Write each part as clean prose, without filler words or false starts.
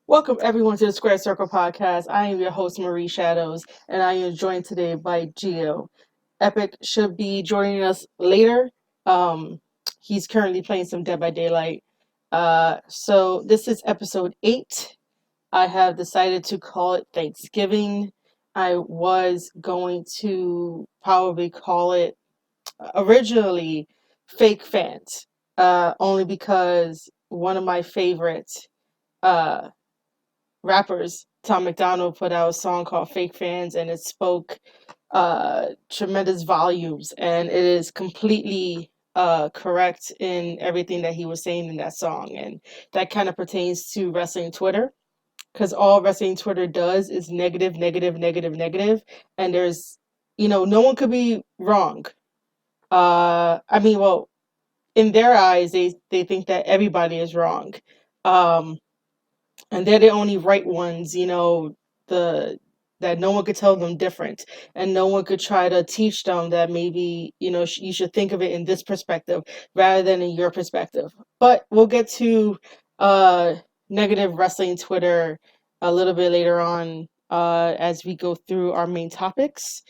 Welcome everyone to the Square Circle podcast. I am your host Marie Shadows, and I am joined today by Gio. Epic should be joining us later. Um, he's currently playing some Dead by Daylight. So this is episode 8. I have decided to call it Thanksgiving. I was going to probably call it originally Fake Fans, only because one of my favorites. Uh, rappers, Tom McDonald, put out a song called Fake Fans, and it spoke tremendous volumes, and it is completely correct in everything that he was saying in that song. And that kind of pertains to wrestling Twitter, because all wrestling Twitter does is negative, negative, negative, negative, and no one could be wrong. Well, in their eyes, they think that everybody is wrong. Um, and they're the only right ones, the that no one could tell them different, and no one could try to teach them that maybe you should think of it in this perspective rather than in your perspective. But we'll get to uh negative wrestling Twitter a little bit later on, as we go through our main topics.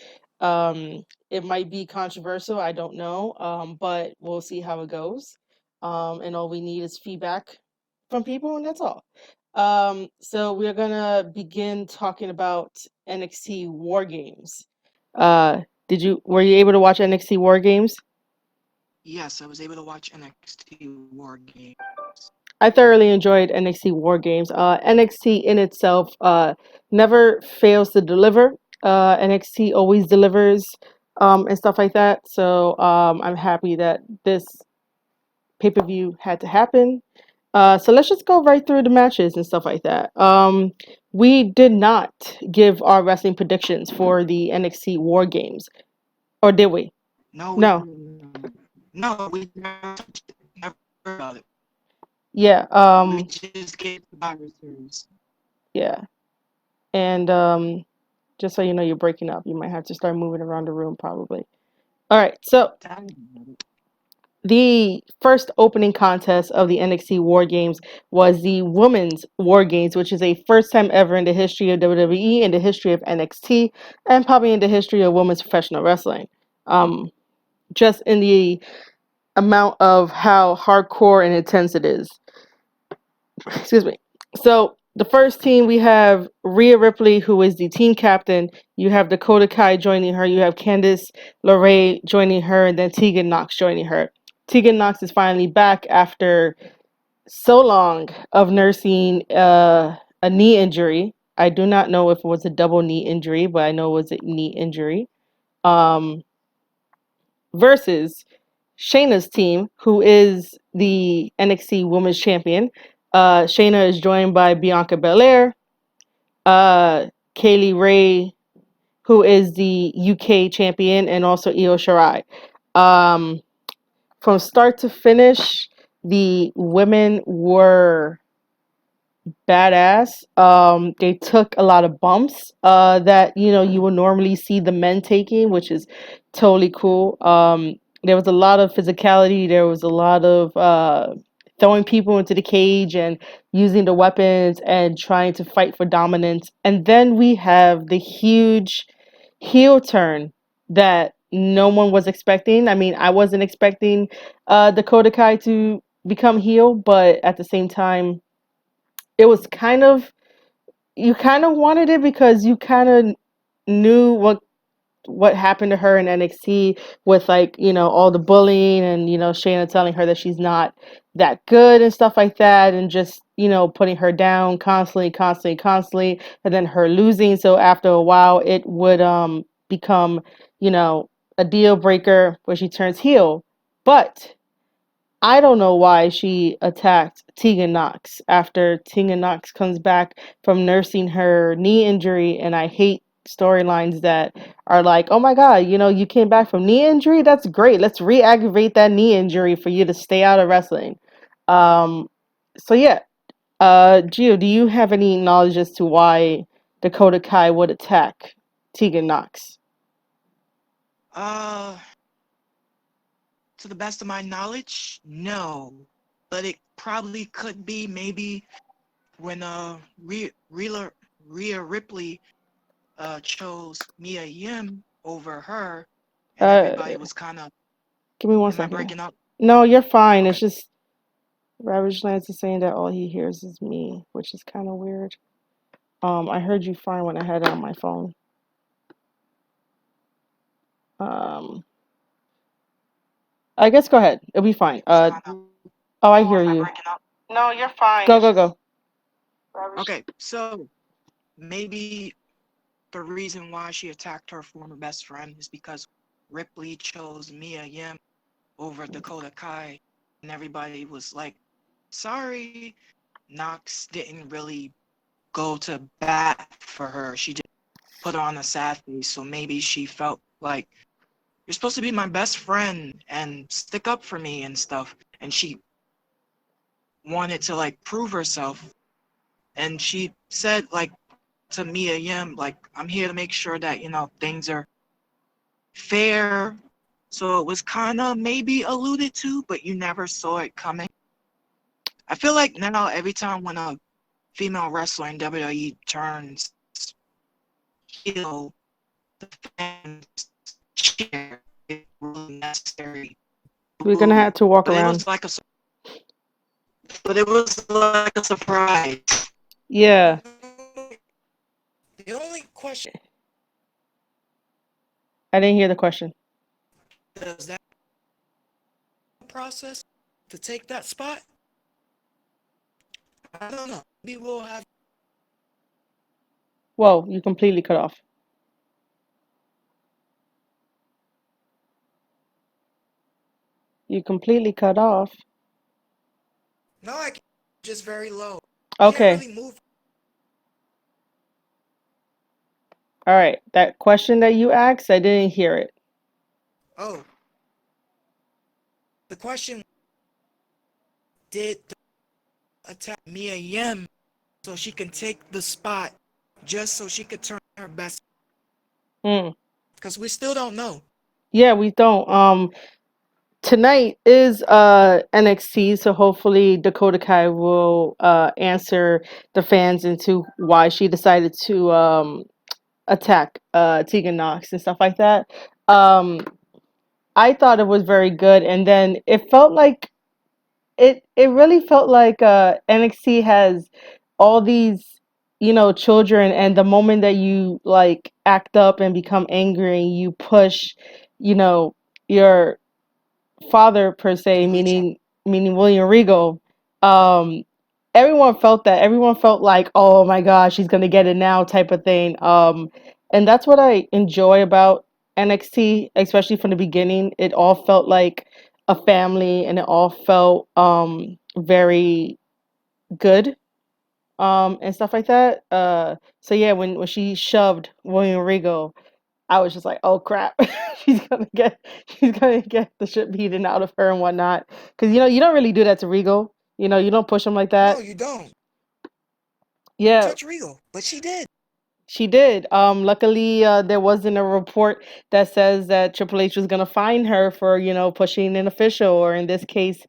It might be controversial, I don't know, but we'll see how it goes. And all we need is feedback from people, and that's all. So we're gonna begin talking about NXT War Games. Were you able to watch NXT War Games? Yes, I was able to watch NXT War Games. I thoroughly enjoyed NXT War Games. NXT in itself never fails to deliver. NXT always delivers, and stuff like that. So I'm happy that this pay-per-view had to happen. So let's just go right through the matches and stuff like that. We did not give our wrestling predictions for the NXT War Games, or did we? No, we No. didn't. No, we never touched it. Never heard about it. Yeah. We just gave the viruses. Yeah. And just so you know, you're breaking up. You might have to start moving around the room, probably. All right. So the first opening contest of the NXT War Games was the Women's War Games, which is a first time ever in the history of WWE, in the history of NXT, and probably in the history of women's professional wrestling. Just in the amount of how hardcore and intense it is. Excuse me. So the first team, we have Rhea Ripley, who is the team captain. You have Dakota Kai joining her. You have Candice LeRae joining her, and then Tegan Knox joining her. Tegan Knox is finally back after so long of nursing a knee injury. I do not know if it was a double knee injury, but I know it was a knee injury. Um, versus Shayna's team, who is the NXT Women's Champion. Shayna is joined by Bianca Belair, Kaylee Ray, who is the UK champion, and also Io Shirai. Um, from start to finish, the women were badass. They took a lot of bumps that you would normally see the men taking, which is totally cool. There was a lot of physicality. There was a lot of throwing people into the cage and using the weapons and trying to fight for dominance. And then we have the huge heel turn that no one was expecting. I mean, I wasn't expecting Dakota Kai to become heel, but at the same time, it was kind of, you kind of wanted it because you kind of knew what happened to her in NXT with, like, all the bullying and Shayna telling her that she's not that good and stuff like that, and just putting her down constantly, constantly, constantly, and then her losing. So after a while, it would become you know a deal breaker where she turns heel. But I don't know why she attacked Tegan Knox after Tegan Knox comes back from nursing her knee injury. And I hate storylines that are like, oh my God, you came back from knee injury? That's great. Let's re aggravate that knee injury for you to stay out of wrestling. Um, so, yeah. Gio, do you have any knowledge as to why Dakota Kai would attack Tegan Knox? Uh, to the best of my knowledge, no. But it probably could be maybe when Rhea Ripley chose Mia Yim over her, and Uh, everybody was kind of. Give me one Am I second. breaking up? No, you're fine. It's Okay. just Ravage Lance is saying that all he hears is me, which is kind of weird. I heard you fine when I had it on my phone. Um, I guess go ahead. It'll be fine. It's kind of. Oh, I Am hear I you. breaking up? No, you're fine. Go, go, go. Okay, so maybe the reason why she attacked her former best friend is because Ripley chose Mia Yim over Dakota Kai, and everybody was like, sorry, Knox didn't really go to bat for her. She just put on a sad face, so maybe she felt like, you're supposed to be my best friend and stick up for me and stuff. And she wanted to like prove herself. And she said like to Mia Yim, like, I'm here to make sure that, things are fair. So it was kind of maybe alluded to, but you never saw it coming. I feel like now every time when a female wrestler in WWE turns heel, the fans cheer. It's really necessary. We're gonna Ooh. have to walk But it around. was like a surprise. Yeah. The only question I didn't hear the question. is that process to take that spot? I don't know. Maybe we'll have. Whoa, you completely cut off. You completely cut off. No, I can't. Just very low. Can't Okay. really move. All right. That question that you asked, I didn't hear it. Oh, the question: did attack Mia Yim so she can take the spot, just so she could turn her best? Mm. Because we still don't know. Yeah, we don't. Tonight is NXT, so hopefully Dakota Kai will answer the fans into why she decided to attack Tegan Knox and stuff like that. Um, I thought it was very good, and then it felt like it really felt like NXT has all these children, and the moment that you like act up and become angry, you push you know your father per se, To each other. meaning William Regal. Um, Everyone felt that. Everyone felt like, oh my gosh, she's gonna get it now, type of thing. And that's what I enjoy about NXT, especially from the beginning. It all felt like a family, and it all felt very good, and stuff like that. So yeah, when she shoved William Regal, I was just like, oh crap, she's gonna get the shit beaten out of her and whatnot. Because you don't really do that to Regal. You don't push him like No, that. you don't. You Yeah, touch Regal, but she did. she did. Luckily, there wasn't a report that says that Triple H was gonna fine her for pushing an official, or in this case,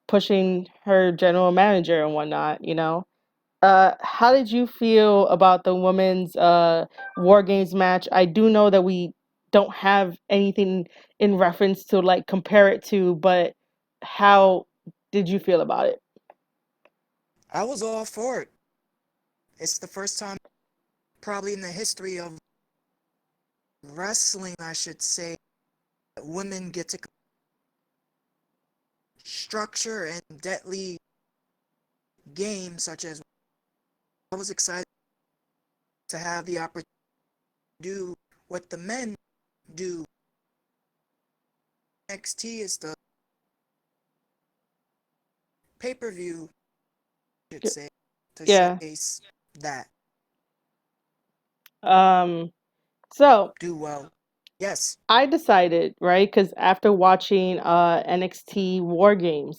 pushing her general manager and whatnot. How did you feel about the women's War Games match? I do know that we don't have anything in reference to like compare it to, but how did you feel about it? I was all for it. It's the first time, probably in the history of wrestling, I should say, that women get to structure and deadly games such as. I was excited to have the opportunity to do what the men do. NXT is the pay-per-view, I should Y- say, to Yeah. showcase that. Um. So Do well. Yes, I decided, right, because after watching NXT War Games,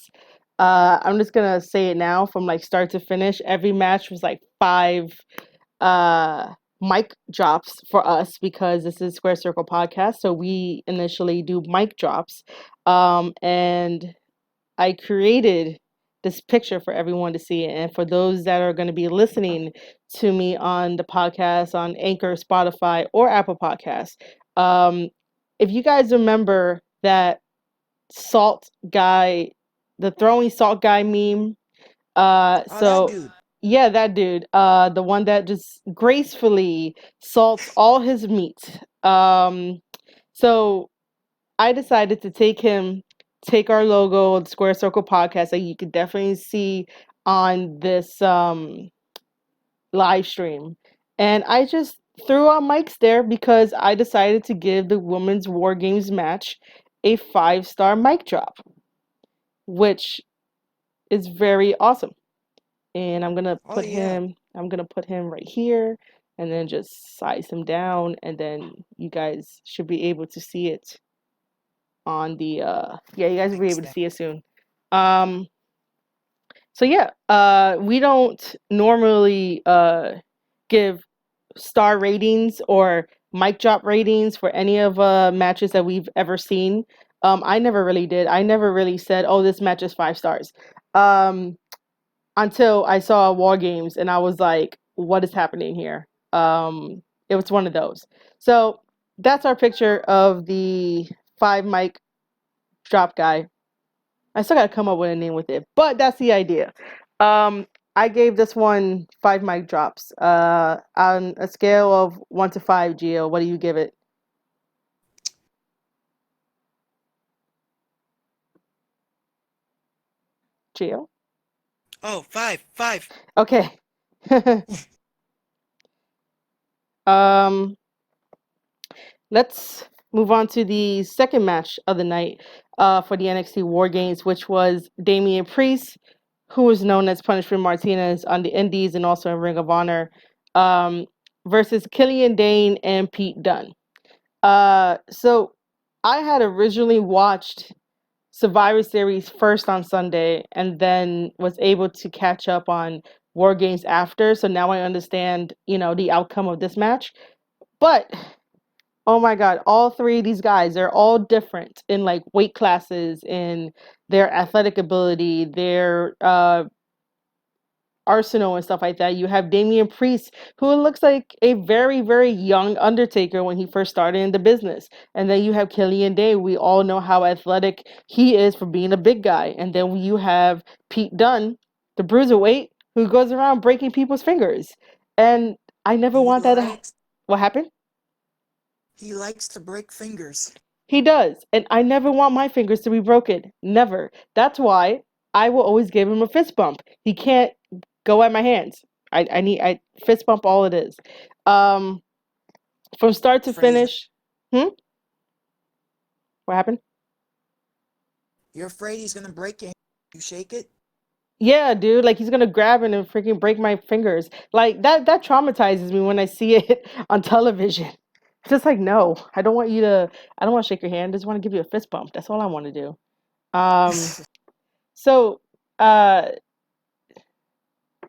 I'm just gonna say it now from like start to finish. Every match was like five mic drops for us because this is Square Circle Podcast. So we initially do mic drops. And I created this picture for everyone to see. And for those that are going to be listening to me on the podcast on Anchor, Spotify, or Apple Podcasts, if you guys remember that salt guy, the throwing salt guy meme, Oh, that so dude. yeah, that dude, the one that just gracefully salts all his meat. So I decided to take our logo, the Square Circle Podcast, that you could definitely see on this live stream. And I just threw on mics there because I decided to give the Women's War Games match a 5-star mic drop, which is very awesome. And Oh yeah. I'm gonna put him right here and then just size him down, and then you guys should be able to see it on the yeah, you guys will be Thanks, able to Dan. see it soon. Um so yeah, we don't normally give star ratings or mic drop ratings for any of matches that we've ever seen. I never really did. I never really said, "Oh, this match is 5 stars." Um until I saw War Games and I was like, "What is happening here?" It was one of those. So that's our picture of the 5 mic drop guy. I still gotta come up with a name with it, but that's the idea. I gave this one 5 mic drops. On a scale of 1 to 5, Gio, what do you give it? Gio? Oh, five. Okay. um, let's move on to the second match of the night for the NXT War Games, which was Damian Priest, who is known as Punishment Martinez on the Indies and also in Ring of Honor, um, versus Killian Dane and Pete Dunne. So I had originally watched Survivor Series first on Sunday and then was able to catch up on War Games after. So now I understand, the outcome of this match. But oh my God, all three of these guys, they're all different in like weight classes, in their athletic ability, their arsenal and stuff like that. You have Damian Priest, who looks like a very, very young Undertaker when he first started in the business. And then you have Killian Day. We all know how athletic he is for being a big guy. And then you have Pete Dunne, the bruiserweight, who goes around breaking people's fingers. And I never He want that to. likes What happened? he likes to break fingers. He does. And I never want my fingers to be broken. Never. That's why I will always give him a fist bump. He can't go at my hands. I fist bump all it is. Um from start to Afraid he's finish. Hmm? What happened? You're afraid he's gonna break your hand. You shake it? Yeah, dude, like he's gonna grab it and freaking break my fingers. Like that traumatizes me when I see it on television. It's just like, no, I don't want to shake your hand. I just want to give you a fist bump. That's all I want to do. So uh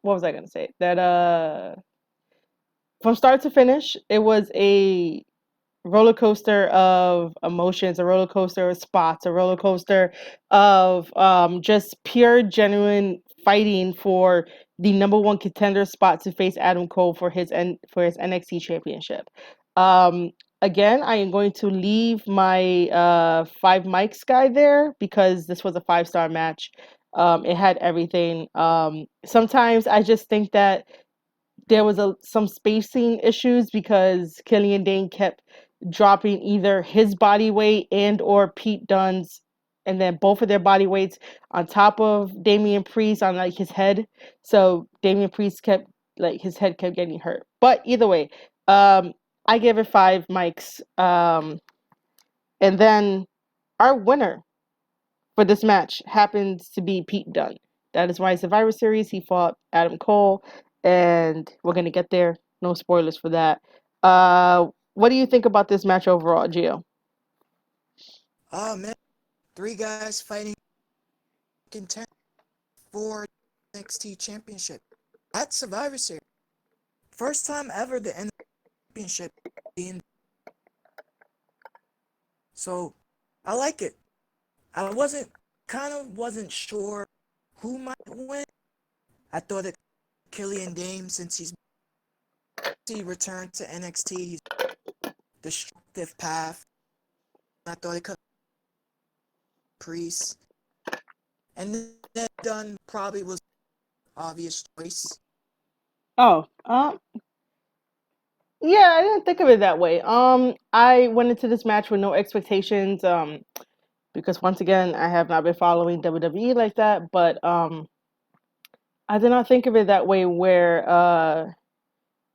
what was I gonna say? That from start to finish, it was a roller coaster of emotions, a roller coaster of spots, a roller coaster of just pure, genuine fighting for the number one contender spot to face Adam Cole for his NXT championship. Um, Again, I am going to leave my 5 mics guy there because this was a 5-star match. It had everything. Sometimes I just think that there was some spacing issues because Killian Dane kept dropping either his body weight and or Pete Dunne's, and then both of their body weights on top of Damian Priest on like his head. So Damian Priest kept like his head kept getting hurt. But either way, I gave it 5 mics. And then our winner for this match happens to be Pete Dunne. That is why Survivor Series he fought Adam Cole, and we're gonna get there. No spoilers for that. What do you think about this match overall, Gio? Oh man, three guys fighting contender for NXT Championship at Survivor Series. First time ever the NXT Championship being. So I like it. I wasn't sure who might win. I thought it Killian Dane, since he returned to NXT, he's destructive path. I thought it could Priest, and then Dunn probably was obvious choice. Oh, yeah, I didn't think of it that way. I went into this match with no expectations. Because once again, I have not been following WWE like that, but I did not think of it that way where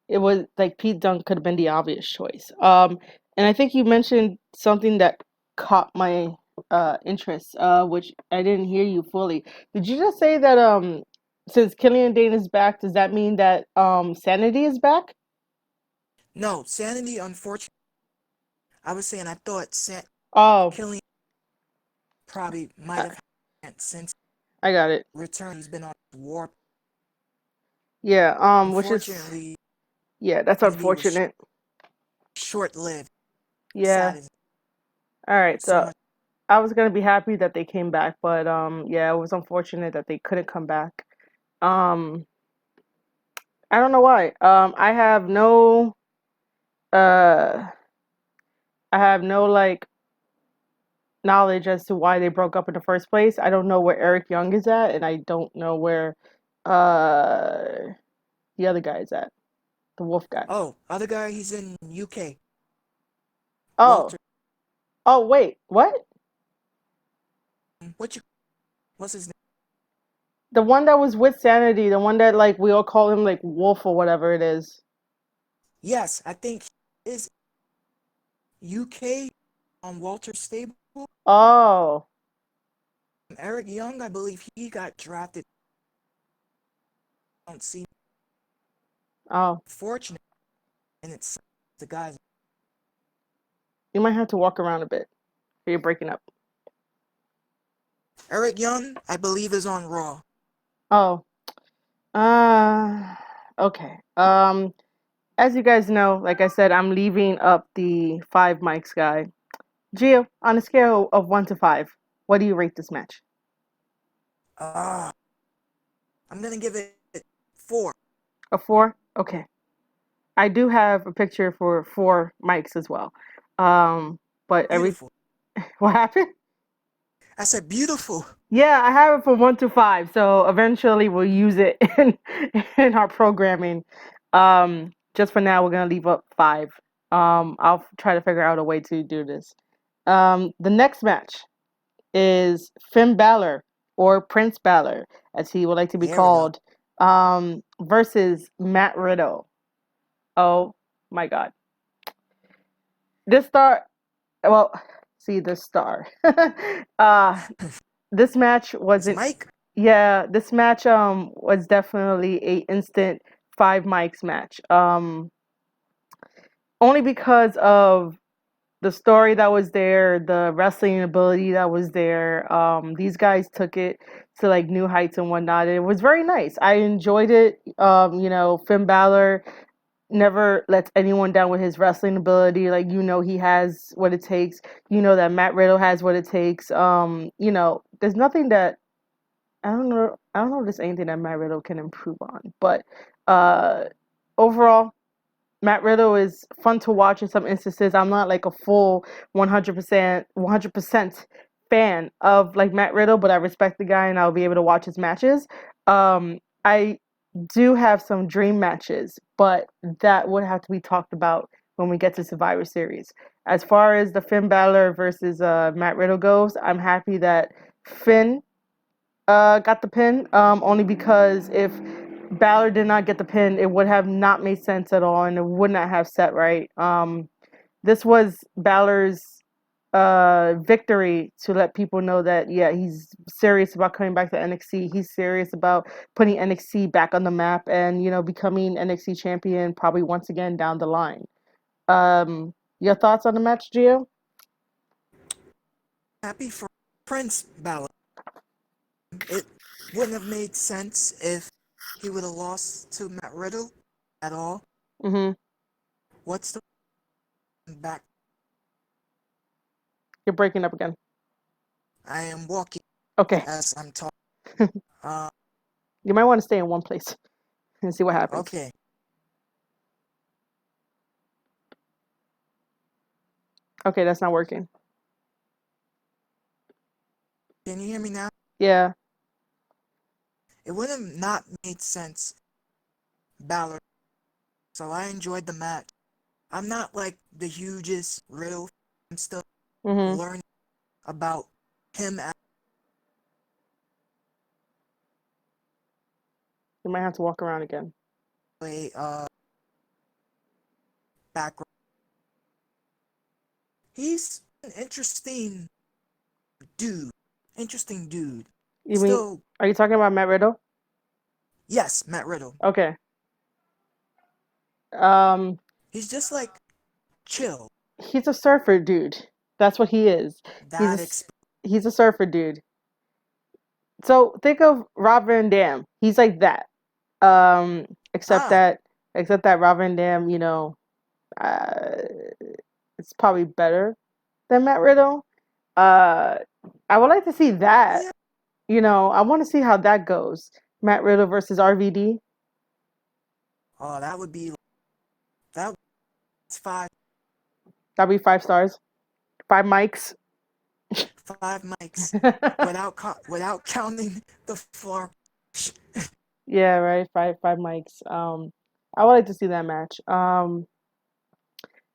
it was like Pete Dunne could have been the obvious choice. And I think you mentioned something that caught my interest, which I didn't hear you fully. Did you just say that since Killian Dane is back, does that mean that Sanity is back? No, Sanity, unfortunately, I was saying I thought Oh, Killian probably might I, have had since I got it. return. He's been on War. Yeah, which is Unfortunately, yeah, that's Sanity was unfortunate. short-lived. Yeah. Sad as All right. so So much. I was gonna be happy that they came back, but yeah, it was unfortunate that they couldn't come back. Um, I don't know why. Uh I have no like knowledge as to why they broke up in the first place. I don't know where Eric Young is at, and I don't know where uh the other guy is at, the Wolf guy. Oh, other guy, he's in UK. Oh, Walter, oh wait, what? what you? What's his name? The one that was with Sanity, the one that like we all call him like Wolf or whatever it is. Yes, I think he is UK on Walter Stable. Oh, Eric Young, I believe he got drafted. I don't see oh, fortunate, and it's the guys. you might have to walk around a bit. You're breaking up. Eric Young, I believe, is on Raw. Oh, uh, okay. As you guys know, like I said, I'm leaving up the five mics guy. Gio, on a scale of 1 to 5, what do you rate this match? Ah, I'm gonna give it 4. A 4? Okay. I do have a picture for 4 mics as well. Um, but Beautiful. what happened? I said beautiful. Yeah, I have it from 1 to 5, so eventually we'll use it in our programming. Just for now, we're gonna leave up 5. I'll try to figure out a way to do this. The next match is Finn Balor, or Prince Balor, as he would like to be There we go. called, versus Matt Riddle. Oh my God, this star. Well, see this star. uh, this match It's wasn't. Mike. Yeah, this match was definitely a instant 5 mics match. Only because of the story that was there, the wrestling ability that was there. These guys took it to like new heights and whatnot. It was very nice. I enjoyed it. Finn Balor never lets anyone down with his wrestling ability. Like he has what it takes. You know that Matt Riddle has what it takes. There's nothing that I don't know. I don't know if there's anything that Matt Riddle can improve on. But uh, overall, Matt Riddle is fun to watch in some instances. I'm not like a full 100% fan of like Matt Riddle, but I respect the guy and I'll be able to watch his matches. I do have some dream matches, but that would have to be talked about when we get to Survivor Series. As far as the Finn Balor versus Matt Riddle goes, I'm happy that Finn got the pin. Only because if Balor did not get the pin, it would have not made sense at all, and it would not have set right. This was Balor's victory to let people know that yeah, he's serious about coming back to NXT. He's serious about putting NXT back on the map, and becoming NXT champion probably once again down the line. Your thoughts on the match, Gio? Happy for Prince Balor. It wouldn't have made sense if he would have lost to Matt Riddle at all. Mm-hmm. What's the back? You're breaking up again. I am walking Okay. as I'm talking. Uh, You might want to stay in one place and see what happens. okay. Okay, that's not working. Can you hear me now? Yeah. It would have not made sense, Balor. So I enjoyed the match. I'm not like the hugest Riddle. I'm still Mhm. learning about him as You might have to walk around again. a background. He's an interesting dude. Interesting dude. You mean? Still, Are you talking about Matt Riddle? yes, Matt Riddle. Okay. Um, He's just like chill. he's a surfer dude. That's what he is. He's That exp- he's a surfer dude. So think of Rob Van Dam. He's like that. Um, except ah that except that Rob Van Dam, you know, uh, it's probably better than Matt Riddle. Uh, I would like to see that. yeah. You know, I want to see how that goes. Matt Riddle versus RVD. Oh, that's 5 That'd be 5 stars. 5 mics. 5 mics without counting the floor. Yeah, right. Five mics. I would like to see that match.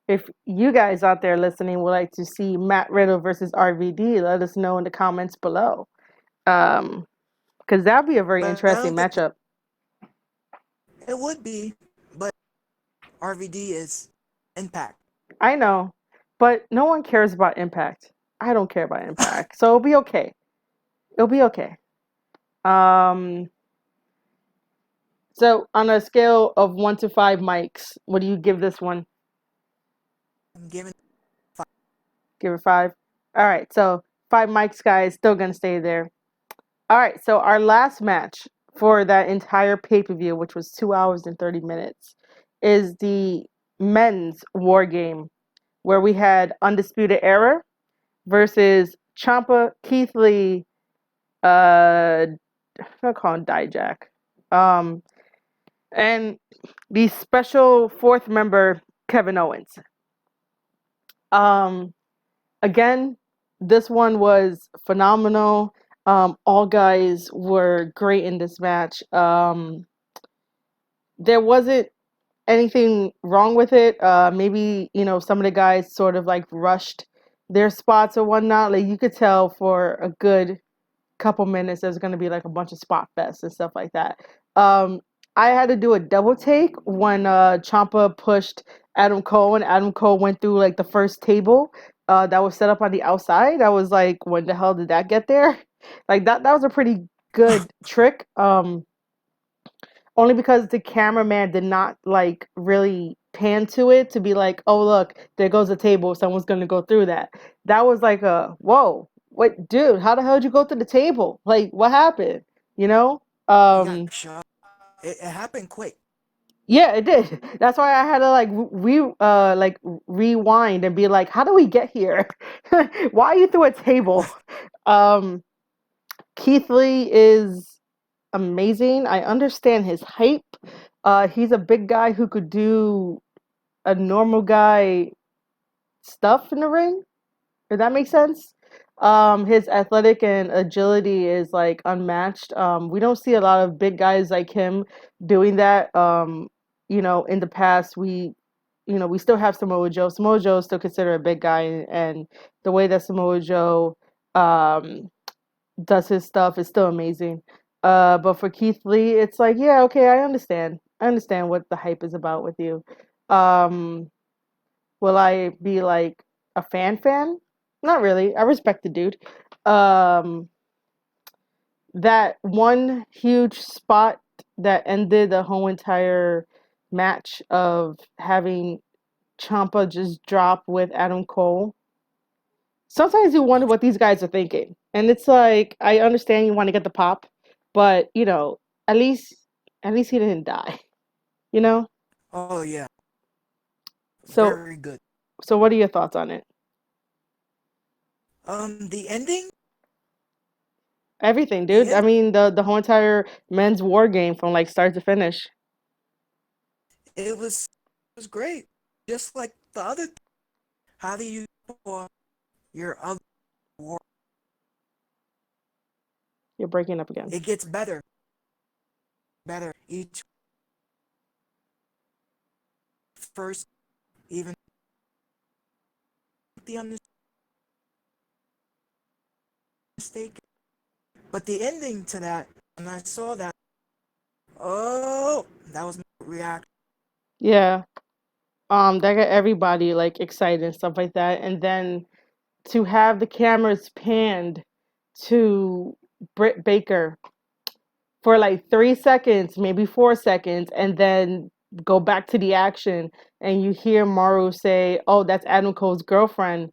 If you guys out there listening would like to see Matt Riddle versus RVD, let us know in the comments below. Because that'd be a very But I interesting don't think matchup. it would be. But RVD is Impact. I know, but no one cares about Impact. I don't care about Impact, so it'll be okay. It'll be okay. Um, so on a scale of 1 to 5 mics, what do you give this one? I'm giving 5. Give it 5. All right, so 5 mics, guys, still gonna stay there. All right, so our last match for that entire pay-per-view, which was 2 hours and 30 minutes, is the men's war game where we had Undisputed Era versus Ciampa, Keith Lee, I'm gonna call him Dijak, um, and the special fourth member Kevin Owens. Um, Again, this one was phenomenal. All guys were great in this match. There wasn't anything wrong with it. Maybe, you know, some of the guys sort of like rushed their spots or whatnot. Like you could tell for a good couple minutes there's going to be like a bunch of spot fests and stuff like that. Um, I had to do a double take when Champa pushed Adam Cole and Adam Cole went through like the first table that was set up on the outside. I was like, when the hell did that get there? Like that was a pretty good trick. Only because the cameraman did not like really pan to it to be like, oh look, there goes a table, someone's gonna go through that. That was like a whoa, what dude, how the hell did you go through the table? Like what happened? You know? You got shot. It happened quick. Yeah, it did. That's why I had to like rewind and be like, how do we get here? Why are you through a table? Um Keith Lee is amazing. I understand his hype. He's a big guy who could do a normal guy stuff in the ring. Does that make sense? His athletic and agility is like unmatched. We don't see a lot of big guys like him doing that. You know, in the past, we still have Samoa Joe. Samoa Joe is still considered a big guy, and the way that Samoa Joe um, does his stuff is still amazing. But for Keith Lee, it's like, yeah, okay, I understand. I understand what the hype is about with you. Um, will I be like a fan? Not really. I respect the dude. Um, that one huge spot that ended the whole entire match of having Champa just drop with Adam Cole. Sometimes you wonder what these guys are thinking. And it's like, I understand you want to get the pop, but you know, at least he didn't die, you know? Oh yeah, So very good. what are your thoughts on it? The ending. Everything, The dude. I end, mean, the whole entire men's war game from like start to finish. it was great. Just like the other. How do you for your other war? You're breaking up again. It gets better each first, even the mistake. But the ending to that, when I saw that, oh, that was my reaction. Yeah. That got everybody like excited and stuff like that. And then to have the cameras panned to Britt Baker for like 3 seconds, maybe 4 seconds, and then go back to the action, and you hear Mauro say, "Oh, that's Adam Cole's girlfriend."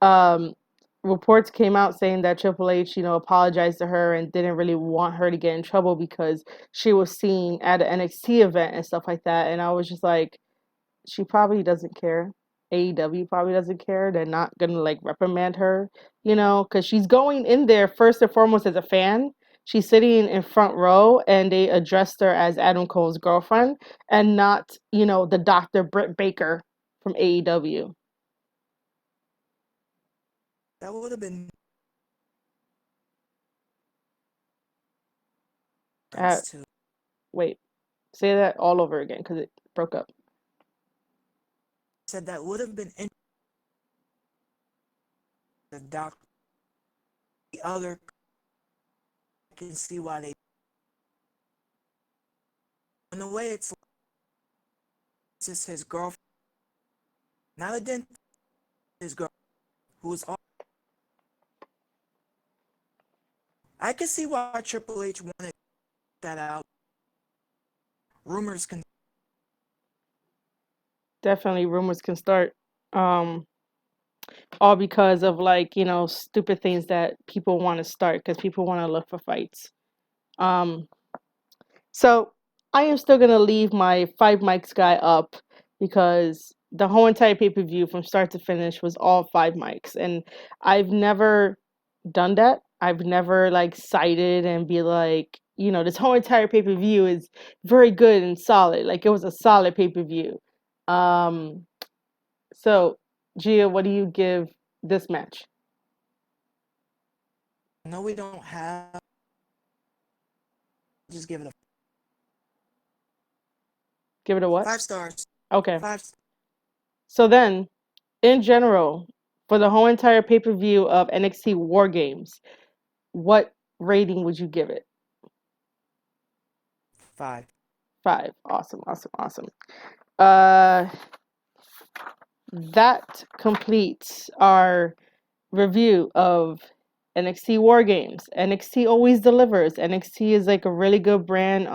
Um, Reports came out saying that Triple H, apologized to her and didn't really want her to get in trouble because she was seen at an NXT event and stuff like that. And I was just like, she probably doesn't care. AEW probably doesn't care. They're not gonna like reprimand her, because she's going in there first and foremost as a fan. She's sitting in front row, and they addressed her as Adam Cole's girlfriend, and not, the Dr. Britt Baker from AEW. That would have been Uh, too. Wait, say that all over again because it broke up. Said that would have been in the doc. The other, I can see why they. In a way, it's just his girlfriend, not a dentist, his girl, who was all. I can see why Triple H wanted that out. Rumors can. Definitely rumors can start. Um, all because of like, stupid things that people want to start because people want to look for fights. Um, so I am still gonna leave my five mics guy up because the whole entire pay-per-view from start to finish was all five mics, and I've never done that. I've never like cited and be like, this whole entire pay-per-view is very good and solid. Like it was a solid pay-per-view. Um, so Gia, what do you give this match? No, we don't have. Just give it a Give it a what? 5 stars. Okay. 5. So then, in general, for the whole entire pay-per-view of NXT War Games, what rating would you give it? 5. 5. Awesome, awesome, awesome. Uh, that completes our review of NXT War Games. NXT always delivers. NXT is like a really good brand.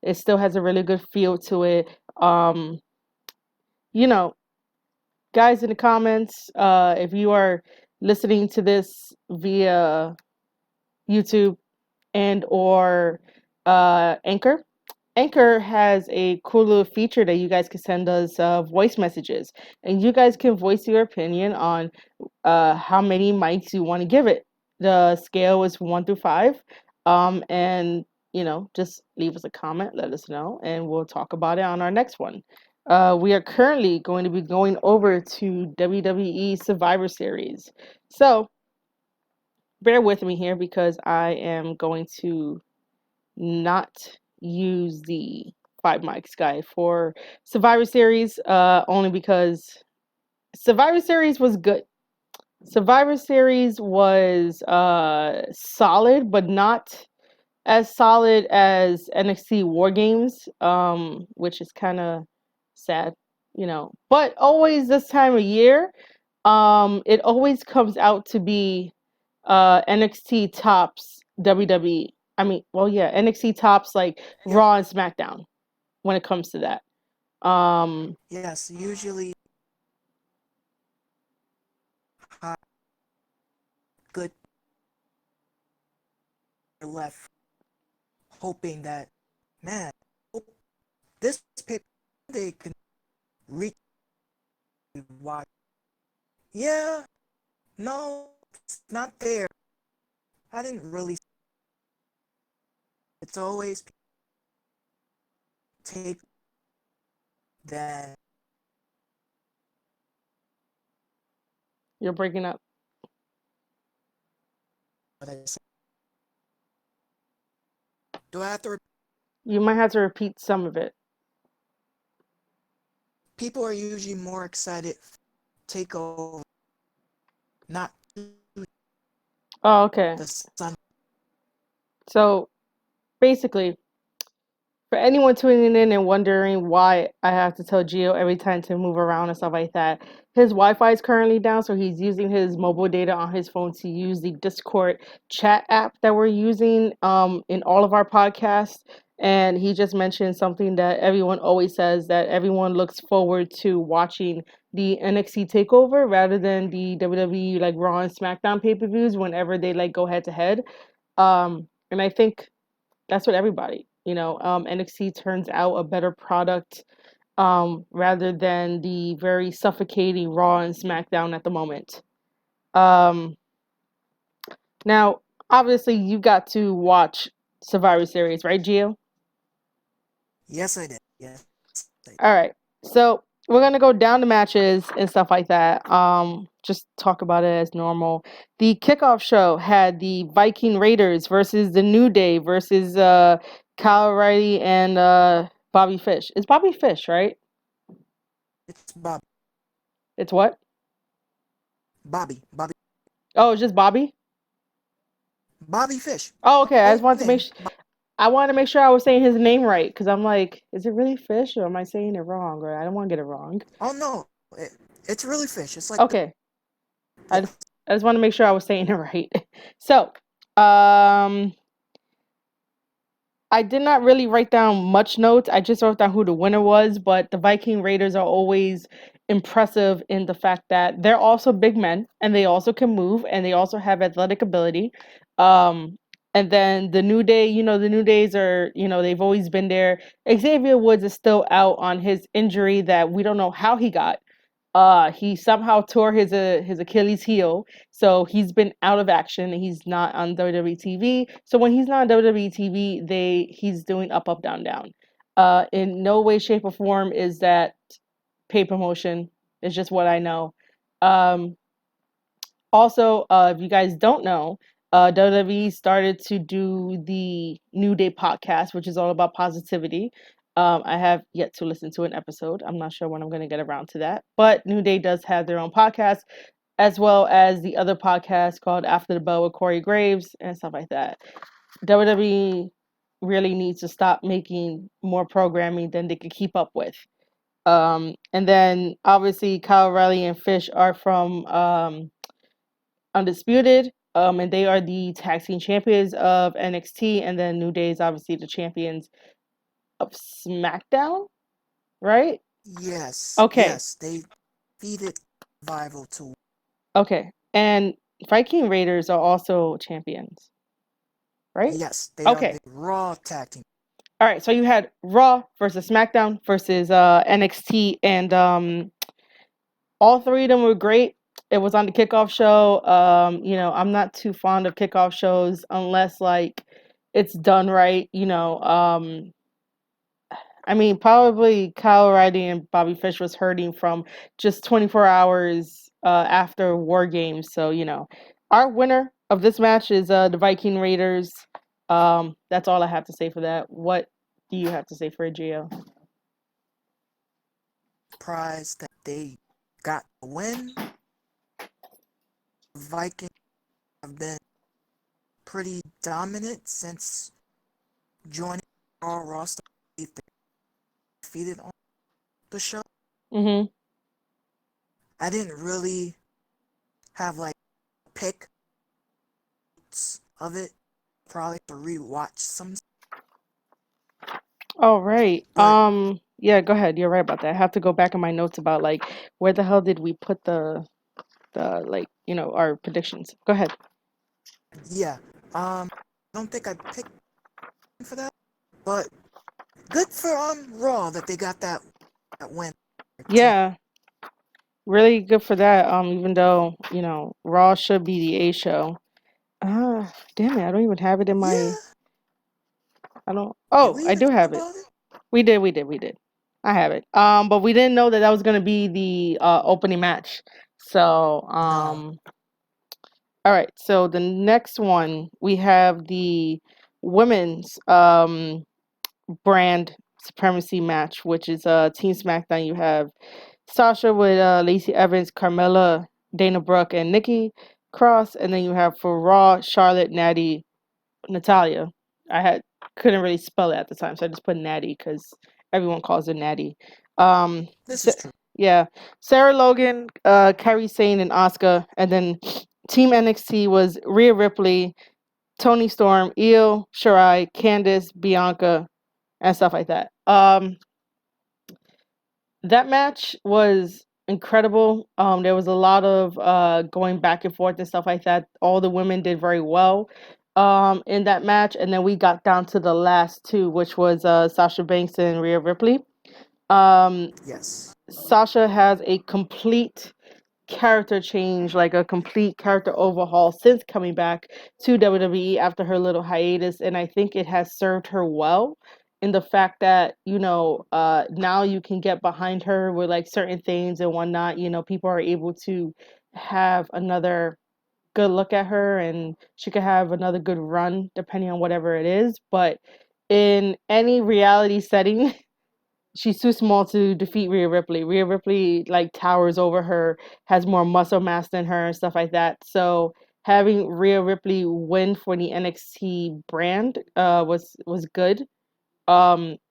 It still has a really good feel to it. Um, you know, guys in the comments, if you are listening to this via YouTube and or Anchor. Anchor has a cool little feature that you guys can send us voice messages, and you guys can voice your opinion on how many mics you want to give it. The scale is 1 through 5, and just leave us a comment, let us know, and we'll talk about it on our next one. We are currently going to be going over to WWE Survivor Series, so bear with me here because I am going to not use the five mics guy for Survivor Series, only because Survivor Series was good. Survivor Series was solid, but not as solid as NXT War Games, which is kind of sad, But always this time of year, it always comes out to be NXT tops WWE. I mean, well, yeah, NXT tops like Yep. Raw and SmackDown when it comes to that. Yes, usually high, good left, hoping that, man, hope this paper they can reach watch. Yeah, no, it's not there. I didn't really. It's always take that. You're breaking up. What I say. Do I have to? You might have to repeat some of it. People are usually more excited take over, not Oh, okay. the sun. So basically, for anyone tuning in and wondering why I have to tell Gio every time to move around and stuff like that, his Wi-Fi is currently down, so he's using his mobile data on his phone to use the Discord chat app that we're using in all of our podcasts. And he just mentioned something that everyone always says, that everyone looks forward to watching the NXT takeover rather than the WWE like Raw and SmackDown pay-per-views whenever they like go head to head. And I think that's what everybody, NXT turns out a better product rather than the very suffocating Raw and SmackDown at the moment. Um, Now, obviously, you got to watch Survivor Series, right, Gio? Yes, I did. Yes. All right. So we're gonna go down the matches and stuff like that. Just talk about it as normal. The kickoff show had the Viking Raiders versus the New Day versus Kyle O'Reilly and Bobby Fish. It's Bobby Fish, right? It's Bobby. It's what? Bobby. Oh, it's just Bobby. Bobby Fish. Oh, okay. I just Whole wanted to name. I wanted to make sure I was saying his name right because I'm like, is it really Fish or am I saying it wrong? Or I don't want to get it wrong. Oh no, it's really Fish. It's like Okay. I yes. just want to make sure I was saying it right. So, um, I did not really write down much notes. I just wrote down who the winner was, but the Viking Raiders are always impressive in the fact that they're also big men and they also can move and they also have athletic ability. Um, and then the New Day, the New Days are, they've always been there. Xavier Woods is still out on his injury that we don't know how he got. He somehow tore his Achilles heel, so he's been out of action. He's not on WWE TV. So when he's not on WWE TV, he's doing up up down down. In no way, shape, or form is that pay promotion. It's just what I know. Um, Also, if you guys don't know, WWE started to do the New Day podcast, which is all about positivity. I have yet to listen to an episode. I'm not sure when I'm going to get around to that. But New Day does have their own podcast, as well as the other podcast called After the Bell with Corey Graves and stuff like that. WWE really needs to stop making more programming than they could keep up with. And then obviously Kyle O'Reilly and Fish are from Undisputed, and they are the tag team champions of NXT, and then New Day is obviously the champions of SmackDown, right? Yes. Okay, Yes. They defeated Rival to. okay. And Viking Raiders are also champions, right? Yes, they are Okay. the Raw tag team. All right, so you had Raw versus SmackDown versus NXT, and all three of them were great. It was on the kickoff show. I'm not too fond of kickoff shows unless like it's done right. I mean, probably Kyle O'Reilly and Bobby Fish was hurting from just 24 hours after War Games. So, our winner of this match is the Viking Raiders. That's all I have to say for that. What do you have to say for it, Gio? Surprised that they got the win. Vikings have been pretty dominant since joining Raw roster. They defeated on the show. Mm-hmm. I didn't really have like pick of it. Probably to rewatch some. All right. But Yeah, go ahead. You're right about that. I have to go back in my notes about like where the hell did we put our predictions. Go ahead. yeah, I don't think I picked for that. But good for Raw that they got that win. Yeah, really good for that. Even though, Raw should be the A show. Damn it, I don't even have it in my Yeah. I don't. Did Oh, we I even do talk have it. about it? We did. I have it. But we didn't know that that was gonna be the opening match. So, No. all right. So the next one we have the women's brand supremacy match, which is Team SmackDown. You have Sasha with Lacey Evans, Carmella, Dana Brooke, and Nikki Cross, and then you have for Raw Charlotte, Natty, Natalia. I had couldn't really spell it at the time, so I just put Natty because everyone calls her Natty. This Sa- is true. yeah, Sarah Logan, Kairi Sane, and Asuka, and then Team NXT was Rhea Ripley, Tony Storm, Io Shirai, Candice, Bianca, and stuff like that. That match was incredible. There was a lot of going back and forth and stuff like that. All the women did very well in that match, and then we got down to the last two, which was Sasha Banks and Rhea Ripley. Um, Yes. Sasha has a complete character change, like a complete character overhaul since coming back to WWE after her little hiatus, and I think it has served her well in the fact that now you can get behind her with like certain things and whatnot. People are able to have another good look at her, and she could have another good run depending on whatever it is. But in any reality setting, she's too small to defeat Rhea Ripley. Rhea Ripley like towers over her, has more muscle mass than her and stuff like that. So having Rhea Ripley win for the NXT brand was good.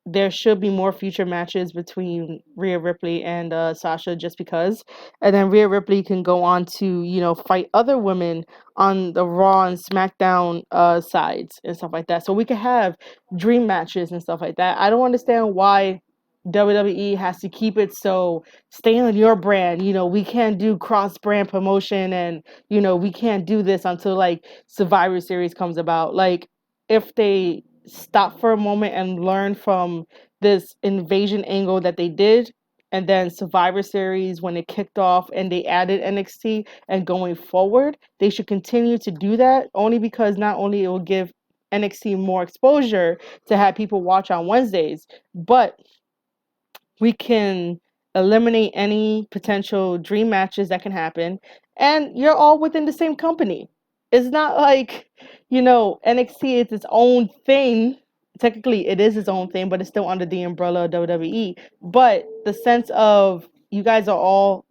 There should be more future matches between Rhea Ripley and Sasha just because, and then Rhea Ripley can go on to fight other women on the Raw and SmackDown sides and stuff like that. So we could have dream matches and stuff like that. I don't understand why WWE has to keep it so stay on your brand. We can't do cross brand promotion, and we can't do this until like Survivor Series comes about. Like if they stop for a moment and learn from this invasion angle that they did, and then Survivor Series when it kicked off and they added NXT, and going forward they should continue to do that, only because not only it will give NXT more exposure to have people watch on Wednesdays, but we can eliminate any potential dream matches that can happen, and you're all within the same company. It's not like NXT is its own thing. Technically it is its own thing, but it's still under the umbrella of WWE. But the sense of you guys are all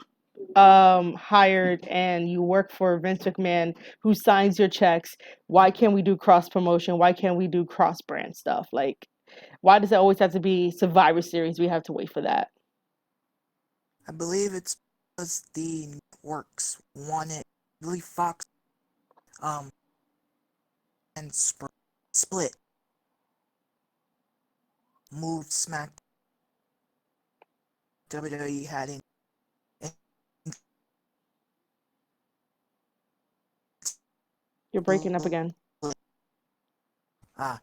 hired and you work for Vince McMahon, who signs your checks. Why can't we do cross promotion? Why can't we do cross brand stuff? Like, why does it always have to be Survivor Series? We have to wait for that. I believe it's because the networks wanted, I believe Fox um and split moved Smack WWE had in You're breaking up again. I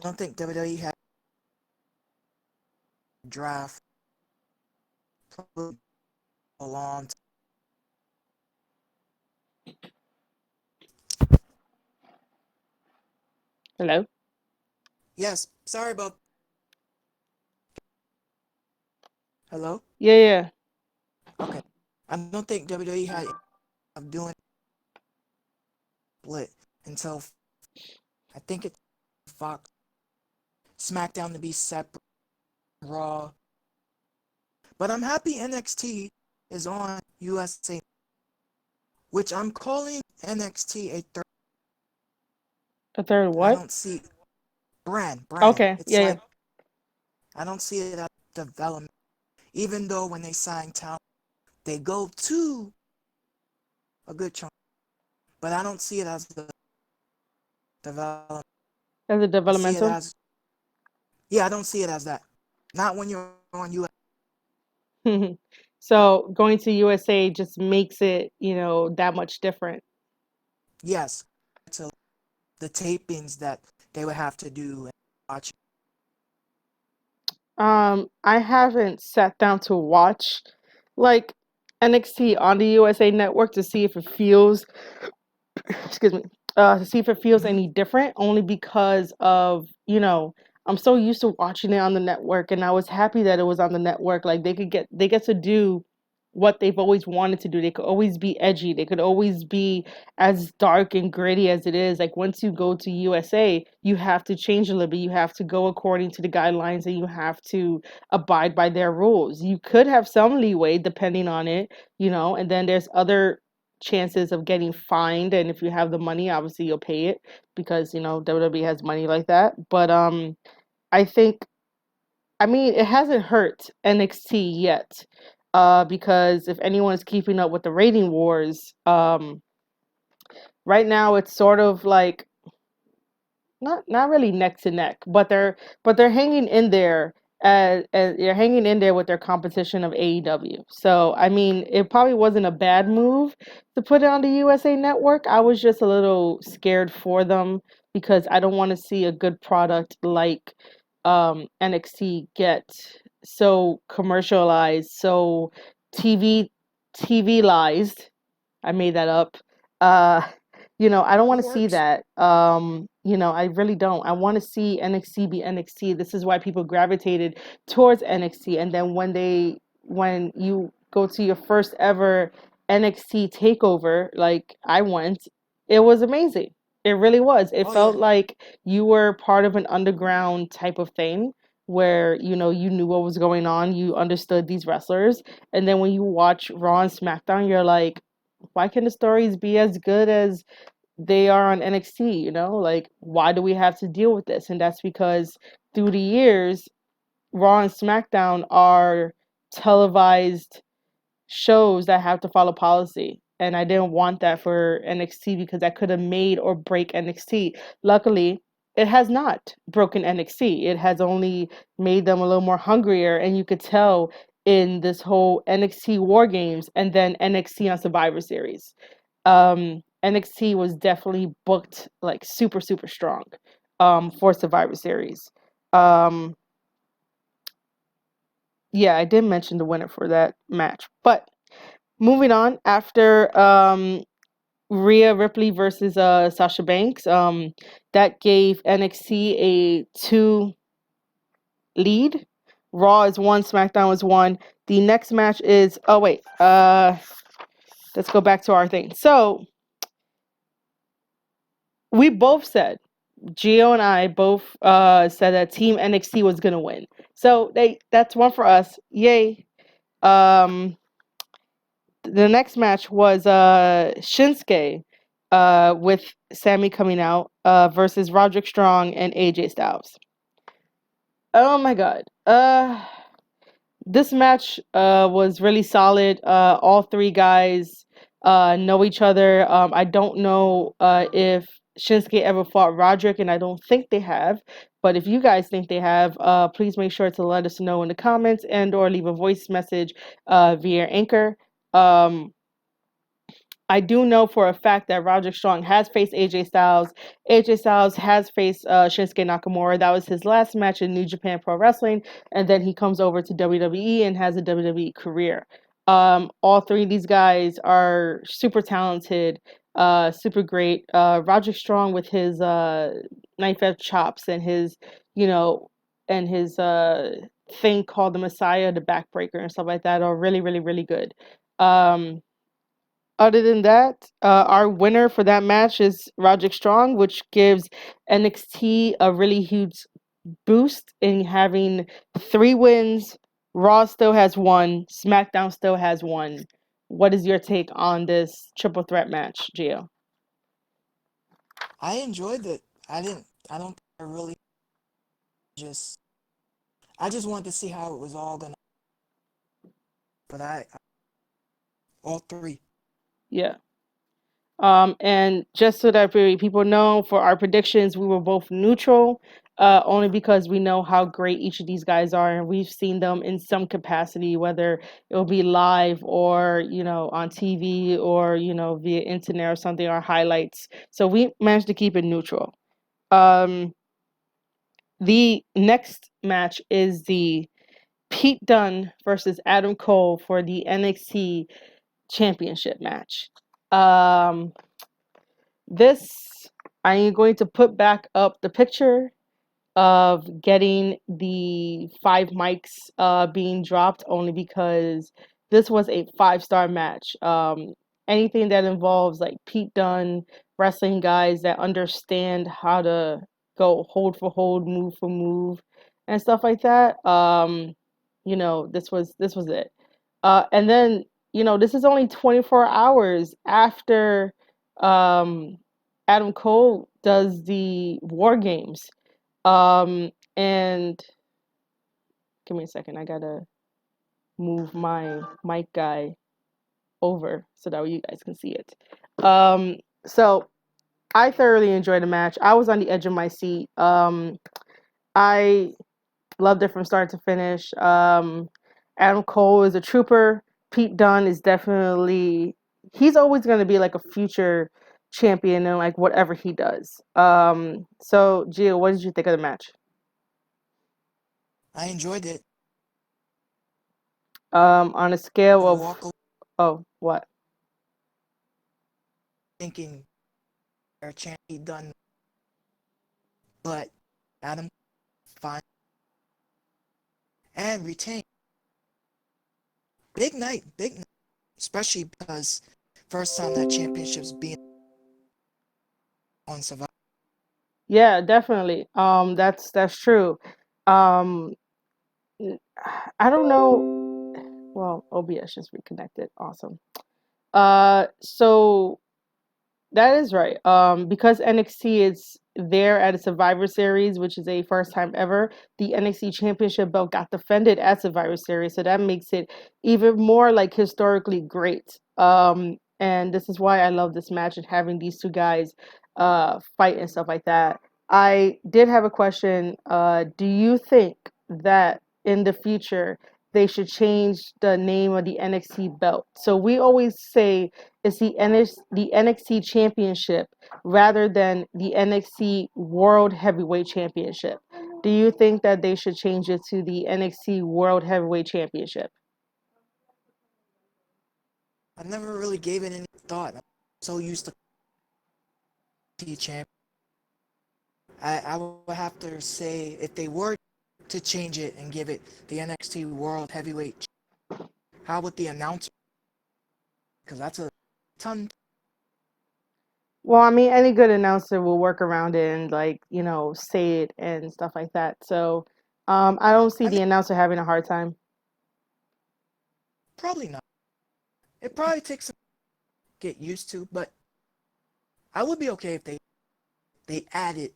don't think WWE had a draft a long time. Hello? Yes, sorry about. Hello? Yeah. Okay. I don't think WWE had of doing split until I think it's Fox SmackDown to be separate, Raw. But I'm happy NXT is on USA, which I'm calling NXT a third. A third I what? don't see brand. Okay, It's yeah. like I don't see it as development. Even though when they sign talent, they go to a good chunk. But I don't see it as the development. As a I see it developmental. as, yeah, I don't see it as that. Not when you're on US. So going to USA just makes it, that much different. Yes, to the tapings that they would have to do and watch. I haven't sat down to watch like NXT on the USA network to see if it feels excuse me, to see if it feels Mhm. any different, only because of you know, I'm so used to watching it on the network, and I was happy that it was on the network. Like they get to do what they've always wanted to do. They could always be edgy. They could always be as dark and gritty as it is. Like once you go to USA, you have to change a little bit. You have to go according to the guidelines, and you have to abide by their rules. You could have some leeway depending on it, you know, and then there's other chances of getting fined, and if you have the money, obviously you'll pay it because, you know, WWE has money like that. But I think, I mean, it hasn't hurt NXT yet. Because if anyone is keeping up with the rating wars, right now it's sort of like not really neck to neck, but they're hanging in there, as they're hanging in there with their competition of AEW. So I mean, it probably wasn't a bad move to put it on the USA Network. I was just a little scared for them because I don't want to see a good product like NXT get so commercialized, so TV TVized. I made that up. Uh, you know, I don't want It to see works. that. You know, I really don't. I want to see NXT be NXT. This is why people gravitated towards NXT. And then when you go to your first ever NXT takeover, like I went, it was amazing. It really was. It Oh yeah. felt like you were part of an underground type of thing where, you know, you knew what was going on, you understood these wrestlers, and then when you watch Raw and SmackDown, you're like, why can the stories be as good as they are on NXT? You know, like why do we have to deal with this? And that's because through the years, Raw and SmackDown are televised shows that have to follow policy. And I didn't want that for NXT because that could have made or break NXT. Luckily, it has not broken NXT. It has only made them a little more hungrier. And you could tell in this whole NXT War Games and then NXT on Survivor Series. NXT was definitely booked like super, super strong for Survivor Series. Um, yeah, I did mention the winner for that match. But moving on, after Rhea Ripley versus Sasha Banks, that gave NXT a 2 lead. Raw is 1, SmackDown is 1. The next match is, oh wait, let's go back to our thing. So we both said, Gio and I both said that Team NXT was gonna win. So that's one for us. Yay. Um, the next match was Shinsuke with Sammy coming out versus Roderick Strong and AJ Styles. Oh my god. This match was really solid. All three guys know each other. I don't know if Shinsuke ever fought Roderick, and I don't think they have. But if you guys think they have, please make sure to let us know in the comments and or leave a voice message via Anchor. Um, I do know for a fact that Roderick Strong has faced AJ Styles. AJ Styles has faced Shinsuke Nakamura. That was his last match in New Japan Pro Wrestling, and then he comes over to WWE and has a WWE career. All three of these guys are super talented, super great. Roderick Strong with his knife edge chops and his, you know, and his thing called the Messiah, the backbreaker, and stuff like that are really, really, really good. Um, Other than that, our winner for that match is Roderick Strong, which gives NXT a really huge boost in having 3 wins. Raw still has 1. SmackDown still has 1. What is your take on this triple threat match, Gio? I enjoyed it. I don't think I really just. I just wanted to see how it was all gonna. But all three. Yeah. And just so that people know, for our predictions, we were both neutral, only because we know how great each of these guys are, and we've seen them in some capacity, whether it'll be live or, you know, on TV or, you know, via internet or something, or highlights. So we managed to keep it neutral. Um, the next match is the Pete Dunne versus Adam Cole for the NXT Championship match. This, I am going to put back up the picture of getting the 5 mics being dropped only because this was a 5-star match. Anything that involves like Pete Dunne, wrestling guys that understand how to go hold for hold, move for move, and stuff like that. This was it. And then this is only 24 hours after um, Adam Cole does the War Games. And give me a second. I gotta move my mic guy over so that way you guys can see it. So I thoroughly enjoyed the match. I was on the edge of my seat. I loved it from start to finish. Adam Cole is a trooper. Pete Dunne is definitely, he's always going to be like a future champion in like whatever he does. So Gio, what did you think of the match? I enjoyed it. On a scale I of, walk away oh, what? thinking their champion done, but Adam fine and retain. Big night, especially because first time that championship's being on Survivor. Yeah, definitely. That's true. Um, I don't know. Well, OBS just reconnected. Awesome. So that is right. Because NXT is there at a Survivor Series, which is a first time ever, the NXT Championship belt got defended at Survivor Series, so that makes it even more like historically great. And this is why I love this match and having these two guys fight and stuff like that. I did have a question. Do you think that in the future they should change the name of the NXT belt? So we always say it's the NXT Championship rather than the NXT World Heavyweight Championship. Do you think that they should change it to the NXT World Heavyweight Championship? I never really gave it any thought. I'm so used to T champ. I would have to say if they were to change it and give it the NXT World Heavyweight, how would the announcer? Because that's a ton. Well, I mean, any good announcer will work around it and like say it and stuff like that. So, I don't see I the mean, announcer having a hard time. probably not. It probably takes some get used to, but I would be okay if they added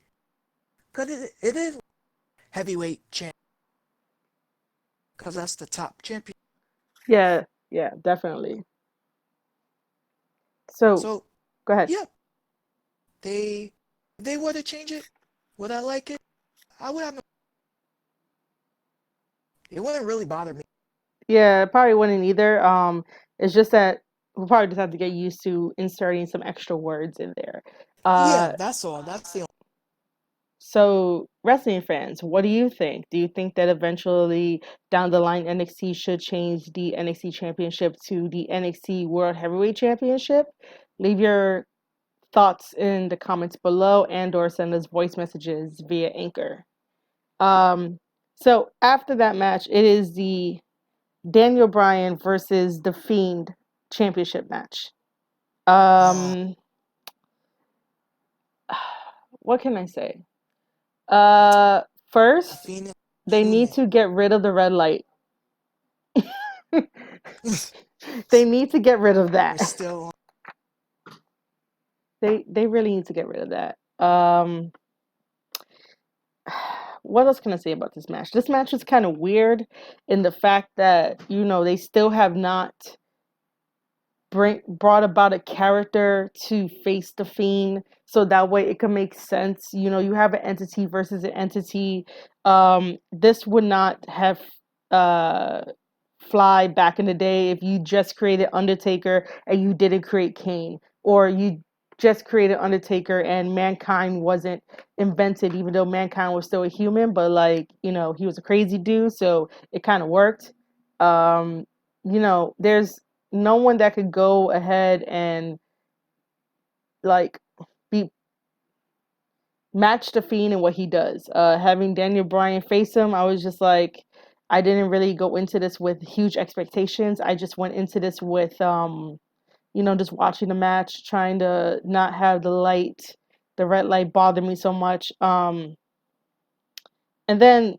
because it is heavyweight champ because that's the top champion. Yeah, yeah, definitely. So, So go ahead. yeah, they if they were to change it, would I like it? I would have no. It wouldn't really bother me. Yeah, probably wouldn't either. It's just that we'll probably just have to get used to inserting some extra words in there. Yeah, Uh, that's all. That's the only. so wrestling fans, what do you think? Do you think that eventually down the line NXT should change the NXT Championship to the NXT World Heavyweight Championship? Leave your thoughts in the comments below and/or send us voice messages via Anchor. Um, so after that match, it is the Daniel Bryan versus The Fiend championship match. Ah, Um, what can I say? the First, Phoenix they need human. to get rid of the red light. They need to get rid of We're that. still They really need to get rid of that. What else can I say about this match? This match is kind of weird in the fact that they still have not brought about a character to face the Fiend, so that way it can make sense. You have an entity versus an entity. This would not have uh fly back in the day if you just created Undertaker and you didn't create Kane, or you just created Undertaker and Mankind wasn't invented, even though Mankind was still a human, but like he was a crazy dude, so it kind of worked. There's no one that could go ahead and like be match the Fiend and what he does. Having Daniel Bryan face him, I was just like, I didn't really go into this with huge expectations. I just went into this with, just watching the match, trying to not have the red light bother me so much. And then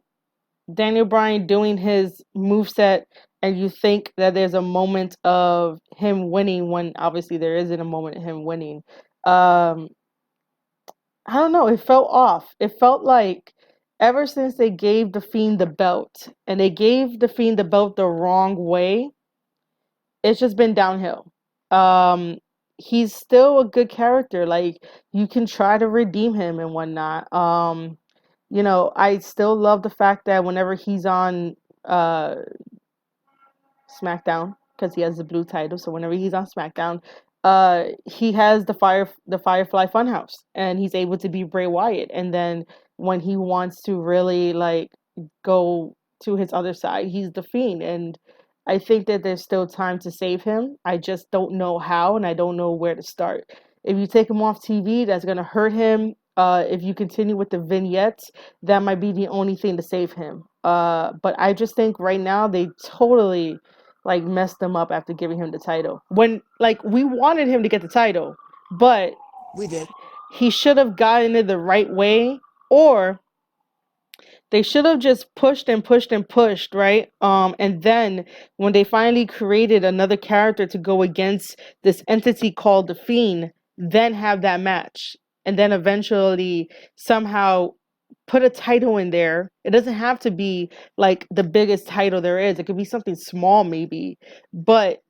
Daniel Bryan doing his moveset, and you think that there's a moment of him winning when obviously there isn't a moment of him winning. I don't know, it felt off. It felt like ever since they gave the Fiend the belt, and they gave the Fiend the belt the wrong way, it's just been downhill. Um, he's still a good character. Like, you can try to redeem him and whatnot. I still love the fact that whenever he's on uh SmackDown, because he has the blue title. So whenever he's on SmackDown, he has the Firefly Funhouse, and he's able to be Bray Wyatt. And then when he wants to really like go to his other side, he's the Fiend. And I think that there's still time to save him. I just don't know how, and I don't know where to start. If you take him off TV, that's gonna hurt him. If you continue with the vignettes, that might be the only thing to save him. But I just think right now they totally like messed him up after giving him the title. When like we wanted him to get the title, but We did. he should have gotten it the right way, or they should have just pushed and pushed and pushed, right? And then when they finally created another character to go against this entity called the Fiend, then have that match. And then eventually somehow put a title in there. It doesn't have to be like the biggest title there is. It could be something small maybe. But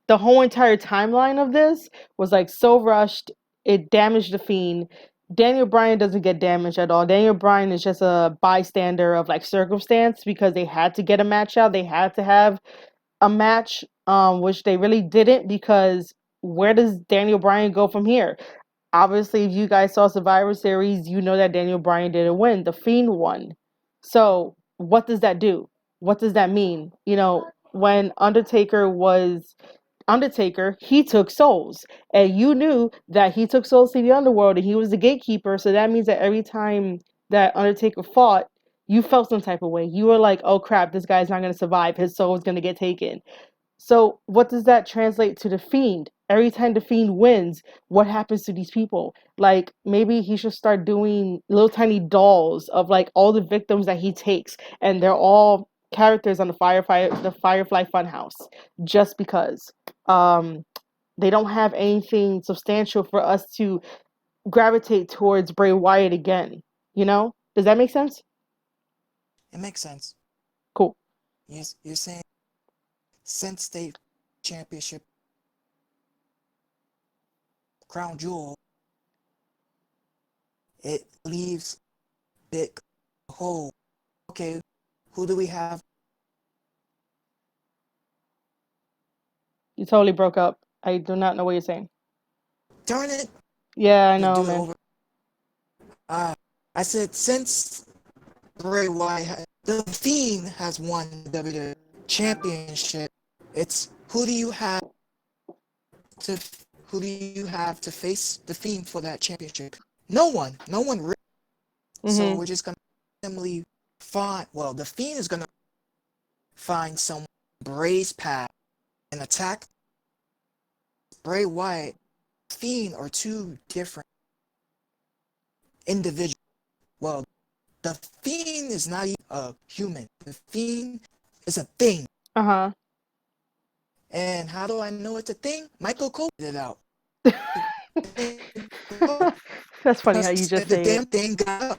the whole entire timeline of this was like so rushed. It damaged the Fiend. Daniel Bryan doesn't get damaged at all. Daniel Bryan is just a bystander of like circumstance because they had to get a match out. They had to have a match, which they really didn't, because where does Daniel Bryan go from here? Obviously, if you guys saw Survivor Series, you know that Daniel Bryan didn't win. The Fiend won. So what does that do? What does that mean? When Undertaker, he took souls. And you knew that he took souls to the underworld and he was the gatekeeper. So that means that every time that Undertaker fought, you felt some type of way. You were like, oh crap, this guy's not going to survive. His soul is going to get taken. So what does that translate to the Fiend? Every time the Fiend wins, what happens to these people? Like, maybe he should start doing little tiny dolls of like all the victims that he takes, and they're all characters on the Firefly Funhouse, just because they don't have anything substantial for us to gravitate towards Bray Wyatt again. Does that make sense? It makes sense. Cool. You're saying since they championship crown jewel, it leaves big hole. Okay, who do we have? You totally broke up. I do not know what you're saying. Darn it! Yeah, I To know, do it man. over. I said since Bray Wyatt, the Fiend has won the WWE Championship. It's who do you have to face the Fiend for that championship? No one. Really. So we're just gonna randomly find. Well, the Fiend is gonna find some Bray's path and attack Bray Wyatt. Fiend are two different individuals. Well, the Fiend is not even a human. The Fiend is a thing. And how do I know it's a thing? Michael Cole pointed it out. That's funny how you just the say damn it. thing got up.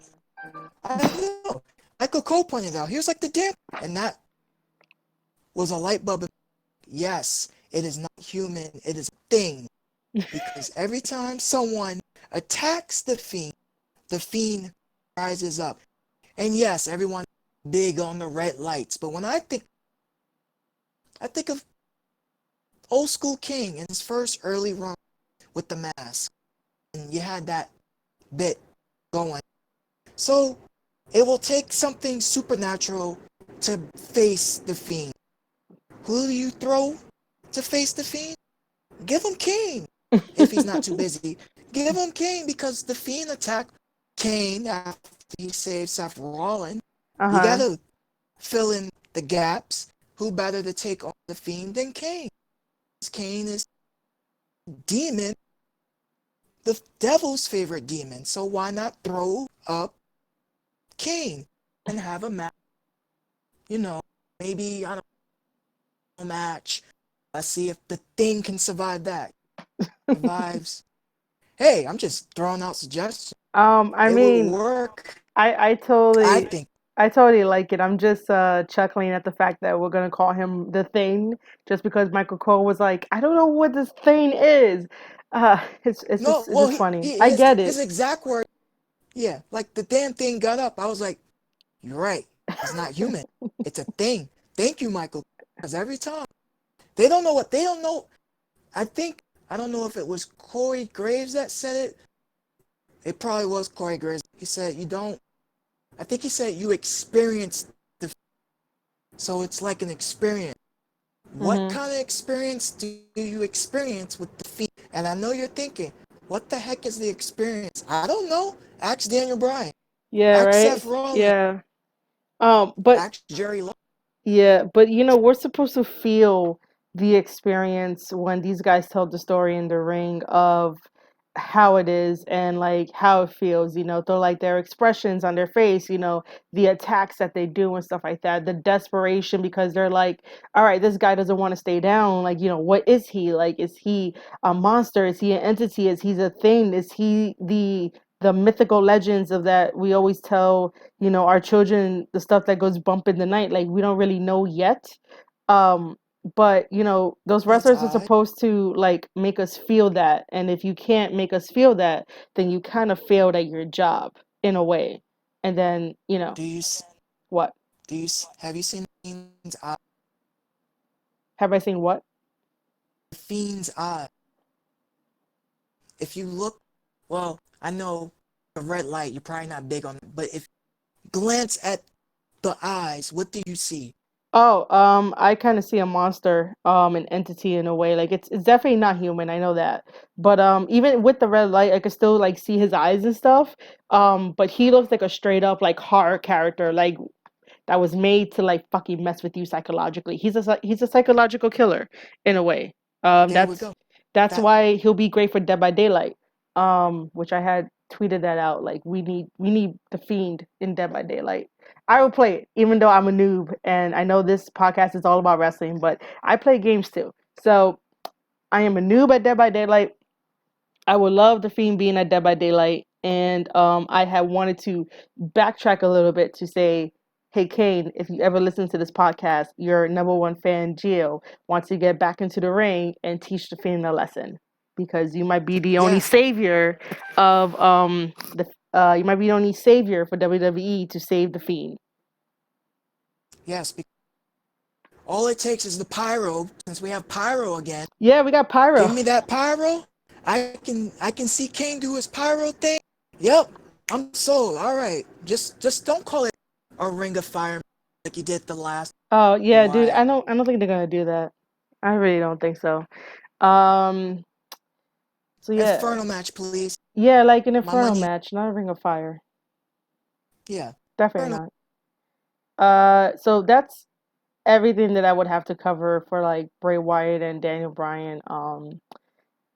I know. Michael Cole pointed it out. He was like the damn, and that was a light bulb. Yes, it is not human. It is a thing. Because every time someone attacks the Fiend rises up. And yes, everyone big on the red lights. But when I think of Old School King in his first early run with the mask, and you had that bit going. So it will take something supernatural to face the Fiend. Who do you throw to face the Fiend? Give him Kane. If he's not too busy, give him Kane, because the Fiend attack Kane after he saved Seth Rollins. You Uh-huh. gotta fill in the gaps. Who better to take on the Fiend than Kane? Kane is demon, the devil's favorite demon. So why not throw up Kane and have a match? You know, maybe I don't know, match. Let's see if the Thing can survive that. Survives. Hey, I'm just throwing out suggestions. I It would mean, work. I I totally think. I totally like it. I'm just chuckling at the fact that we're gonna call him the Thing just because Michael Cole was like, I don't know what this thing is. No, It's well, just funny. he I his get his it. exact word. Yeah, like the damn thing got up. I was like, you're right. It's not human. It's a thing. Thank you, Michael. Because every time they don't know what they don't know. I think I don't know if it was Corey Graves that said it. It probably was Corey Graves. He said you don't. I think he said you experience the. So it's like an experience. What Hmm. kind of experience do you experience with the feet? And I know you're thinking, what the heck is the experience? I don't know. Ask Daniel Bryan. Yeah, Ask right. Seth Rollins. Yeah. But Ask Jerry Lawler. yeah, but we're supposed to feel the experience when these guys tell the story in the ring of how it is and like how it feels, through like their expressions on their face, the attacks that they do and stuff like that, the desperation because they're like, all right, this guy doesn't want to stay down. Like, what is he? Like, is he a monster? Is he an entity? Is he a thing? Is he the mythical legends of that we always tell our children the stuff that goes bump in the night, like we don't really know yet. But those That's wrestlers are odd. supposed to like make us feel that, and if you can't make us feel that, then you kind of failed at your job in a way. And then Do you what? have you seen the Fiend's eye? Have I seen what? The Fiend's eye. If you look, well, I know the red light. You're probably not big on it, but if you glance at the eyes, what do you see? Oh, I kind of see a monster, an entity in a way. Like it's definitely not human. I know that. But even with the red light, I could still like see his eyes and stuff. But he looks like a straight up like horror character, like that was made to like fucking mess with you psychologically. He's a psychological killer in a way. Um, There we that's go. that's That why he'll be great for Dead by Daylight. Which I had tweeted that out. Like we need the Fiend in Dead by Daylight. I will play it, even though I'm a noob and I know this podcast is all about wrestling, but I play games too. So I am a noob at Dead by Daylight. I would love the Fiend being at Dead by Daylight, and I had wanted to backtrack a little bit to say, hey Kane, if you ever listen to this podcast, your number one fan Gio wants to get back into the ring and teach the Fiend a lesson because you might be the only yes, savior of the you might be the only savior for WWE to save the Fiend. yes. All it takes is the pyro. Since we have pyro again, Yeah, we got give Pyro. me that pyro. I can see Kane do his pyro thing. Yep, I'm sold. All right, just don't call it a ring of fire like you did the last Oh yeah, dude. Wyatt. I don't think they're gonna do that. I really don't think so. Um. So yeah, Inferno match, please. yeah, like an My Inferno money. match, not a Ring of Fire. Yeah, Definitely Inferno. not. So that's everything that I would have to cover for like Bray Wyatt and Daniel Bryan.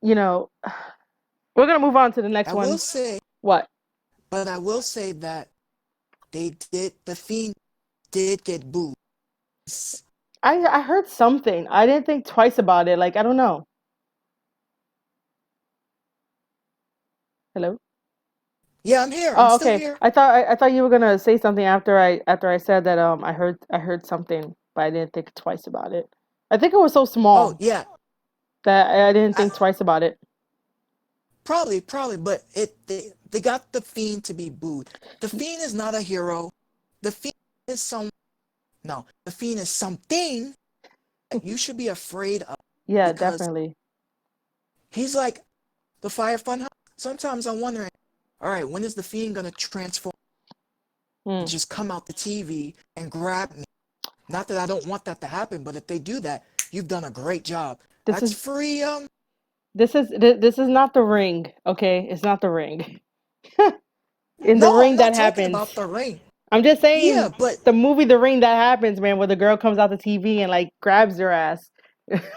You know, we're gonna move on to the next I will one. say, What? but I will say that the Fiend did get booed. I heard something. I didn't think twice about it. Like I don't know. Hello. Yeah, I'm here. I'm Oh, still okay. here. I thought you were gonna say something after I said that. I heard something, but I didn't think twice about it. I think it was so Oh small yeah, that I didn't I, think twice about it. probably, but they got the Fiend to be booed. The Fiend is not a hero. The Fiend is some no. The Fiend is something that you should be afraid of Yeah, because definitely. he's like the Fire Fun House. Sometimes I'm wondering, all right, when is the Fiend gonna transform and Hmm. just come out the TV and grab me? Not that I don't want that to happen, but if they do that, you've done a great job. This That's is free. this is not the ring, okay? It's not the ring. In the No, I'm ring that not talking happens. about the ring. I'm just Yeah, saying but the movie The Ring that happens, man, where the girl comes out the TV and like grabs your ass.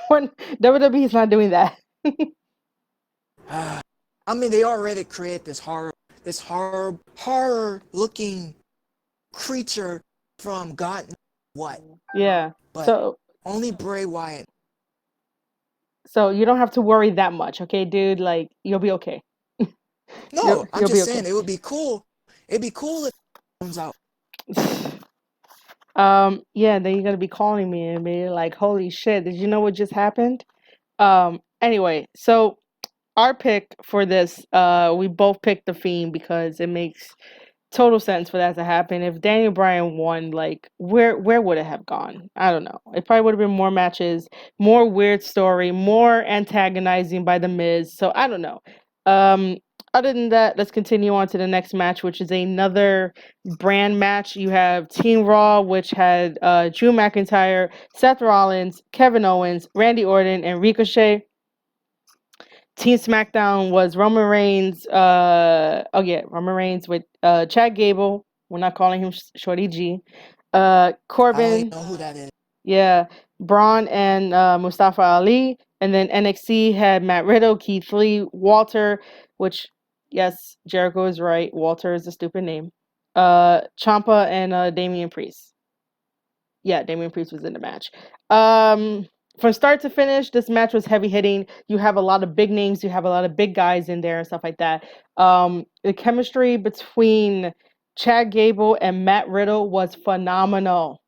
When WWE's not doing that. I mean, they already create this horror looking creature from God knows what. Yeah. But So only Bray Wyatt. so you don't have to worry that much, okay, dude? Like you'll be okay. No, I'm You'll be just okay. saying it would be cool. It'd be cool if it comes out. Yeah, then you're gonna be calling me and be like, holy shit, did you know what just happened? Anyway, so our pick for this, we both picked the Fiend because it makes total sense for that to happen. If Daniel Bryan won, like where would it have gone? I don't know. It probably would have been more matches, more weird story, more antagonizing by the Miz. So I don't know. Um, Other than that, let's continue on to the next match, which is another brand match. You have Team Raw, which had Drew McIntyre, Seth Rollins, Kevin Owens, Randy Orton, and Ricochet. Team SmackDown was Roman Reigns. Roman Reigns with Chad Gable. We're not calling him Shorty G. I don't even Corbin. know who that is. Yeah, Braun and Mustafa Ali. And then NXT had Matt Riddle, Keith Lee, Walter. Which, yes, Jericho is right. Walter is a stupid name. Ciampa and Damian Priest. Yeah, Damian Priest was in the match. From start to finish, this match was heavy hitting. You have a lot of big names, you have a lot of big guys in there and stuff like that. The chemistry between Chad Gable and Matt Riddle was phenomenal.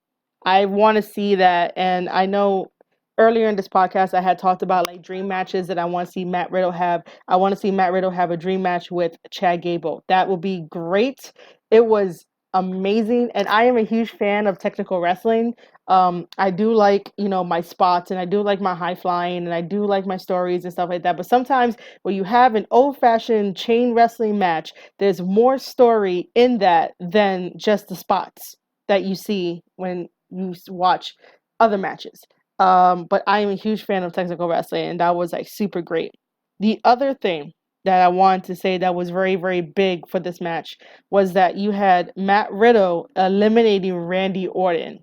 I want to see that, and I know earlier in this podcast I had talked about like dream matches that I want to see Matt Riddle have. I want to see Matt Riddle have a dream match with Chad Gable. That would be great. It was amazing, and I am a huge fan of technical wrestling. I do like, my spots, and I do like my high flying, and I do like my stories and stuff like that. But sometimes when you have an old fashioned chain wrestling match, there's more story in that than just the spots that you see when you watch other matches. But I am a huge fan of technical wrestling, and that was like super great. The other thing that I wanted to say that was very, very big for this match was that you had Matt Riddle eliminating Randy Orton.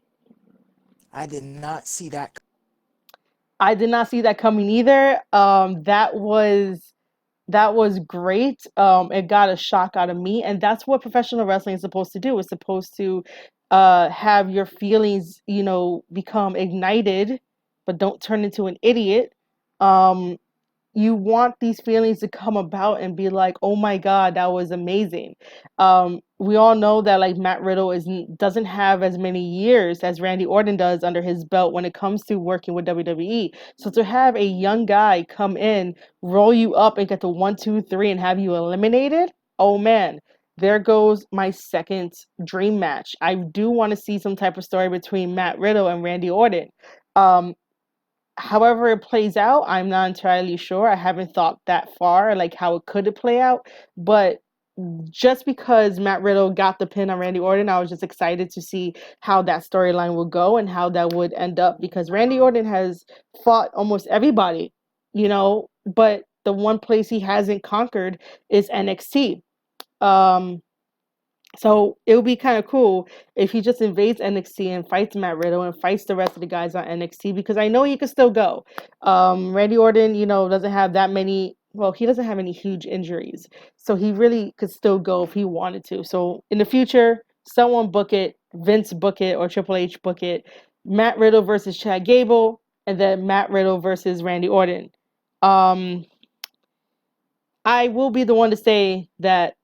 I did not see that. I did not see that coming either. That was great. It got a shock out of me, and that's what professional wrestling is supposed to do. It's supposed to have your feelings, become ignited, but don't turn into an idiot. Um, you want these feelings to come about and be like, oh my god, that was amazing. We all know that like Matt Riddle doesn't have as many years as Randy Orton does under his belt when it comes to working with WWE. So to have a young guy come in, roll you up and get to 1, 2, 3 and have you eliminated, oh man, there goes my second dream match. I do want to see some type of story between Matt Riddle and Randy Orton. um However it plays out, I'm not entirely sure. I haven't thought that far, like how it could play out. But just because Matt Riddle got the pin on Randy Orton, I was just excited to see how that storyline would go and how that would end up, because Randy Orton has fought almost everybody, but the one place he hasn't conquered is NXT. Um, so it would be kind of cool if he just invades NXT and fights Matt Riddle and fights the rest of the guys on NXT, because I know he could still go. Randy Orton, doesn't have that many. Well, he doesn't have any huge injuries, so he really could still go if he wanted to. So in the future, someone book it, Vince book it, or Triple H book it. Matt Riddle versus Chad Gable, and then Matt Riddle versus Randy Orton. Um, I will be the one to say that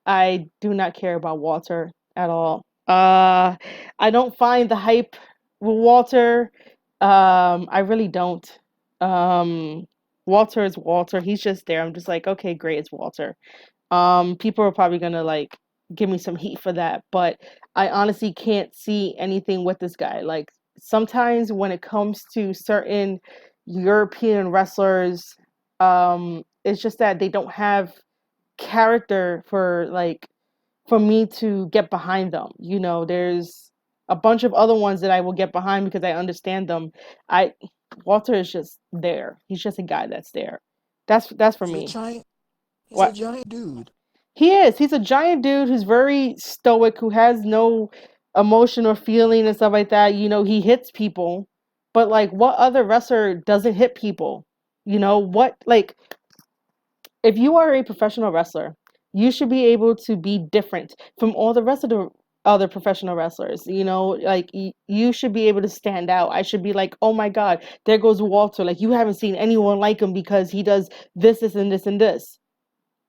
I do not care about Walter at all. I don't find the hype with Walter. I really don't. Um, Walter is Walter. He's just there. I'm just like, okay, great, it's Walter. People are probably gonna like give me some heat for that, but I honestly can't see anything with this guy. Like sometimes when it comes to certain European wrestlers, it's just that they don't have character for me to get behind them. There's a bunch of other ones that I will get behind because I understand them. I Walter is just there. He's just a guy that's there. That's for He's a me. giant. He's a What? giant dude. He is. He's a giant dude who's very stoic, who has no emotion or feeling and stuff like that. You know, he hits people, but like, what other wrestler doesn't hit people? You know, what, like, if you are a professional wrestler, you should be able to be different from all the rest of the other professional wrestlers. You know, like, you should be able to stand out. I should be like, oh my God, there goes Walter. Like, you haven't seen anyone like him because he does this, this, and this, and this.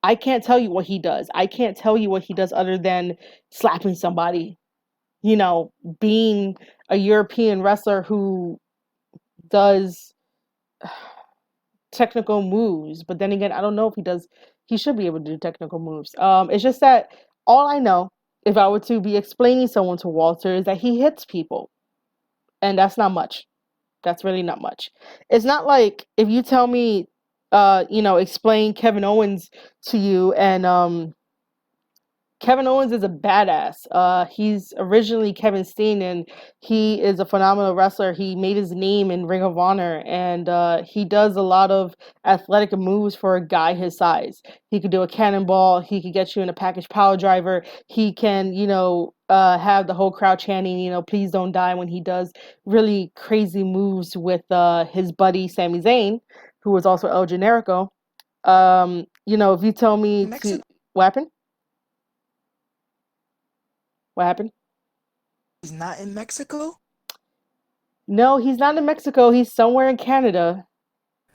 I can't tell you what he does. I can't tell you what he does other than slapping somebody, you know, being a European wrestler who does technical moves. But then again, I don't know if he does. He should be able to do technical moves. It's just that all I know, if I were to be explaining someone to Walter, is that he hits people, and that's not much. That's really not much. It's not like if you tell me, you know, explain Kevin Owens to you, and Kevin Owens is a badass. He's originally Kevin Steen, and he is a phenomenal wrestler. He made his name in Ring of Honor, and he does a lot of athletic moves for a guy his size. He could do a cannonball. He could get you in a package power driver. He can, you know, have the whole crowd chanting, you know, please don't die, when he does really crazy moves with his buddy Sami Zayn, who was also El Generico. You know, if you tell me to... Mexico. What happened? What happened? He's not in Mexico? No, he's not in Mexico. He's somewhere in Canada.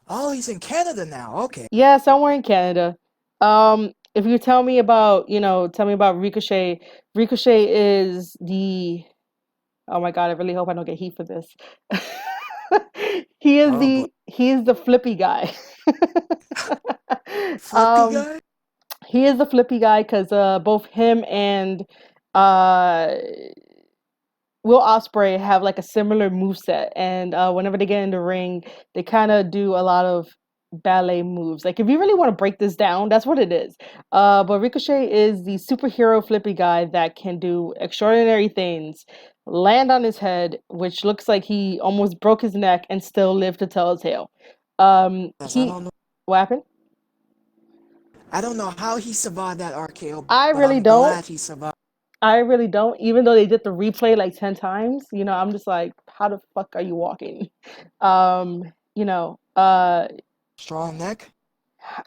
Oh, he's in Canada now. Okay. Yeah, somewhere in Canada. If you tell me about, you know, tell me about Ricochet. Ricochet is the... Oh my God, I really hope I don't get heat for this. Oh boy. He is the flippy guy. Flippy um, guy? he is the flippy guy because both him and uh Will Ospreay have like a similar moveset, and whenever they get in the ring, they kind of do a lot of ballet moves. Like, if you really want to break this down, that's what it is. But Ricochet is the superhero flippy guy that can do extraordinary things, land on his head, which looks like he almost broke his neck and still lived to tell his tale. Yes, I He... don't know. What happened? I don't know how he survived that RKO, I but really I'm don't. glad he survived. I really don't. Even though they did the replay like 10 times, you know, I'm just like, how the fuck are you walking? Um, you know, Strong neck?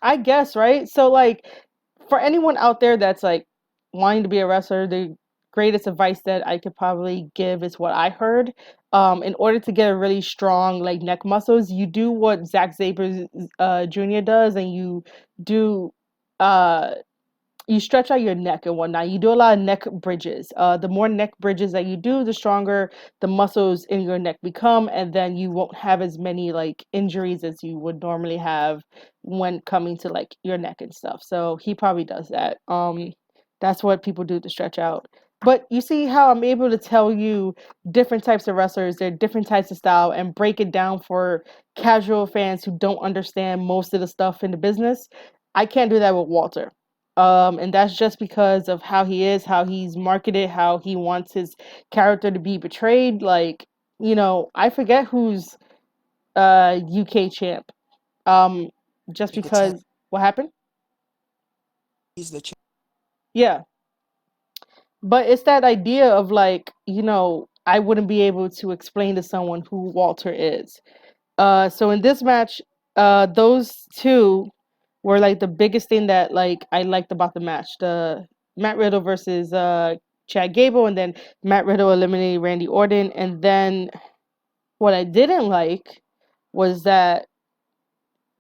I guess, right? So, like, for anyone out there that's like wanting to be a wrestler, the greatest advice that I could probably give is what I heard. In order to get a really strong like neck muscles, you do what Zack Sabre Jr. does, and do uh you stretch out your neck and whatnot. You do a lot of neck bridges. The more neck bridges that you do, the stronger the muscles in your neck become, and then you won't have as many like injuries as you would normally have when coming to like your neck and stuff. So he probably does that. That's what people do to stretch out. But you see how I'm able to tell you different types of wrestlers, they're different types of style, and break it down for casual fans who don't understand most of the stuff in the business. I can't do that with Walter. And that's just because of how he is, how he's marketed, how he wants his character to be portrayed. Like, you know, I forget who's UK champ. Um, just You could tell because... What happened? he's the champ. Yeah. But it's that idea of like, you know, I wouldn't be able to explain to someone who Walter is. So in this match, those two were like the biggest thing that like I liked about the match. The Matt Riddle versus Chad Gable, and then Matt Riddle eliminated Randy Orton. And then what I didn't like was that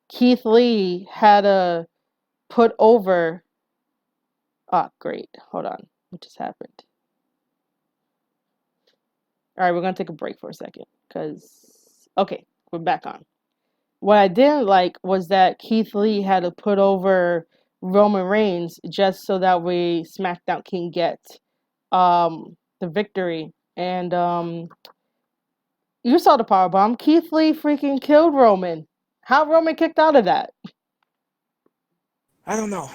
Keith Lee had to put over... Oh, great. Hold on. What just happened? All right, we're going to take a break for a second because... Okay, we're back on. What I didn't like was that Keith Lee had to put over Roman Reigns just so that way SmackDown can get the victory. And you saw the powerbomb. Keith Lee freaking killed Roman. How Roman kicked out of that? I don't know.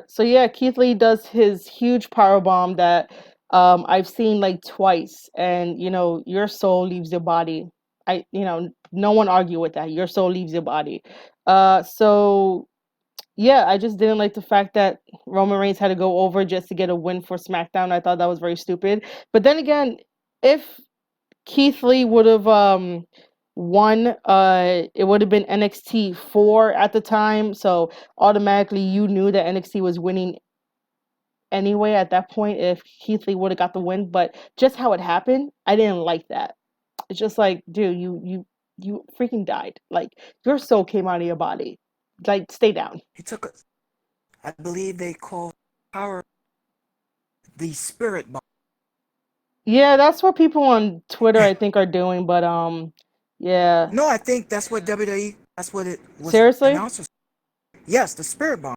So yeah, Keith Lee does his huge powerbomb that I've seen like twice, and you know, your soul leaves your body. No one argue with that. Your soul leaves your body. So yeah, I just didn't like the fact that Roman Reigns had to go over just to get a win for SmackDown. I thought that was very stupid. But then again, if Keith Lee would have won, it would have been NXT 4 at the time, so automatically you knew that NXT was winning anyway at that point if Keith Lee would have got the win. But just how it happened, I didn't like that. It's just like, dude, you freaking died. Like your soul came out of your body. Like, stay down. He took a, I believe they call power the spirit bomb. Yeah, that's what people on Twitter I think are doing, but yeah. No, I think that's what WWE, that's what it was Seriously? announced. Yes, the spirit bomb.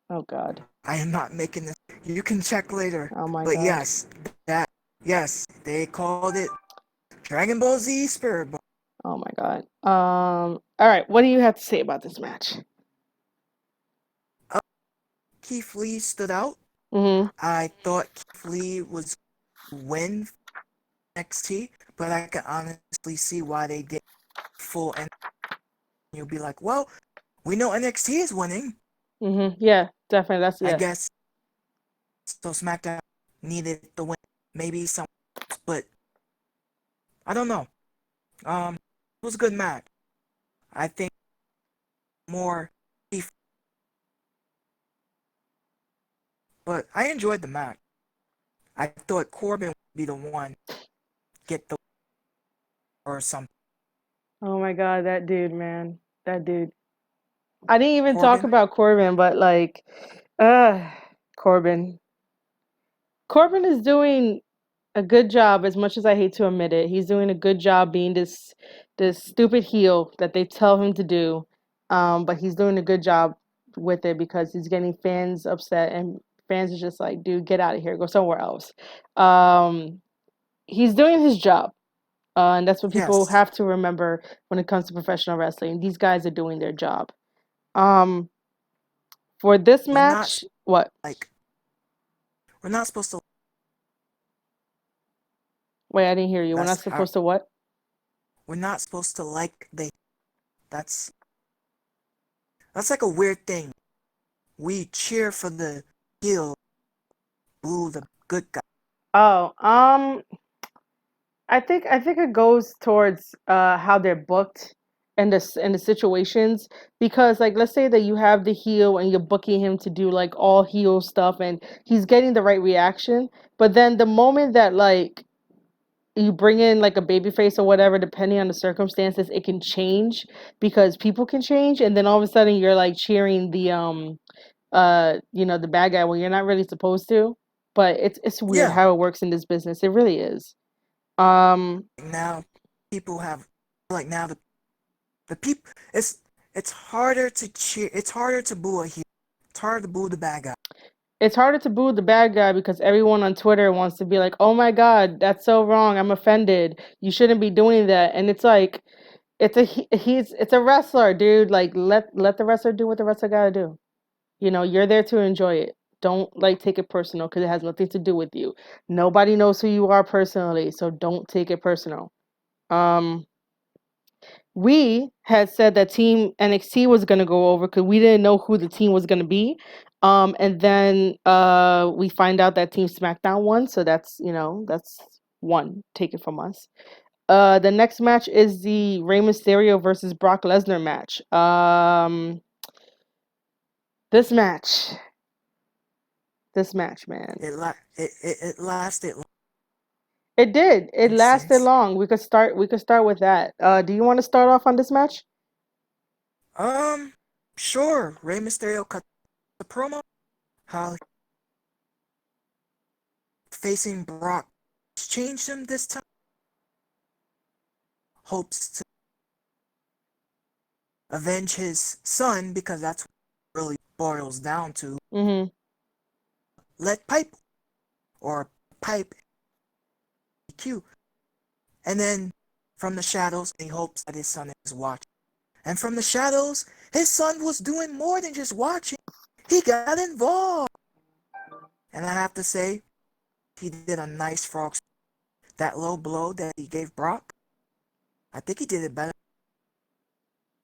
Oh god. I am not making this. You can check later. Oh my But god. yes, they called it Dragon Ball Z Spirit Bomb. Oh my god. All right, what do you have to say about this match? Keith Lee stood out. Mhm. I thought Keith Lee was win NXT, but I can honestly see why they did full and you'll be like, well, we know NXT is winning. Mhm. Yeah, definitely. That's I yeah. guess so SmackDown needed the win. Maybe some, but I don't know. It was a good match. I think more Keith, but I enjoyed the match. I thought Corbin would be the one get the or something. Oh my god, that dude, man. That dude. I didn't even talk Corbin, about Corbin, but like uh Corbin. Corbin is doing a good job, as much as I hate to admit it. He's doing a good job being this stupid heel that they tell him to do. But he's doing a good job with it because he's getting fans upset and fans are just like, dude, get out of here, go somewhere else. Um, he's doing his job. And that's what people yes, have to remember when it comes to professional wrestling. These guys are doing their job. Um, for this we're not match, what? like we're not supposed to. Wait, I didn't hear you. We're not That's how supposed to what? we're not supposed to like they. That's that's like a weird thing. We cheer for the heel, boo the good guy. Oh, I think it goes towards how they're booked and the situations, because like let's say that you have the heel and you're booking him to do like all heel stuff and he's getting the right reaction, but then the moment that like you bring in like a baby face or whatever, depending on the circumstances, it can change because people can change, and then all of a sudden you're like cheering the the bad guy when you're not really supposed to. But it's weird Yeah, how it works in this business. It really is. Um, now people have like now the people. It's harder to cheer. It's harder to boo a heel. It's harder to boo the bad guy. it's harder to boo the bad guy because everyone on Twitter wants to be like, "Oh my God, that's so wrong. I'm offended. You shouldn't be doing that." And it's like, it's a wrestler, dude. Like, let the wrestler do what the wrestler gotta do. You're there to enjoy it. Don't like take it personal because it has nothing to do with you. Nobody knows who you are personally, so don't take it personal. Um, we had said that Team NXT was going to go over because we didn't know who the team was going to be. And then we find out that Team SmackDown won, so that's one. Take it from us. The next match is the Rey Mysterio versus Brock Lesnar match. This match, this match, man. It lasted It did. It long lasted since. long. We could start with that. Do you want to start off on this match? Um, sure. Rey Mysterio cut the promo. How facing Brock changed him this time. Hopes to avenge his son because that's what it really boils down to. Mm-hmm. Let Pipe or Pipe Q. And then from the shadows, he hopes that his son is watching. And from the shadows, his son was doing more than just watching. He got involved. And I have to say, he did a nice frog. That low blow that he gave Brock, I think he did it better.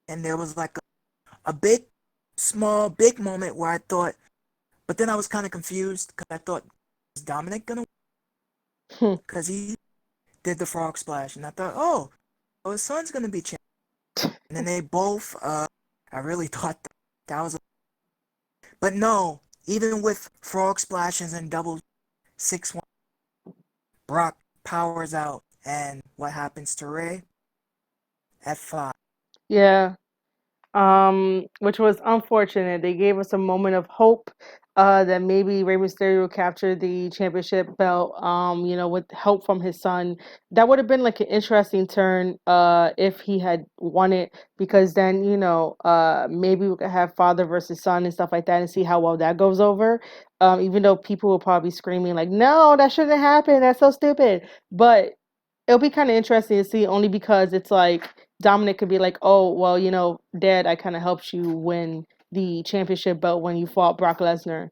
And there was like a big small, big moment where I thought, but then I was kind of confused because I thought, is Dominic gonna Hmm. because he did the frog splash, and I thought, oh, his son's gonna be champion. And then they both, I really thought that was, but no, even with frog splashes and double 6-1, Brock powers out, and what happens to Ray? F5. Yeah. Which was unfortunate. They gave us a moment of hope, that maybe Rey Mysterio captured the championship belt, with help from his son. That would have been like an interesting turn, if he had won it, because then, maybe we could have father versus son and stuff like that and see how well that goes over. Even though people will probably be screaming like, no, that shouldn't happen. That's so stupid. But it'll be kind of interesting to see, only because it's like Dominic could be like, oh, well, Dad, I kind of helped you win the championship belt when you fought Brock Lesnar,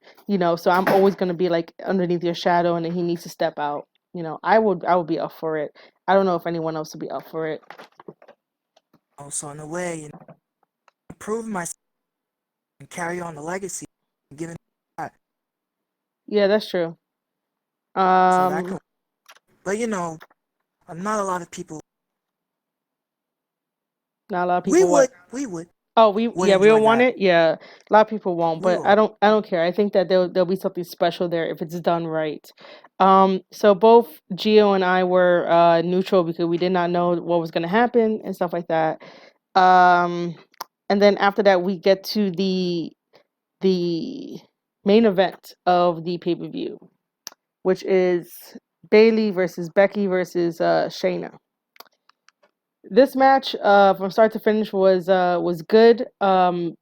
so I'm always going to be like underneath your shadow, and then he needs to step out. I would be up for it. I don't know if anyone else would be up for it. Also, in a way, prove myself and carry on the legacy, given that. Yeah, that's true. So that Um, could, but not a lot of people. Not a lot of We people would, what? we would, Oh, would we enjoy don't want that. it. Yeah, a lot of people won't, We but will. I don't care. I think that there'll be something special there if it's done right. So both Gio and I were neutral because we did not know what was going to happen and stuff like that. Um, and then after that, we get to the main event of the pay-per-view, which is Bailey versus Becky versus Shayna. This match, from start to finish, was good. The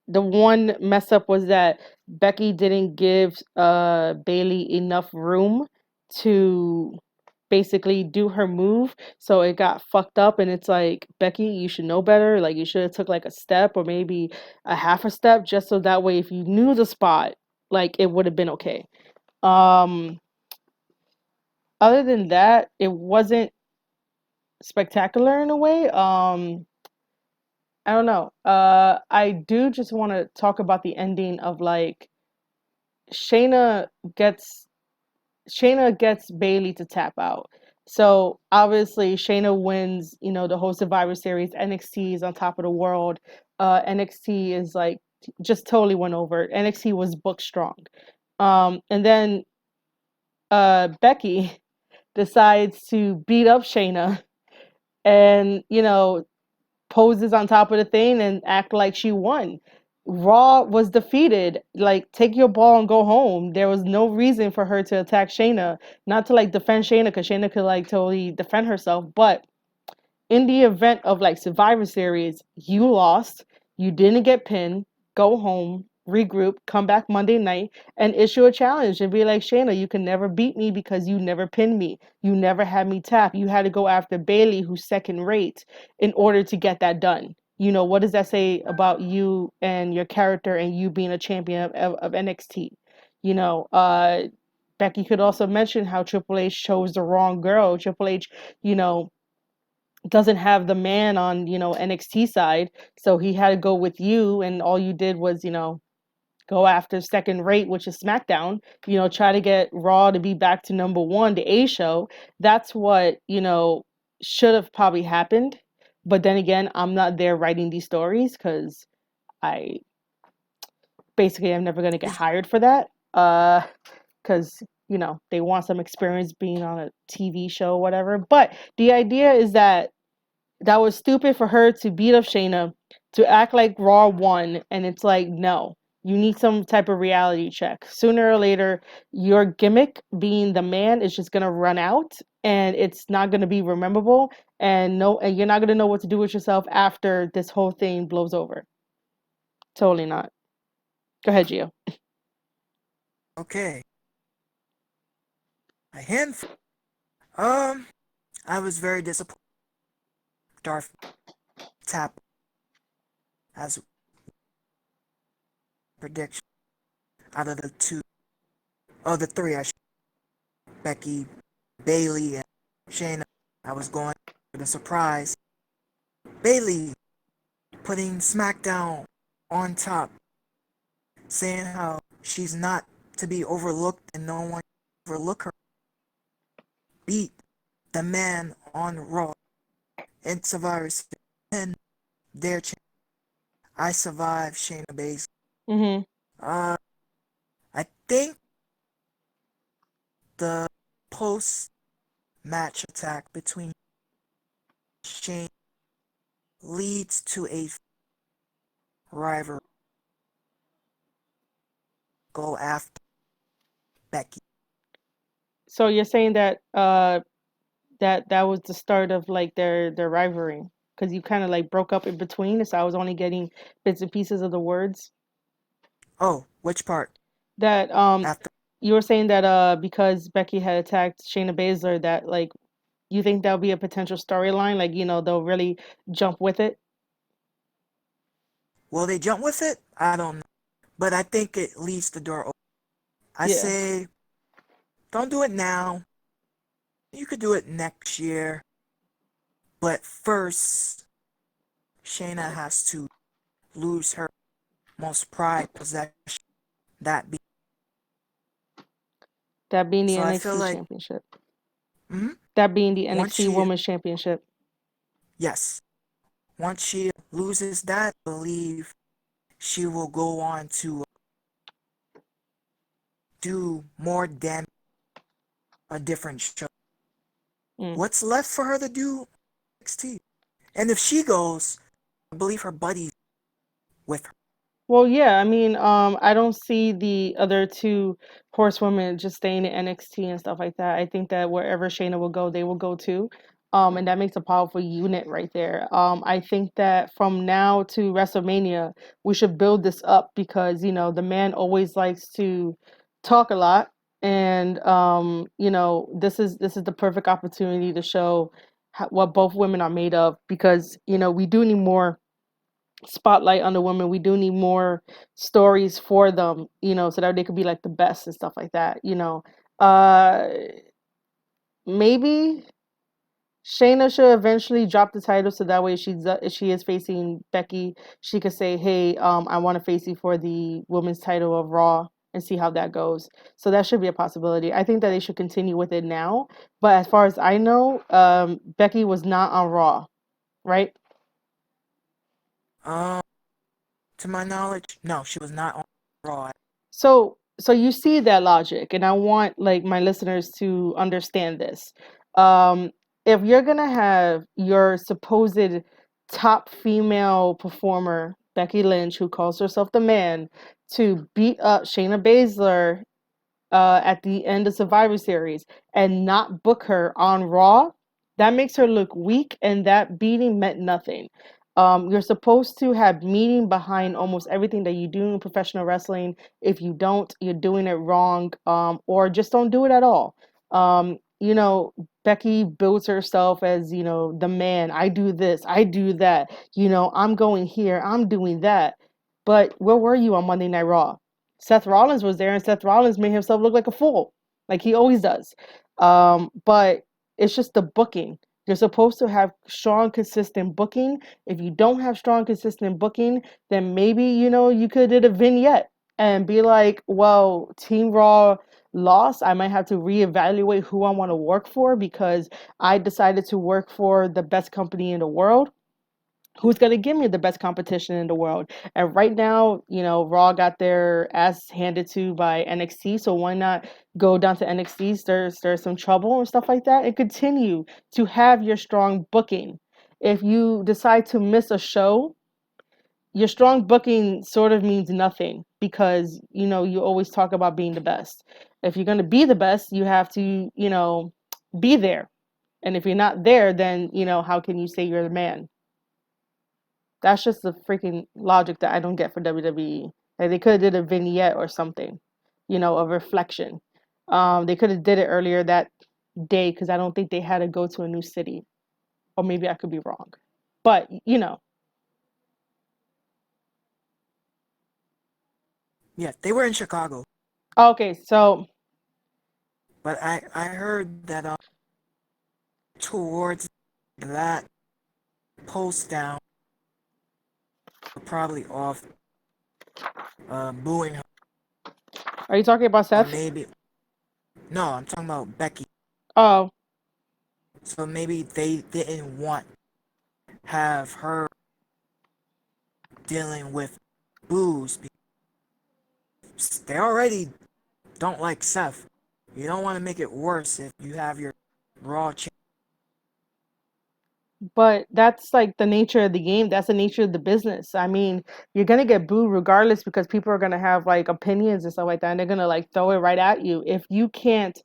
one mess up was that Becky didn't give Bailey enough room to basically do her move, so it got fucked up. And it's like, Becky, you should know better. Like, you should have took like a step or maybe a half a step, just so that way if you knew the spot, like, it would have been okay. Um, Other than that, it wasn't spectacular in a way. I don't know. I do just want to talk about the ending of like Shayna gets Shayna gets Bailey to tap out. So obviously Shayna wins, the whole Survivor Series. NXT is on top of the world. NXT is like just totally went over. NXT was booked strong. And then Becky decides to beat up Shayna and, poses on top of the thing and act like she won. Raw was defeated. Like, take your ball and go home. There was no reason for her to attack Shayna, not to like defend Shayna, because Shayna could like totally defend herself. But in the event of like Survivor Series, you lost, you didn't get pinned, go home, regroup, come back Monday night and issue a challenge and be like, Shayna, you can never beat me because you never pinned me. You never had me tap. You had to go after Bailey, who's second rate, in order to get that done. What does that say about you and your character and you being a champion of NXT? You know, uh, Becky could also mention how Triple H chose the wrong girl. Triple H, you know, doesn't have the man on, NXT side, so he had to go with you, and all you did was, go after second rate, which is SmackDown, try to get Raw to be back to number one, the A show. That's what, should have probably happened. But then again, I'm not there writing these stories because I basically am never going to get hired for that. Because, they want some experience being on a TV show or whatever. But the idea is that was stupid for her to beat up Shayna, to act like Raw won, and it's like, no, you need some type of reality check. Sooner or later, your gimmick being the man is just gonna run out, and it's not gonna be rememberable, and no, and you're not gonna know what to do with yourself after this whole thing blows over. Totally not. Go ahead, Gio. Okay. A handful. I was very disappointed. Darth tap as prediction out of the two, the three, Becky, Bailey, and Shayna. I was going for the surprise. Bailey putting SmackDown on top, saying how she's not to be overlooked and no one overlook her. Beat the man on Raw and Survivor Series and their champion. I survived Shayna Baszler. Mm-hmm. Uh, I think the post-match attack between Shane leads to a rivalry. Go after Becky. So you're saying that that was the start of like their rivalry because you kind of like broke up in between, so I was only getting bits and pieces of the words. Oh, which part? That After. you were saying that because Becky had attacked Shayna Baszler, that like you think that'll be a potential storyline, like they'll really jump with it. Will they jump with it? I don't know. But I think it leaves the door open. I Yeah, say, don't do it now. You could do it next year. But first, Shayna has to lose her most prized possession, that be. that being the So I feel NXT like, championship. hmm That being the once NXT she, Women's Championship. yes, once she loses that, I believe she will go on to do more damage, a different show. Mm. What's left for her to do NXT? And if she goes, I believe her buddy's with her. Well, yeah, I mean, I don't see the other two horsewomen just staying in NXT and stuff like that. I think that wherever Shayna will go, they will go too. And that makes a powerful unit right there. I think that from now to WrestleMania, we should build this up because, the man always likes to talk a lot. And this is the perfect opportunity to show what both women are made of because, we do need more spotlight on the women. We do need more stories for them, so that they could be like the best and stuff like that. Uh, maybe Shayna should eventually drop the title so that way she is facing Becky. She could say, "Hey, I want to face you for the women's title of Raw." And see how that goes. So that should be a possibility. I think that they should continue with it now. But as far as I know, Becky was not on Raw, right? Um, to my knowledge, no, she was not on Raw. So you see that logic, and I want like my listeners to understand this. Um, if you're gonna have your supposed top female performer, Becky Lynch, who calls herself the man, to beat up Shayna Baszler at the end of Survivor Series and not book her on Raw, that makes her look weak, and that beating meant nothing. You're supposed to have meaning behind almost everything that you do in professional wrestling. If you don't, you're doing it wrong, or just don't do it at all. Becky builds herself as, the man. I do this, I do that. I'm going here, I'm doing that. But where were you on Monday Night Raw? Seth Rollins was there, and Seth Rollins made himself look like a fool, like he always does. But it's just the booking. You're supposed to have strong, consistent booking. If you don't have strong, consistent booking, then maybe you could did a vignette and be like, "Well, Team Raw lost. I might have to reevaluate who I want to work for because I decided to work for the best company in the world." Who's going to give me the best competition in the world? And right now, Raw got their ass handed to by NXT, so why not go down to NXT, stir some trouble and stuff like that, and continue to have your strong booking. If you decide to miss a show, your strong booking sort of means nothing because you always talk about being the best. If you're going to be the best, you have to be there. And if you're not there, then how can you say you're the man? That's just the freaking logic that I don't get for WWE. Like they could have did a vignette or something, a reflection. They could have did it earlier that day because I don't think they had to go to a new city, or maybe I could be wrong. But Yeah, they were in Chicago. okay. So But I heard that towards that post down, probably off. booing her, Are you talking about or Seth? maybe no, I'm talking about Becky. Oh, So maybe they didn't want have her dealing with boos. They already don't like Seth. You don't want to make it worse if you have your Raw champ. but that's like the nature of the game. That's the nature of the business. I mean, you're gonna get booed regardless because people are gonna have like opinions and stuff like that, and they're gonna like throw it right at you. If you can't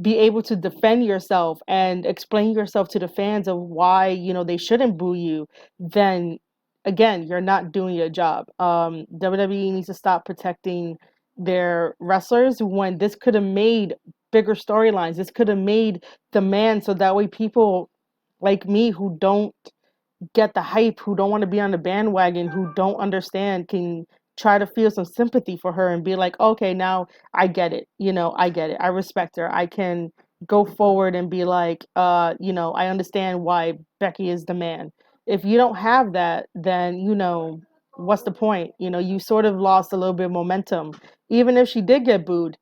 be able to defend yourself and explain yourself to the fans of why they shouldn't boo you, then again, you're not doing your job. WWE needs to stop protecting their wrestlers when this could have made bigger storylines. This could have made the man so that way people like me who don't get the hype, who don't want to be on the bandwagon, who don't understand, can try to feel some sympathy for her and be like, okay, now I get it. I get it. I respect her. I can go forward and be like, I understand why Becky is the man. If you don't have that, then, what's the point? You sort of lost a little bit of momentum. Even if she did get booed,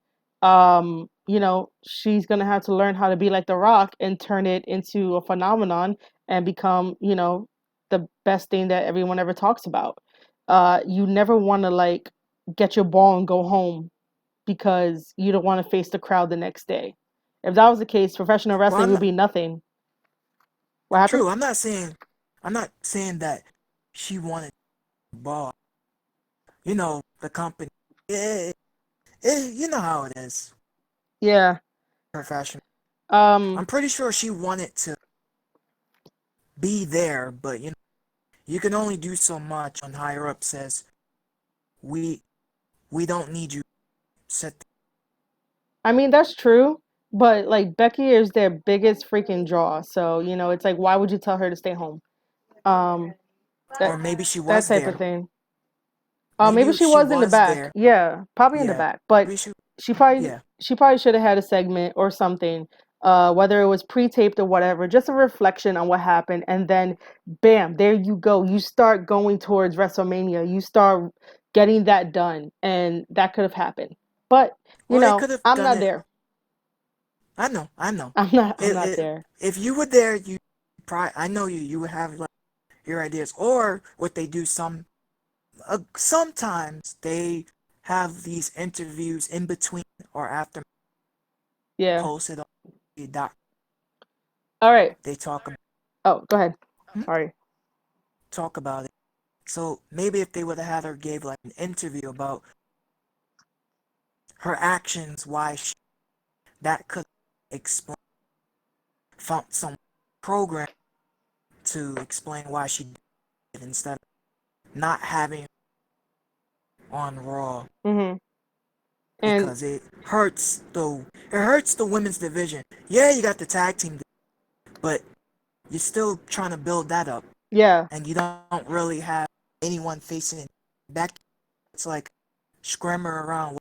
she's going to have to learn how to be like The Rock and turn it into a phenomenon and become, the best thing that everyone ever talks about. You never want to like get your ball and go home because you don't want to face the crowd the next day. If that was the case, professional Well, wrestling I'm would not be nothing. What happened? true. I'm not saying that she wanted the ball. The company. You know how it is. Yeah. Professional. Um. I'm pretty sure she wanted to be there, but you can only do so much when higher up says we we don't need you. Set. I mean that's true, but like Becky is their biggest freaking draw. So it's like, why would you tell her to stay home? Um. That Or maybe she that was type of there. thing. Maybe Maybe she she was in the was back. there. Yeah, probably in the Yeah. back. But Maybe she. she probably Yeah. she probably should have had a segment or something, whether it was pre-taped or whatever, just a reflection on what happened, and then, bam, there you go. You start going towards WrestleMania. You start getting that done, and that could have happened. But Or they could have I'm done not it. there. I know. I know. I'm not there. If you were there, you probably. I know you would have like your ideas. Or what they do sometimes they have these interviews in between or after Yeah. posted on the doc. All right. They talk about Oh, go ahead. hmm? Sorry. talk about it. So maybe if they would have had her gave like an interview about her actions, why that could explain found some program to explain why she did it instead of not having on Raw Mhm. And because it hurts the women's division. Yeah, you got the tag team, but you're still trying to build that up, yeah. and you don't really have anyone facing back. It's like scrammer around,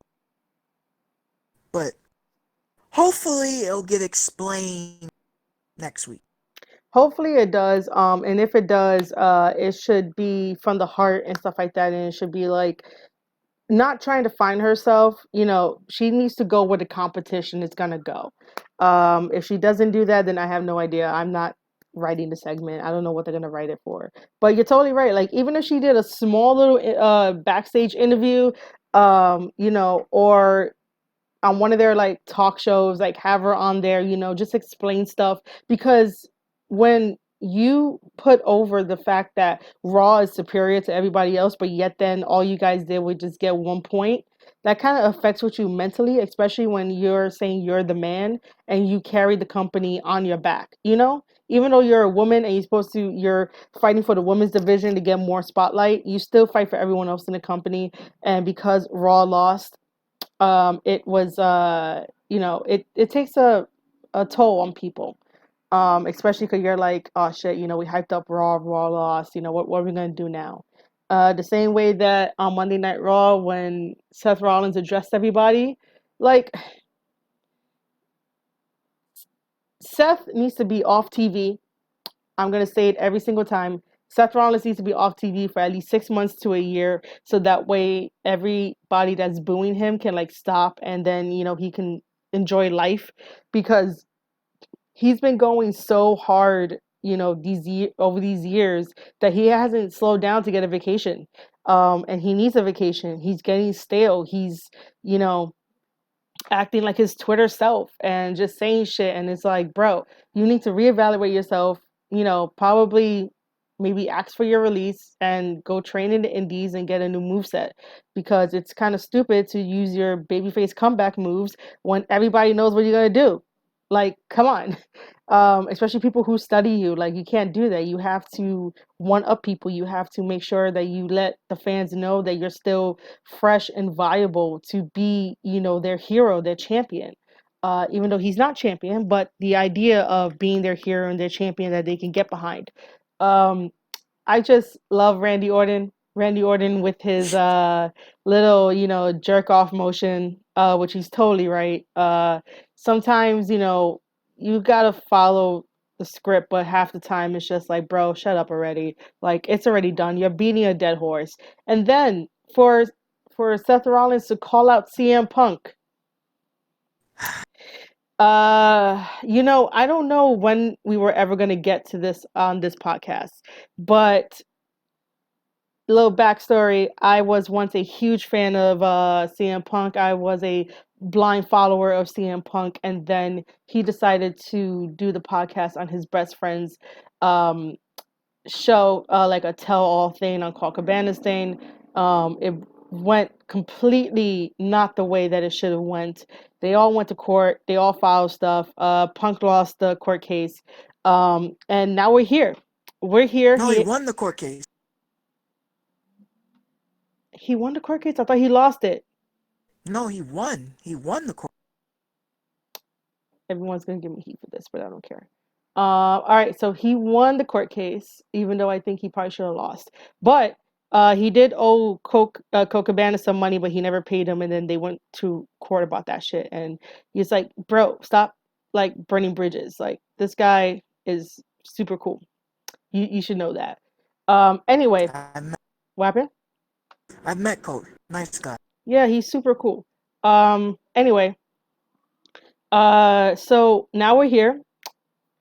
but hopefully it'll get explained next week. Hopefully it does. And if it does, it should be from the heart and stuff like that. And it should be like not trying to find herself. She needs to go where the competition is gonna go. If she doesn't do that, then I have no idea. I'm not writing the segment. I don't know what they're gonna write it for. But you're totally right. Like even if she did a small little backstage interview, or on one of their like talk shows, like have her on there, just explain stuff because when you put over the fact that Raw is superior to everybody else, but yet then all you guys did was just get 1 point, that kind of affects what you mentally, especially when you're saying you're the man and you carry the company on your back, even though you're a woman and you're fighting for the women's division to get more spotlight, you still fight for everyone else in the company. And because Raw lost, it was it takes a toll on people, especially because you're like, oh shit, we hyped up Raw lost, what are we gonna do now? The same way that on Monday Night Raw when Seth Rollins addressed everybody, like Seth needs to be off TV. I'm gonna say it every single time. Seth Rollins needs to be off TV for at least 6 months to a year, so that way everybody that's booing him can like stop, and then he can enjoy life, because he's been going so hard, over these years, that he hasn't slowed down to get a vacation. And he needs a vacation. He's getting stale. He's, you know, acting like his Twitter self and just saying shit. And it's like, bro, you need to reevaluate yourself, probably maybe ask for your release and go train in the indies and get a new moveset, because it's kind of stupid to use your babyface comeback moves when everybody knows what you're going to do. Like, come on. Especially people who study you. Like, you can't do that. You have to one up people. You have to make sure that you let the fans know that you're still fresh and viable to be, their hero, their champion. Even though he's not champion, but the idea of being their hero and their champion that they can get behind. Um, I just love Randy Orton. Randy Orton with his little, jerk off motion, which he's totally right. Sometimes, you gotta follow the script, but half the time it's just like, bro, shut up already. Like, it's already done. You're beating a dead horse. And then for Seth Rollins to call out CM Punk. I don't know when we were ever gonna get to this on this podcast, but little backstory, I was once a huge fan of CM Punk. I was a blind follower of CM Punk, and then he decided to do the podcast on his best friend's um, show, like a tell-all thing on Call Cabana's thing. It went completely not the way that it should have went. They all went to court. They all filed stuff. Punk lost the court case. And now we're here. We're here. No, he won the court case. He won the court case? I thought he lost it. No, he won. He won the court. Everyone's going to give me heat for this, but I don't care. All right, so he won the court case, even though I think he probably should have lost. But he did owe Coke Cabana some money, but he never paid him, and then they went to court about that shit. And he's like, bro, stop, like, burning bridges. Like, this guy is super cool. You should know that. Anyway, what happened? I've met Coach. Nice guy. Yeah, he's super cool. Anyway, so now we're here.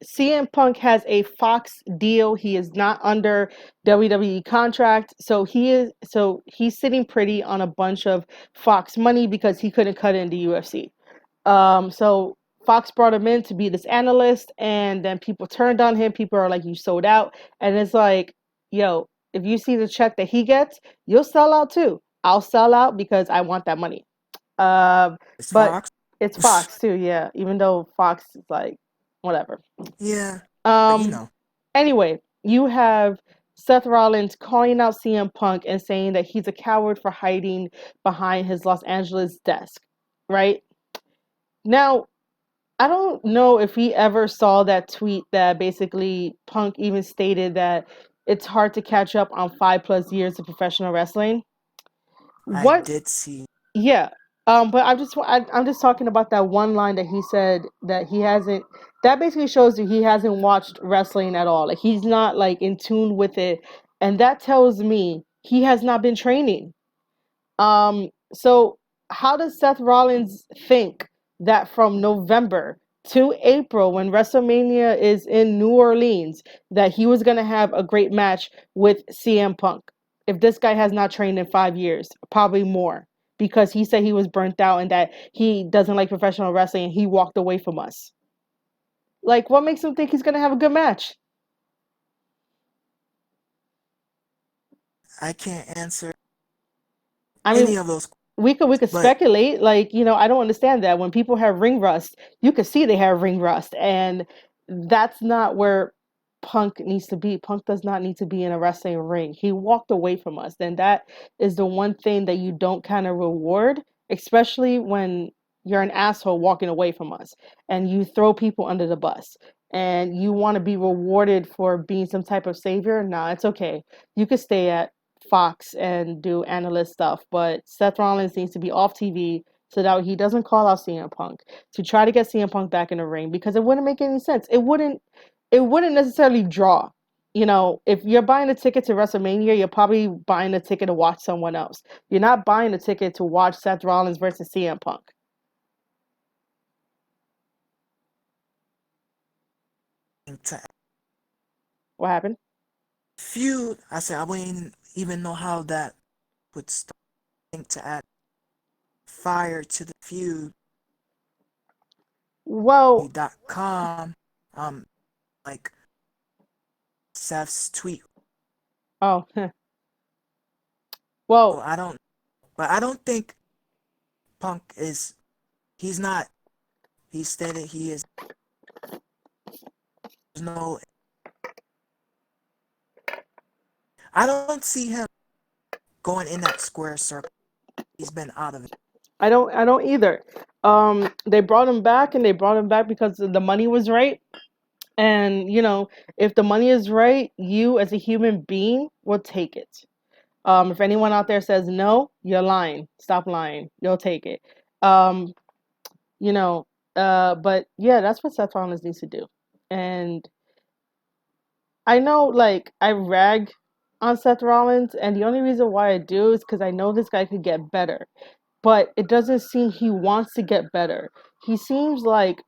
CM Punk has a Fox deal. He is not under WWE contract, so he's sitting pretty on a bunch of Fox money because he couldn't cut into UFC. So Fox brought him in to be this analyst, and then people turned on him. People are like, "You sold out," and it's like, yo, if you see the check that he gets, you'll sell out too. I'll sell out because I want that money. It's But Fox. it's Fox too, yeah. Even though Fox is like, whatever. Yeah. But Anyway, you have Seth Rollins calling out CM Punk and saying that he's a coward for hiding behind his Los Angeles desk, right? Now, I don't know if he ever saw that tweet that basically Punk even stated that it's hard to catch up on 5+ years of professional wrestling. I did see. Yeah. But I'm just talking about that one line that he said that he hasn't. That basically shows that he hasn't watched wrestling at all. Like, he's not like in tune with it, and that tells me he has not been training. So how does Seth Rollins think that from November to April, when WrestleMania is in New Orleans, that he was gonna have a great match with CM Punk? If this guy has not trained in 5 years, probably more, because he said he was burnt out and that he doesn't like professional wrestling and he walked away from us. Like, what makes him think he's gonna have a good match? I can't answer I mean, any of those. we could But speculate. Like, I don't understand that. When people have ring rust, you can see they have ring rust, and that's not where Punk needs to be. Punk does not need to be in a wrestling ring. He walked away from us. Then that is the one thing that you don't kind of reward, especially when you're an asshole walking away from us and you throw people under the bus and you want to be rewarded for being some type of savior. Nah, it's okay. You could stay at Fox and do analyst stuff, but Seth Rollins needs to be off TV so that he doesn't call out CM Punk to try to get CM Punk back in the ring, because it wouldn't make any sense. It wouldn't necessarily draw. if you're buying a ticket to WrestleMania, you're probably buying a ticket to watch someone else. You're not buying a ticket to watch Seth Rollins versus CM Punk. What happened? Feud. I said I wouldn't even know how that would start. To add fire to the feud. Well, .com, like Seth's tweet. oh, well, I don't think Punk is. He's not. He stated he is. There's no. I don't see him going in that square circle. He's been out of it. I don't either. They brought him back, and they brought him back because the money was right. And if the money is right, you as a human being will take it. If anyone out there says no, you're lying. Stop lying. You'll take it. Um, but yeah, that's what Seth Rollins needs to do. And I know, like, I rag on Seth Rollins, and the only reason why I do is because I know this guy could get better. But it doesn't seem he wants to get better. He seems like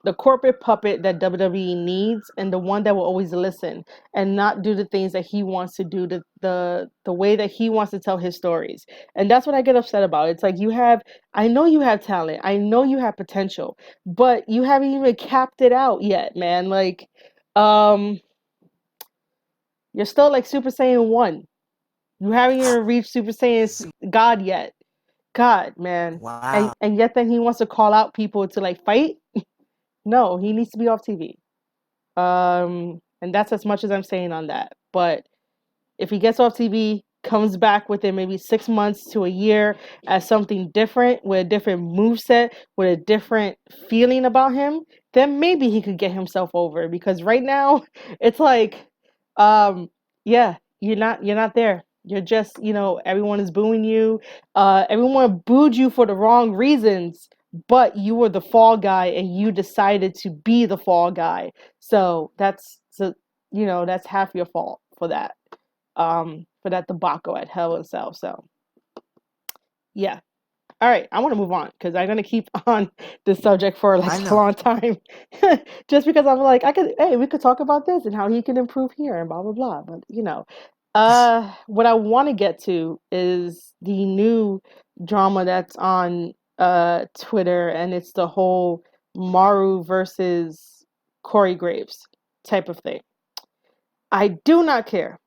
the corporate puppet that WWE needs, and the one that will always listen and not do the things that he wants to do, the way that he wants to tell his stories. And that's what I get upset about. It's like, I know you have talent, I know you have potential, but you haven't even capped it out yet, man. Like, you're still like Super Saiyan 1. You haven't even reached Super Saiyan God yet. God, man. Wow. And yet then he wants to call out people to like fight. No, he needs to be off TV. And that's as much as I'm saying on that. But if he gets off TV, comes back within maybe 6 months to a year as something different, with a different moveset, with a different feeling about him, then maybe he could get himself over. Because right now, it's like, yeah, you're not there. You're just, everyone is booing you. Everyone booed you for the wrong reasons, but you were the fall guy and you decided to be the fall guy. So that's half your fault for that. For that debacle at Hell in Cell. So yeah. All right, I want to move on because I'm gonna keep on this subject for like a long time. Just because I'm like, we could talk about this and how he can improve here and blah blah blah. But what I want to get to is the new drama that's on Twitter, and it's the whole Mauro versus Corey Graves type of thing. I do not care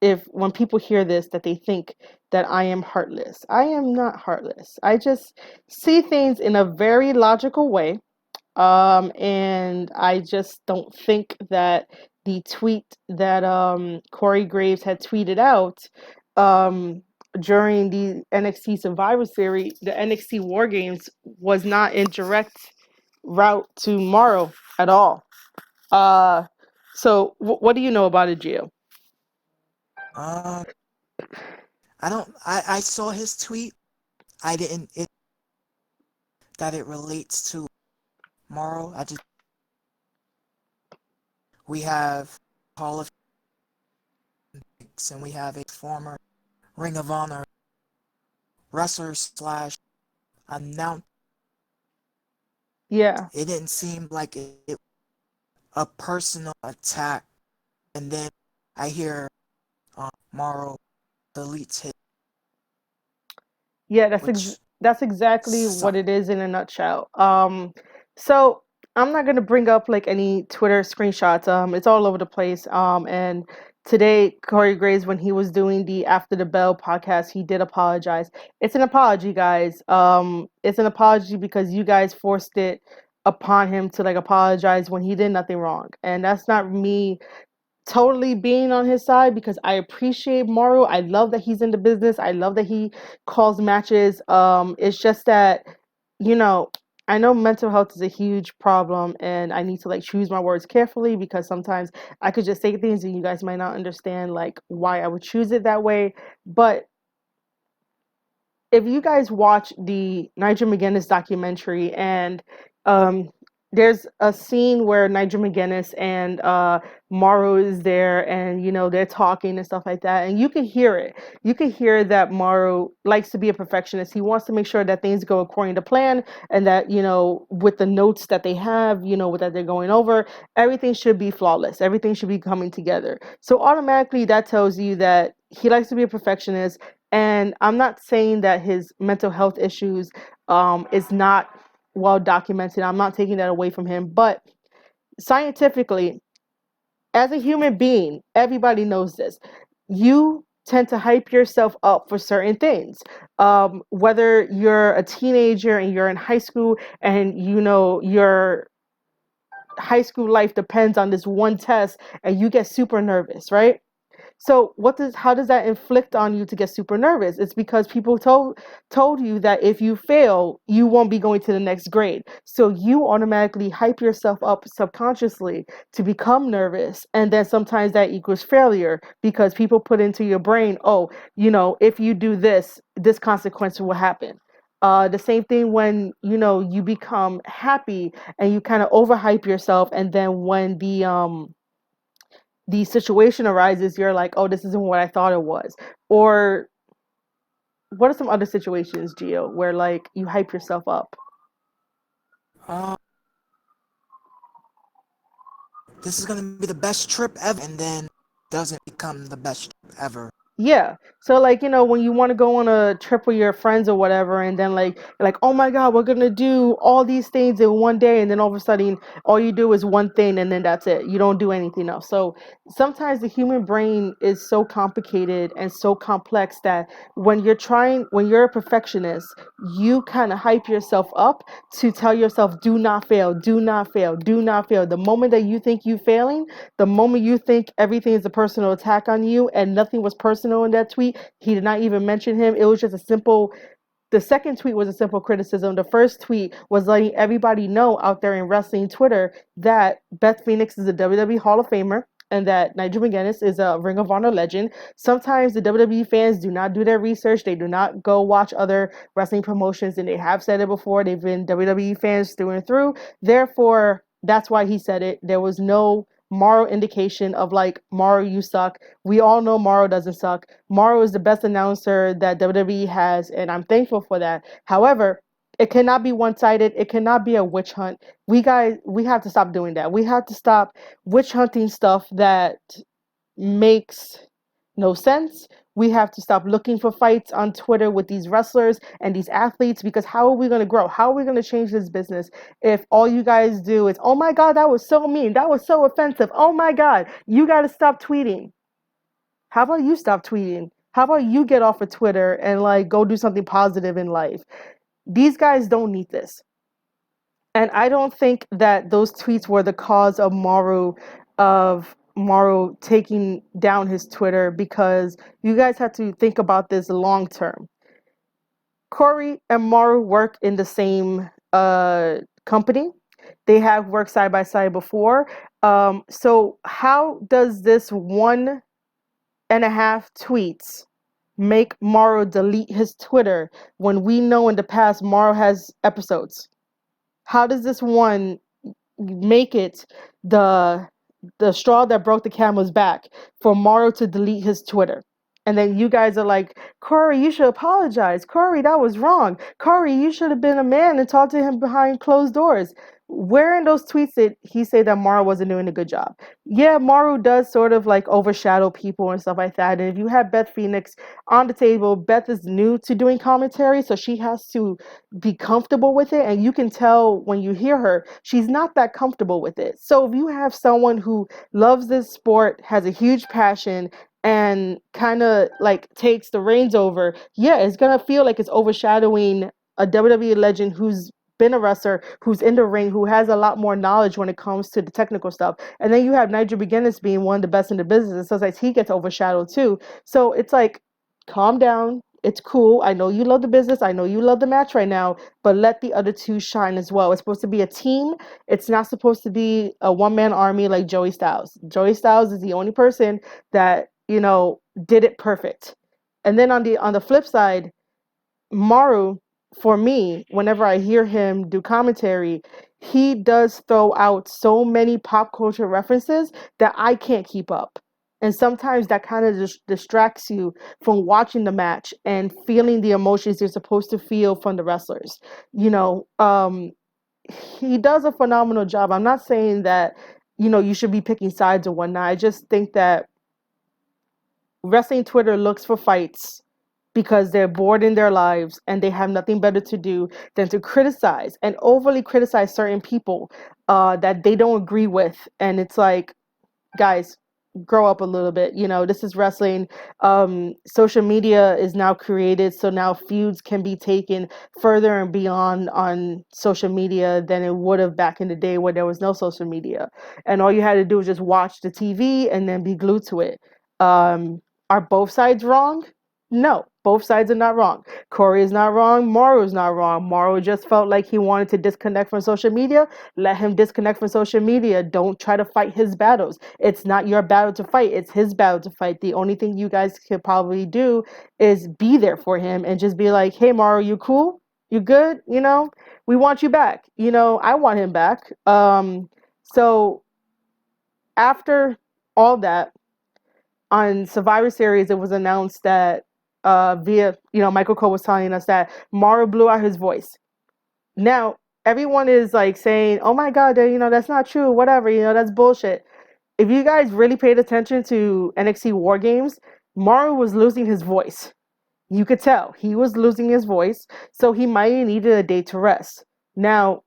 if when people hear this that they think that I am heartless. I am not heartless. I just see things in a very logical way. And I just don't think that the tweet that Corey Graves had tweeted out during the NXT Survivor Series, the NXT War Games, was not in direct route to Mauro at all. So what do you know about it, Gio? I saw his tweet. I didn't that it relates to Mauro. We have Hall of Fame and we have a former Ring of Honor wrestler / announcer. Yeah. It didn't seem like it a personal attack, and then I hear Mauro deletes his. Yeah, that's exactly what it is in a nutshell. So I'm not gonna bring up like any Twitter screenshots. It's all over the place. And today Corey Graves, when he was doing the After the Bell podcast, he did apologize. It's an apology, guys. It's an apology because you guys forced it upon him to like apologize when he did nothing wrong, and that's not me totally being on his side because I appreciate Mauro. I love that he's in the business. I love that he calls matches. It's just that, I know mental health is a huge problem and I need to like choose my words carefully because sometimes I could just say things and you guys might not understand like why I would choose it that way. But if you guys watch the Nigel McGuinness documentary and there's a scene where Nigel McGuinness and Mauro is there, and they're talking and stuff like that, and you can hear it. You can hear that Mauro likes to be a perfectionist. He wants to make sure that things go according to plan, and that with the notes that they have, that they're going over, everything should be flawless. Everything should be coming together. So automatically, that tells you that he likes to be a perfectionist. And I'm not saying that his mental health issues is not well documented. I'm not taking that away from him, but scientifically, as a human being, everybody knows this. You tend to hype yourself up for certain things. Whether you're a teenager and you're in high school, and your high school life depends on this one test, and you get super nervous, right? So how does that inflict on you to get super nervous? It's because people told you that if you fail, you won't be going to the next grade. So you automatically hype yourself up subconsciously to become nervous. And then sometimes that equals failure, because people put into your brain, oh, if you do this, this consequence will happen. The same thing when you become happy and you kind of overhype yourself, and then when the situation arises, you're like, oh, this isn't what I thought it was. Or what are some other situations, Gio, where like you hype yourself up? Um, this is gonna be the best trip ever, and then doesn't become the best trip ever. Yeah. So like, when you want to go on a trip with your friends or whatever, and then like, oh my God, we're gonna do all these things in one day, and then all of a sudden all you do is one thing, and then that's it. You don't do anything else. So sometimes the human brain is so complicated and so complex that when you're a perfectionist, you kind of hype yourself up to tell yourself, do not fail, do not fail, do not fail. The moment that you think you're failing, the moment you think everything is a personal attack on you, and nothing was personal in that tweet, he did not even mention him. It was just the second tweet was a simple criticism. The first tweet was letting everybody know out there in wrestling Twitter that Beth Phoenix is a WWE Hall of Famer, and that Nigel McGuinness is a Ring of Honor legend. Sometimes the WWE fans do not do their research. They do not go watch other wrestling promotions, and they have said it before. They've been WWE fans through and through. Therefore, that's why he said it. There was no Mauro indication of like, Mauro, you suck. We all know Mauro doesn't suck. Mauro is the best announcer that WWE has, and I'm thankful for that. However, it cannot be one-sided. It cannot be a witch hunt. We have to stop doing that. We have to stop witch hunting stuff that makes no sense. We have to stop looking for fights on Twitter with these wrestlers and these athletes, because how are we going to grow? How are we going to change this business if all you guys do is, oh my God, that was so mean. That was so offensive. Oh my God, you got to stop tweeting. How about you stop tweeting? How about you get off of Twitter and like go do something positive in life? These guys don't need this. And I don't think that those tweets were the cause of Mauro taking down his Twitter, because you guys have to think about this long term. Corey and Mauro work in the same company. They have worked side by side before. So how does this 1.5 tweets make Mauro delete his Twitter when we know in the past Mauro has episodes? How does this one make it the straw that broke the camel's back for Mauro to delete his Twitter? And then you guys are like, Corey, you should apologize. Corey, that was wrong. Corey, you should have been a man and talked to him behind closed doors. Where in those tweets did he say that Mauro wasn't doing a good job? Yeah, Mauro does sort of like overshadow people and stuff like that. And if you have Beth Phoenix on the table, Beth is new to doing commentary, so she has to be comfortable with it. And you can tell when you hear her, she's not that comfortable with it. So if you have someone who loves this sport, has a huge passion, and kind of like takes the reins over, yeah, it's gonna feel like it's overshadowing a WWE legend who's been a wrestler, who's in the ring, who has a lot more knowledge when it comes to the technical stuff. And then you have Nigel McGuinness being one of the best in the business, and sometimes he gets overshadowed too. So it's like, calm down. It's cool. I know you love the business. I know you love the match right now, but let the other two shine as well. It's supposed to be a team. It's not supposed to be a one-man army like Joey Styles. Joey Styles is the only person that, did it perfect. And then on the flip side, Mauro, for me, whenever I hear him do commentary, he does throw out so many pop culture references that I can't keep up. And sometimes that kind of just distracts you from watching the match and feeling the emotions you're supposed to feel from the wrestlers. You know, he does a phenomenal job. I'm not saying that, you should be picking sides or whatnot. I just think that wrestling Twitter looks for fights because they're bored in their lives and they have nothing better to do than to criticize and overly criticize certain people that they don't agree with. And it's like, guys, grow up a little bit. This is wrestling. Social media is now created, so now feuds can be taken further and beyond on social media than it would have back in the day where there was no social media, and all you had to do was just watch the TV and then be glued to it. Are both sides wrong? No, both sides are not wrong. Corey is not wrong. Mauro is not wrong. Mauro just felt like he wanted to disconnect from social media. Let him disconnect from social media. Don't try to fight his battles. It's not your battle to fight. It's his battle to fight. The only thing you guys could probably do is be there for him and just be like, hey, Mauro, you cool? You good? We want you back. I want him back. So after all that, on Survivor Series, it was announced that via, Michael Cole was telling us that Mauro blew out his voice. Now, everyone is like saying, oh my God, that's not true, whatever, that's bullshit. If you guys really paid attention to NXT War Games, Mauro was losing his voice. You could tell he was losing his voice, so he might have needed a day to rest. Now,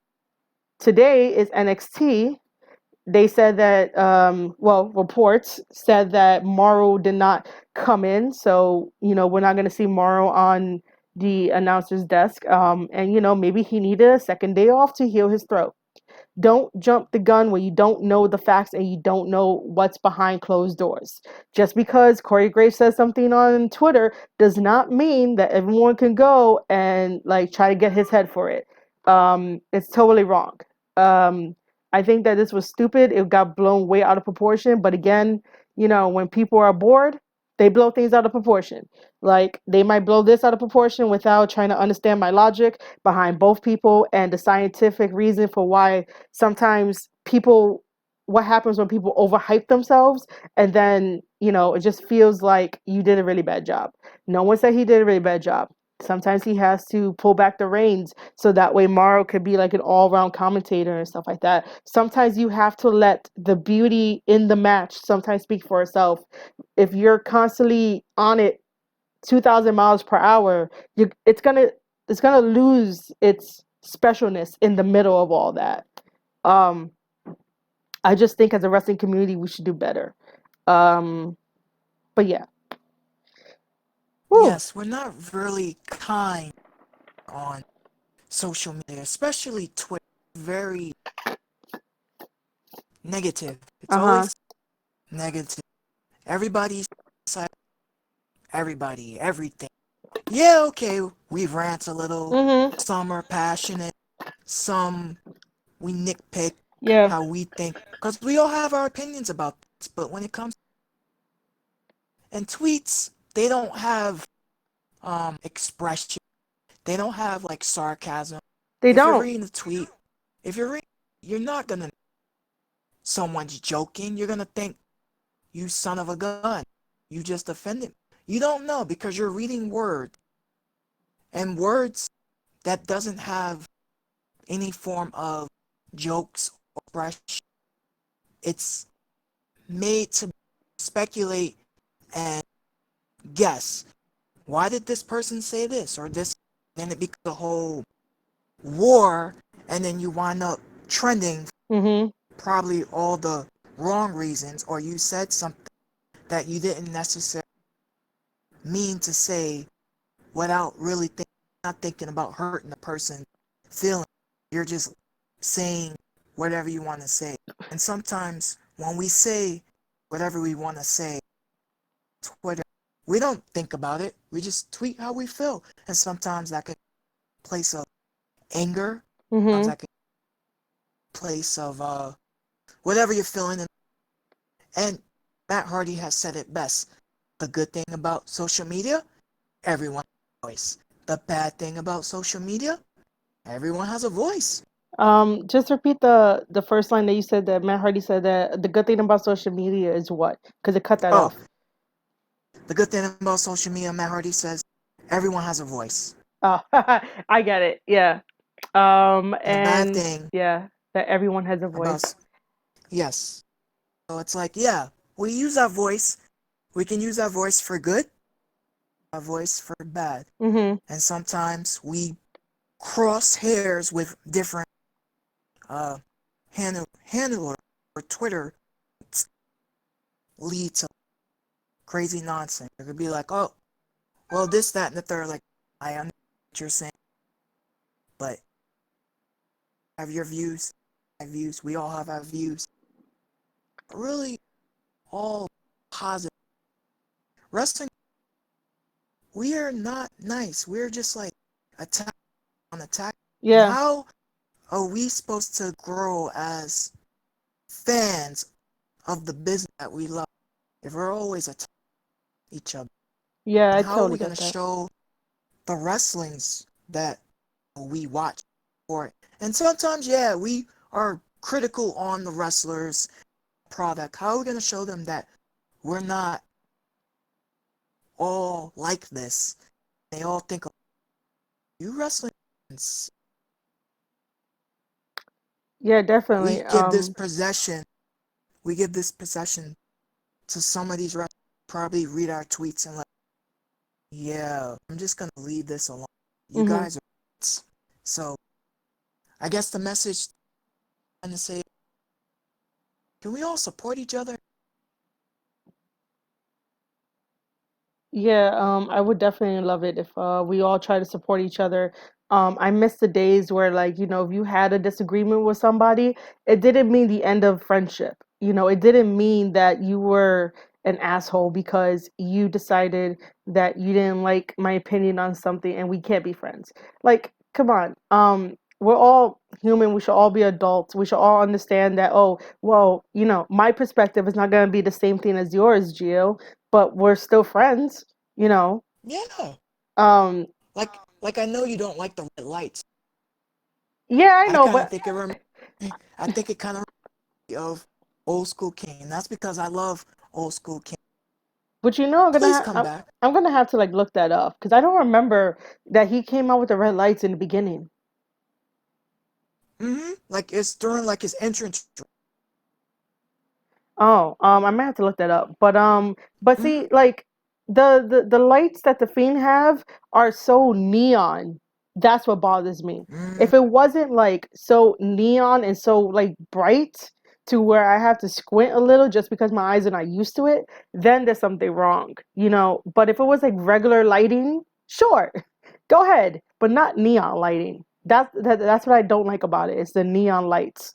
today is NXT. They said that, reports said that Mauro did not come in. So, we're not going to see Mauro on the announcer's desk. And, maybe he needed a second day off to heal his throat. Don't jump the gun when you don't know the facts and you don't know what's behind closed doors. Just because Corey Graves says something on Twitter does not mean that everyone can go and try to get his head for it. It's totally wrong. I think that this was stupid. It got blown way out of proportion. But again, when people are bored, they blow things out of proportion. Like, they might blow this out of proportion without trying to understand my logic behind both people and the scientific reason for why sometimes what happens when people overhype themselves, and then, it just feels like you did a really bad job. No one said he did a really bad job. Sometimes he has to pull back the reins so that way Mauro could be like an all-around commentator and stuff like that. Sometimes you have to let the beauty in the match sometimes speak for itself. If you're constantly on it 2,000 miles per hour, it's gonna lose its specialness in the middle of all that. Um, I just think as a wrestling community we should do better. But yeah. Woo. Yes, we're not really kind on social media, especially Twitter. Very negative. It's always negative. Everybody's side. Everybody, everything. Yeah, okay, we rant a little. Mm-hmm. Some are passionate. Some we nitpick how we think. Because we all have our opinions about this. But when it comes and tweets, they don't have expression. They don't have like sarcasm. If you're reading the tweet, you're not gonna someone's joking. You're gonna think, you son of a gun, you just offended me. You don't know because you're reading words. And words that doesn't have any form of jokes or expression. It's made to speculate and guess. Why did this person say this or this? Then it becomes a whole war, and then you wind up trending probably all the wrong reasons, or you said something that you didn't necessarily mean to say without really not thinking about hurting the person feeling. You're just saying whatever you want to say. And sometimes when we say whatever we want to say, Twitter, we don't think about it. We just tweet how we feel. And sometimes that could be a place of anger. Sometimes that could be a place of whatever you're feeling. And Matt Hardy has said it best. The good thing about social media, everyone has a voice. The bad thing about social media, everyone has a voice. Just repeat the first line that you said that Matt Hardy said that the good thing about social media is what? Because it cut that Oh, off. the good thing about social media, Matt Hardy says, everyone has a voice. Oh, I get it. Yeah. And the bad And thing yeah, that everyone has a about, voice. yes. So it's like, yeah, we use our voice. We can use our voice for good, our voice for bad. Mm-hmm. And sometimes we cross hairs with different uh handler or Twitter lead to crazy nonsense. It could be like, oh, well, this, that, and the third. Like, I understand what you're saying, but have your views, my views. We all have our views. But really, all positive. Wrestling, we are not nice. We're just like attack on attack. And Yeah. how are we supposed to grow as fans of the business that we love if we're always attacking each other? Yeah, And I how are totally we going get to that. show the wrestlings that we watch for it? And sometimes, yeah, we are critical on the wrestlers' product. How are we going to show them that we're not all like this? They all think, you wrestling fans, Yeah, we definitely. give this possession, to some of these wrestlers, probably read our tweets and like, yeah, I'm just going to leave this alone. You Mm-hmm. guys are. So I guess the message I'm trying to say, can we all support each other? Yeah, I would definitely love it if we all try to support each other. I miss the days where, like, if you had a disagreement with somebody, it didn't mean the end of friendship. It didn't mean that you were an asshole because you decided that you didn't like my opinion on something and we can't be friends. Like, come on. We're all human. We should all be adults. We should all understand that, oh, well, my perspective is not going to be the same thing as yours, Gio, but we're still friends, you know. Yeah. Um, Like I know you don't like the red lights. yeah, I I know, kind of but think I think it kind of reminds me of Old School King. And that's because I love Old School King. Please come back. I'm gonna have to like look that up because I don't remember that he came out with the red lights in the beginning. Like it's during like his entrance. Oh, I might have to look that up. But Mm-hmm. see, like the lights that the Fiend have are so neon. That's what bothers me. Mm, If it wasn't like so neon and so like bright to where I have to squint a little just because my eyes are not used to it, then there's something wrong. But if it was like regular lighting, sure, go ahead, but not neon lighting. That's what I don't like about it. It's the neon lights.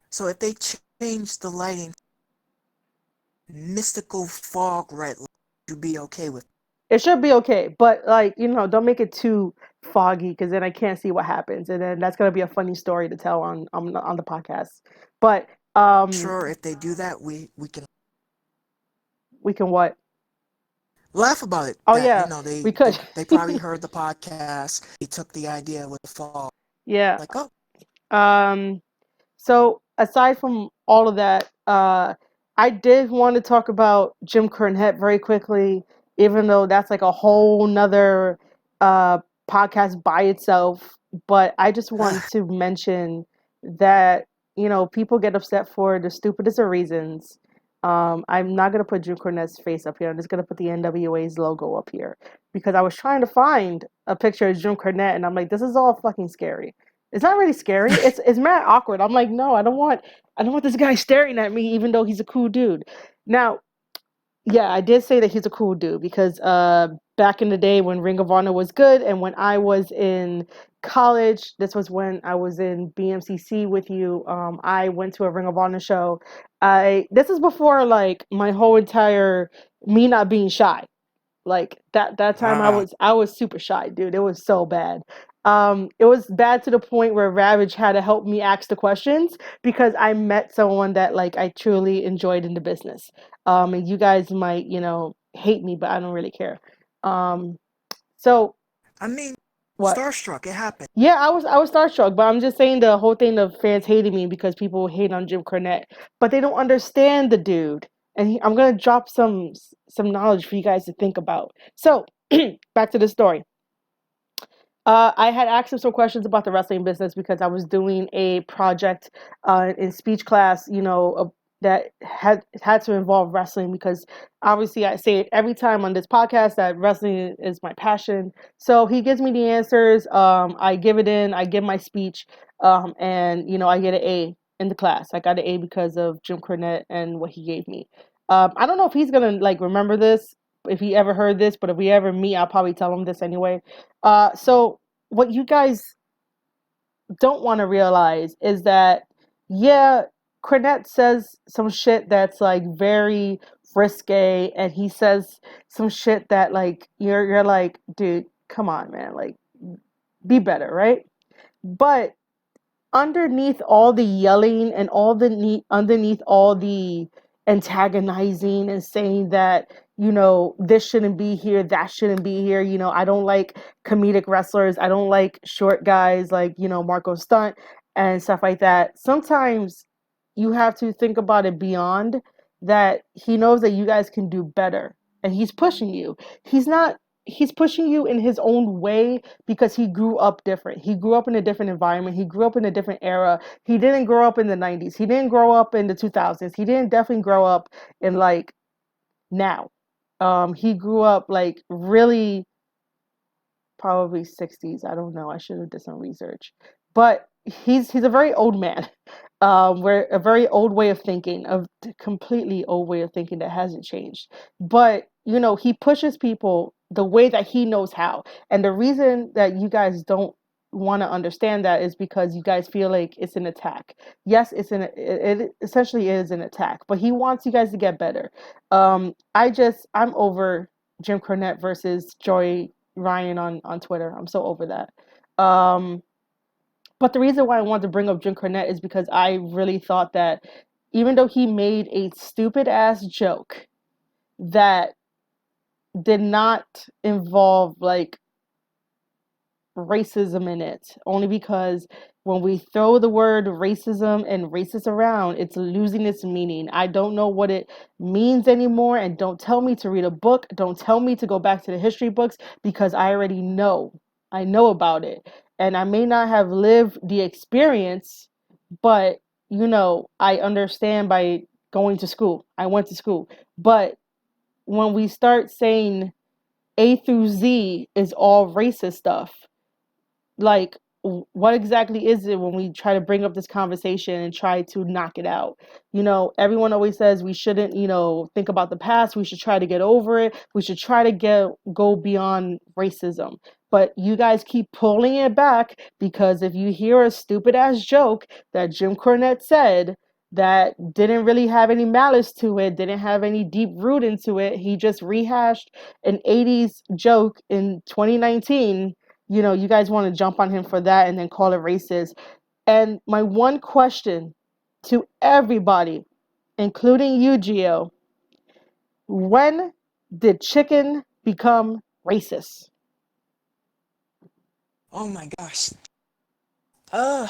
so if they change the lighting, mystical fog red light, you'd be okay with. It should be okay, but like don't make it too foggy because then I can't see what happens, and then that's gonna be a funny story to tell on the podcast. But Sure, if they do that, we can we can what? laugh about it. Oh That yeah, they we they could. they probably heard the podcast. They took the idea with the fog. Yeah. Like, oh, Um. So aside from all of that, I did want to talk about Jim Cornette very quickly, even though that's like a whole nother uh, podcast by itself. But I just want to mention that people get upset for the stupidest of reasons. I'm not gonna put Jim Cornette's face up here. I'm just gonna put the NWA's logo up here because I was trying to find a picture of Jim Cornette, and I'm like, this is all fucking scary. It's not really scary. It's mad awkward. I'm like, no, I don't want this guy staring at me, even though he's a cool dude. Now, yeah, I did say that he's a cool dude because back in the day when Ring of Honor was good and when I was in college, this was when I was in BMCC with you. I went to a Ring of Honor show. I This is before like my whole entire me not being shy. Like that time I ah, was I was super shy, dude. It was so bad. It was bad to the point where Ravage had to help me ask the questions because I met someone that like I truly enjoyed in the business. And you guys might, hate me, but I don't really care. Um, so I mean, What? Starstruck. It happened. Yeah, I was starstruck, but I'm just saying the whole thing of fans hating me because people hate on Jim Cornette, but they don't understand the dude. And I'm gonna drop some knowledge for you guys to think about. So back to the story. I had asked him some questions about the wrestling business because I was doing a project in speech class, that had to involve wrestling because obviously I say it every time on this podcast that wrestling is my passion. So he gives me the answers. I give it in. I give my speech, and I get an A in the class. I got an A because of Jim Cornette and what he gave me. I don't know if he's gonna like remember this, if he ever heard this, but if we ever meet, I'll probably tell him this anyway. So what you guys don't want to realize is that, yeah, Cornette says some shit that's like very risque, and he says some shit that like you're like, dude, come on, man, like be better, right? But underneath all the yelling and underneath all the antagonizing and saying that this shouldn't be here, that shouldn't be here, I don't like comedic wrestlers, I don't like short guys like Marco Stunt and stuff like that. Sometimes you have to think about it beyond that. He knows that you guys can do better, and he's pushing you. He's pushing you in his own way because he grew up different. He grew up in a different environment. He grew up in a different era. He didn't grow up in the 90s. He didn't grow up in the 2000s. He didn't definitely grow up in like now. He grew up like really probably 60s. I don't know. I should have done some research. But he's a very old man. We're a very old way of thinking, a completely old way of thinking that hasn't changed. But he pushes people the way that he knows how. And the reason that you guys don't want to understand that is because you guys feel like it's an attack. Yes, it essentially is an attack, but he wants you guys to get better. I'm over Jim Cornette versus Joy Ryan on Twitter. I'm so over that. But the reason why I wanted to bring up Jim Cornette is because I really thought that even though he made a stupid ass joke that did not involve like racism in it, only because when we throw the word racism and racist around, it's losing its meaning. I don't know what it means anymore, and don't tell me to read a book. Don't tell me to go back to the history books because I already know. I know about it. And I may not have lived the experience, but I understand by going to school. I went to school. But when we start saying A through Z is all racist stuff, like what exactly is it when we try to bring up this conversation and try to knock it out? Everyone always says we shouldn't think about the past, we should try to get over it, we should try to go beyond racism. But you guys keep pulling it back because if you hear a stupid ass joke that Jim Cornette said that didn't really have any malice to it, didn't have any deep root into it, he just rehashed an 80s joke in 2019. You guys want to jump on him for that and then call it racist. And my one question to everybody, including you, Gio, when did chicken become racist? Oh my gosh. I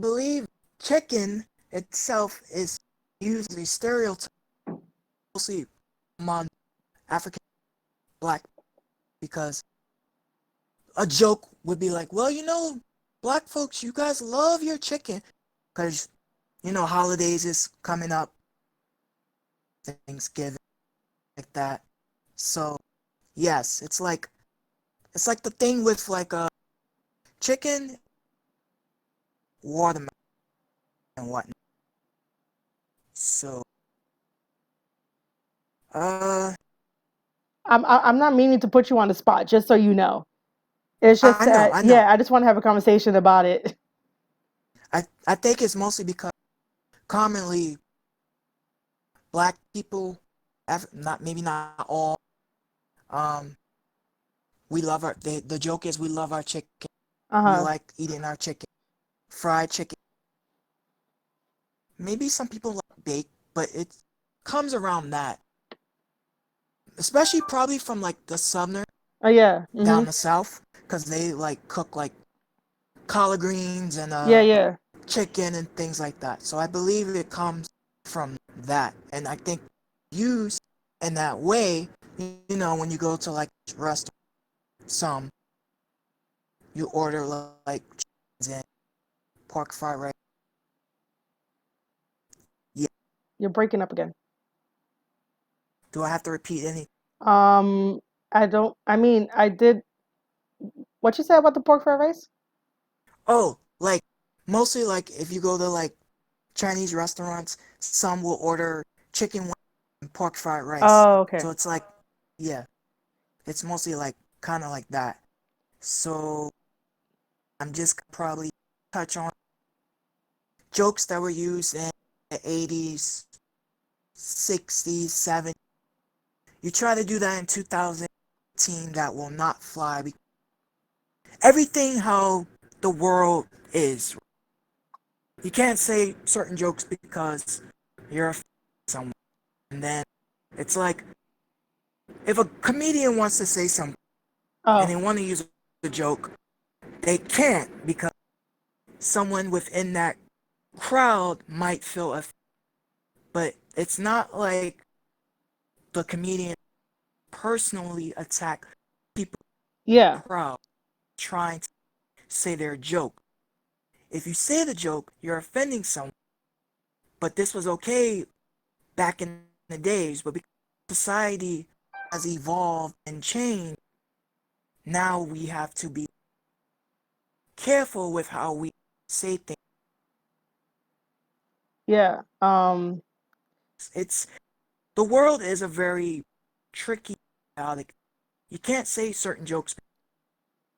believe chicken itself is usually stereotyped, mostly among African black, because a joke would be like, well, black folks, you guys love your chicken because, holidays is coming up, Thanksgiving, like that. So, yes, it's like the thing with like chicken, watermelon, and whatnot. So, I'm not meaning to put you on the spot, just so you know. It's just I know. yeah, I just want to have a conversation about it. I think it's mostly because commonly black people, maybe not all, we love the joke is we love our chicken. We like eating our chicken, fried chicken. Maybe some people like baked, but it comes around that. Especially probably from like the southern Oh yeah. down the south, because they like cook like collard greens and Yeah. chicken and things like that. So I believe it comes from that, and I think used in that way. You know, when you go to like restaurant, some you order like chickens and pork fried rice. Yeah. You're breaking up again. Do I have to repeat any? Um, I don't. I mean, I did. What you said about the pork fried rice? Oh, like mostly like if you go to like Chinese restaurants, some will order chicken wings and pork fried rice. Oh, okay. So it's like, yeah, it's mostly like kind of like that. So I'm just probably touch on jokes that were used in the 80s, 60s, 70s. You try to do that in 2018, that will not fly. Everything how the world is. You can't say certain jokes because you're offending someone. And then it's like, if a comedian wants to say something and Oh, they want to use a joke, they can't because someone within that crowd might feel offended. But it's not like the comedian personally attack people in yeah, the crowd trying to say their joke. If you say the joke, you're offending someone. But this was okay back in the days, but because society has evolved and changed, now we have to be careful with how we say things. yeah. It's the world is a very tricky, chaotic. You can't say certain jokes.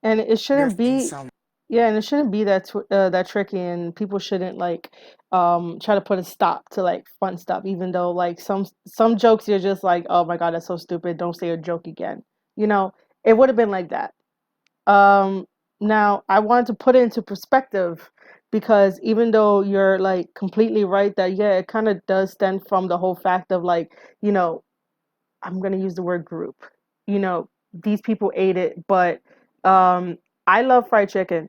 And it You're shouldn't offending be. someone. Yeah, and it shouldn't be that tricky, and people shouldn't like try to put a stop to like fun stuff, even though like some jokes you're just like, oh my God, that's so stupid. Don't say a joke again. You know, it would have been like that. Um, Now I wanted to put it into perspective because even though you're like completely right that yeah, it kind of does stem from the whole fact of like, you know, I'm gonna use the word group. You know, these people ate it, but um, I love fried chicken.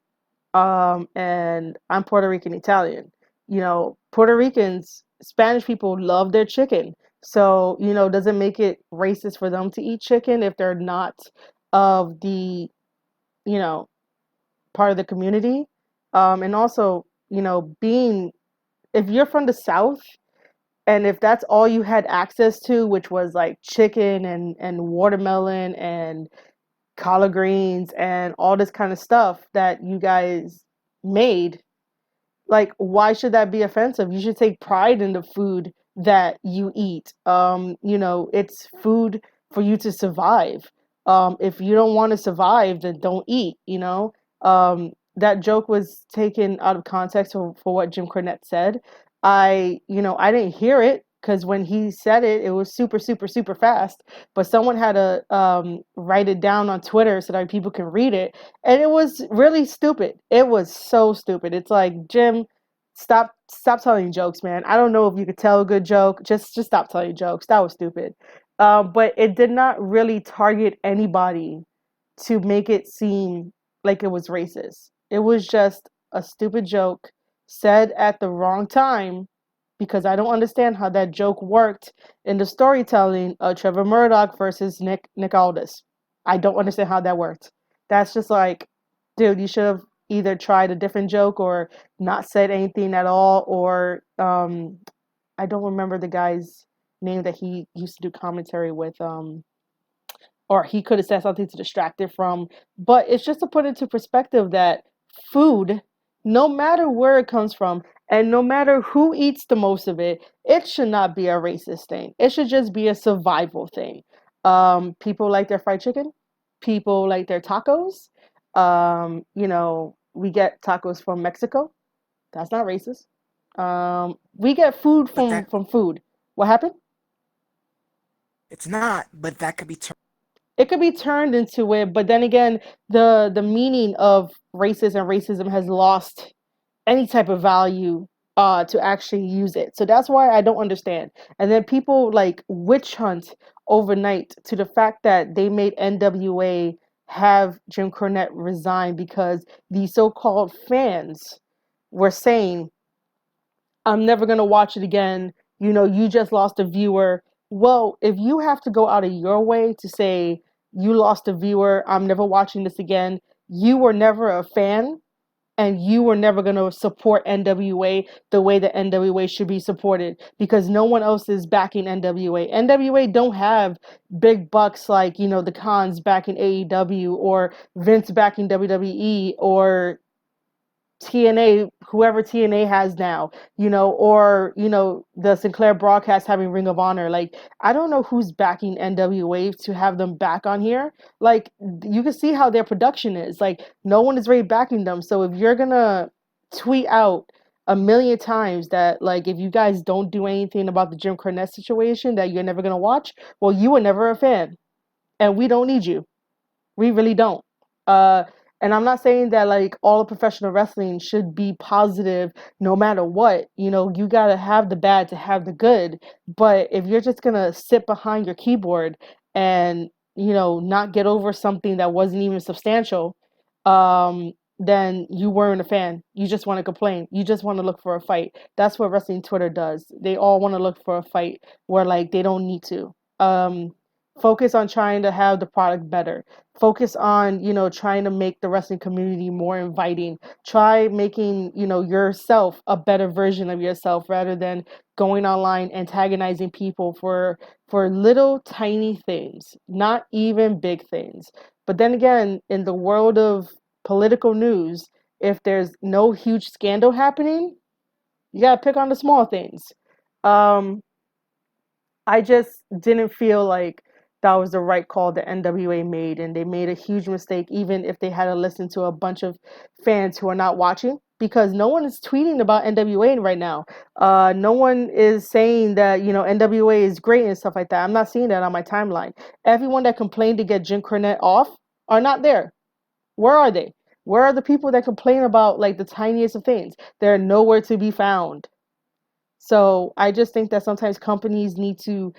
And I'm Puerto Rican Italian. You know, Puerto Ricans, Spanish people love their chicken. So, you know, does it make it racist for them to eat chicken if they're not of the, you know, part of the community? And also, you know, being, if you're from the South and if that's all you had access to, which was like chicken and watermelon and collard greens and all this kind of stuff that you guys made, like why should that be offensive? You should take pride in the food that you eat. You know, it's food for you to survive. If you don't want to survive, then don't eat, you know. That joke was taken out of context for what Jim Cornette said. You know, I didn't hear it because when he said it, it was super, super, super fast. But someone had to write it down on Twitter so that people can read it, and it was really stupid. It was so stupid. It's like, Jim, stop telling jokes, man. I don't know if you could tell a good joke. Just stop telling jokes. That was stupid. But it did not really target anybody to make it seem like it was racist. It was just a stupid joke said at the wrong time because I don't understand how that joke worked in the storytelling of Trevor Murdoch versus Nick Aldis. I don't understand how that worked. That's just like, dude, you should have either tried a different joke or not said anything at all, or I don't remember the guy's name that he used to do commentary with. Or he could have said something to distract it from. But it's just to put into perspective that food, no matter where it comes from, and no matter who eats the most of it, it should not be a racist thing. It should just be a survival thing. People like their fried chicken. People like their tacos. You know, we get tacos from Mexico. That's not racist. We get food But from food. What happened? it's not. But that could be turned. It could be turned into it, but then again, the meaning of racism has lost any type of value to actually use it. So that's why I don't understand. And then people like witch hunt overnight to the fact that they made NWA have Jim Cornette resign because the so-called fans were saying, I'm never going to watch it again. You just lost a viewer. Well, if you have to go out of your way to say you lost a viewer, I'm never watching this again, you were never a fan and you were never going to support NWA the way that NWA should be supported because no one else is backing NWA. NWA don't have big bucks like, the Khans backing AEW or Vince backing WWE or TNA, whoever TNA has now, or, the Sinclair broadcast having Ring of Honor. Like, I don't know who's backing NWA to have them back on here. Like, you can see how their production is. Like, no one is really backing them. So if you're gonna tweet out a million times that, like, if you guys don't do anything about the Jim Cornette situation, that you're never gonna watch, well, you were never a fan. And we don't need you. We really don't. Uh, and I'm not saying that like all of professional wrestling should be positive no matter what. You gotta have the bad to have the good. But if you're just gonna sit behind your keyboard and not get over something that wasn't even substantial, then you weren't a fan. You just want to complain. You just want to look for a fight. That's what wrestling Twitter does. They all want to look for a fight where like they don't need to. Focus on trying to have the product better. Focus on trying to make the wrestling community more inviting. Try making yourself a better version of yourself rather than going online antagonizing people for little tiny things, not even big things. But then again, in the world of political news, if there's no huge scandal happening, you gotta pick on the small things. um I just didn't feel like that was the right call that NWA made, and they made a huge mistake, even if they had to listen to a bunch of fans who are not watching, because no one is tweeting about NWA right now. No one is saying that NWA is great and stuff like that. I'm not seeing that on my timeline. Everyone that complained to get Jim Cornette off are not there. Where are they? Where are the people that complain about like the tiniest of things? They're nowhere to be found. So I just think that sometimes companies need to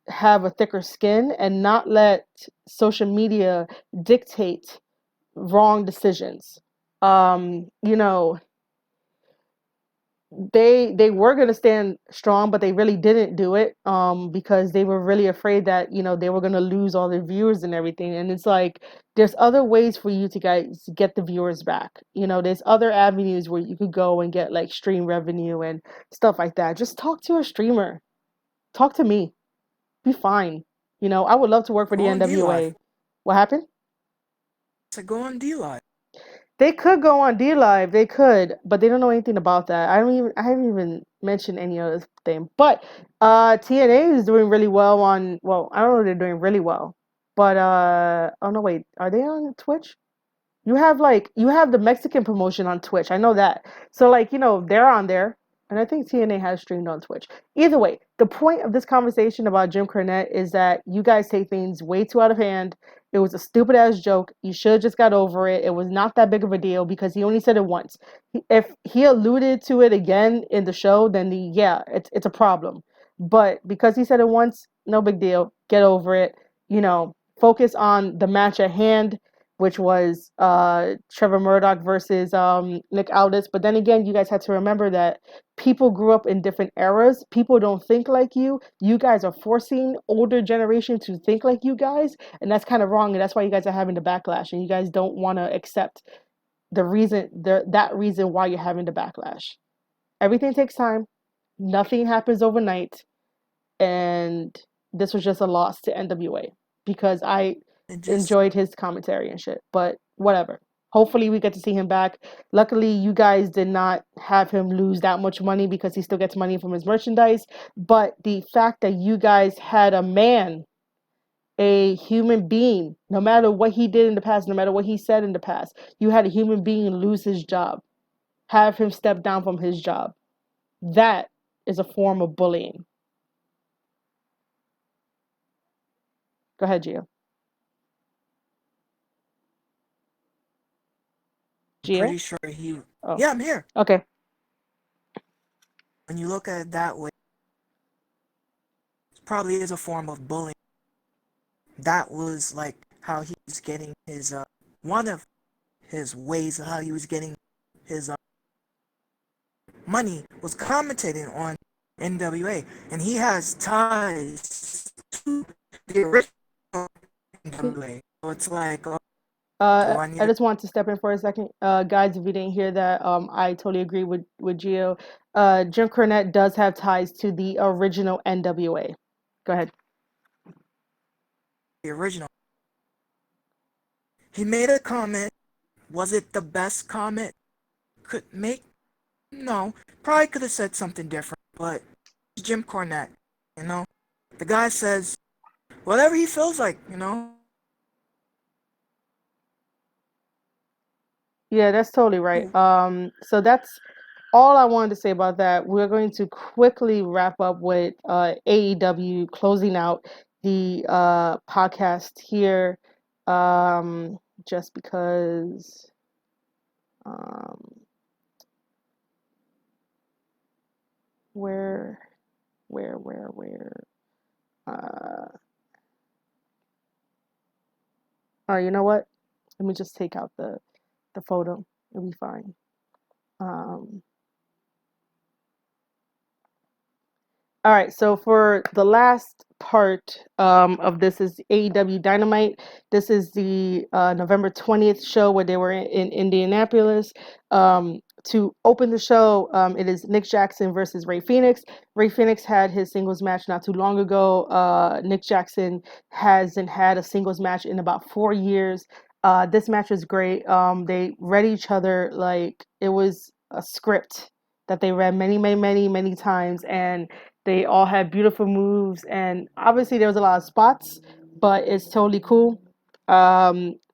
have a thicker skin and not let social media dictate wrong decisions. Um, you know, they were going to stand strong, but they really didn't do it because they were really afraid that they were going to lose all the viewers and everything. And it's like there's other ways for you to guys get the viewers back. There's other avenues where you could go and get like stream revenue and stuff like that. Just talk to a streamer. Talk to me. Be fine. I would love to work for Go the on D NWA. Live. What happened? So go on D Live. They could go on D Live, they could, but they don't know anything about that. I haven't even mentioned any other thing. But TNA is doing really well on, well, I don't know if they're doing really well. But oh no, wait, are they on Twitch? You have the Mexican promotion on Twitch. I know that. So like, they're on there. And I think TNA has streamed on Twitch. Either way, the point of this conversation about Jim Cornette is that you guys take things way too out of hand. It was a stupid ass joke. You should have just got over it. It was not that big of a deal because he only said it once. If he alluded to it again in the show, then yeah, it's a problem. But because he said it once, no big deal. Get over it. Focus on the match at hand, which was Trevor Murdoch versus Nick Aldis. But then again, you guys had to remember that people grew up in different eras. People don't think like you. You guys are forcing older generation to think like you guys, and that's kind of wrong. And that's why you guys are having the backlash, and you guys don't want to accept that reason why you're having the backlash. Everything takes time. Nothing happens overnight, and this was just a loss to NWA because I And just enjoyed his commentary and shit. But whatever. Hopefully we get to see him back. Luckily, you guys did not have him lose that much money because he still gets money from his merchandise. But the fact that you guys had a man, a human being, no matter what he did in the past, no matter what he said in the past, you had a human being lose his job, have him step down from his job. That is a form of bullying. Go ahead, Gio. I'm Gio? pretty sure he. Oh, Yeah, I'm here. okay. When you look at it that way, it probably is a form of bullying. That was like how he was getting his one of his ways of how he was getting his money was commentating on NWA, and he has ties to the original NWA. So it's like, do I need I to just want to step in for a second, guys. If you didn't hear that, I totally agree with Gio. Jim Cornette does have ties to the original NWA. Go ahead. the original? He made a comment. Was it the best comment? Could make No, probably could have said something different, but it's Jim Cornette, you know. The guy says whatever he feels like, you know. Yeah, that's totally right. So that's all I wanted to say about that. We're going to quickly wrap up with AEW closing out the podcast here, just because. Um, where, where? Uh, oh, you know what? Let me just take out the photo. It'll be fine. Um, All right, so for the last part of this is AEW Dynamite. This is the November 20th show where they were in Indianapolis. To open the show, it is Nick Jackson versus Ray Phoenix. Ray Phoenix had his singles match not too long ago. Nick Jackson hasn't had a singles match in about 4 years. This match was great. They read each other like it was a script that they read many times, and they all had beautiful moves, and obviously there was a lot of spots, but it's totally cool.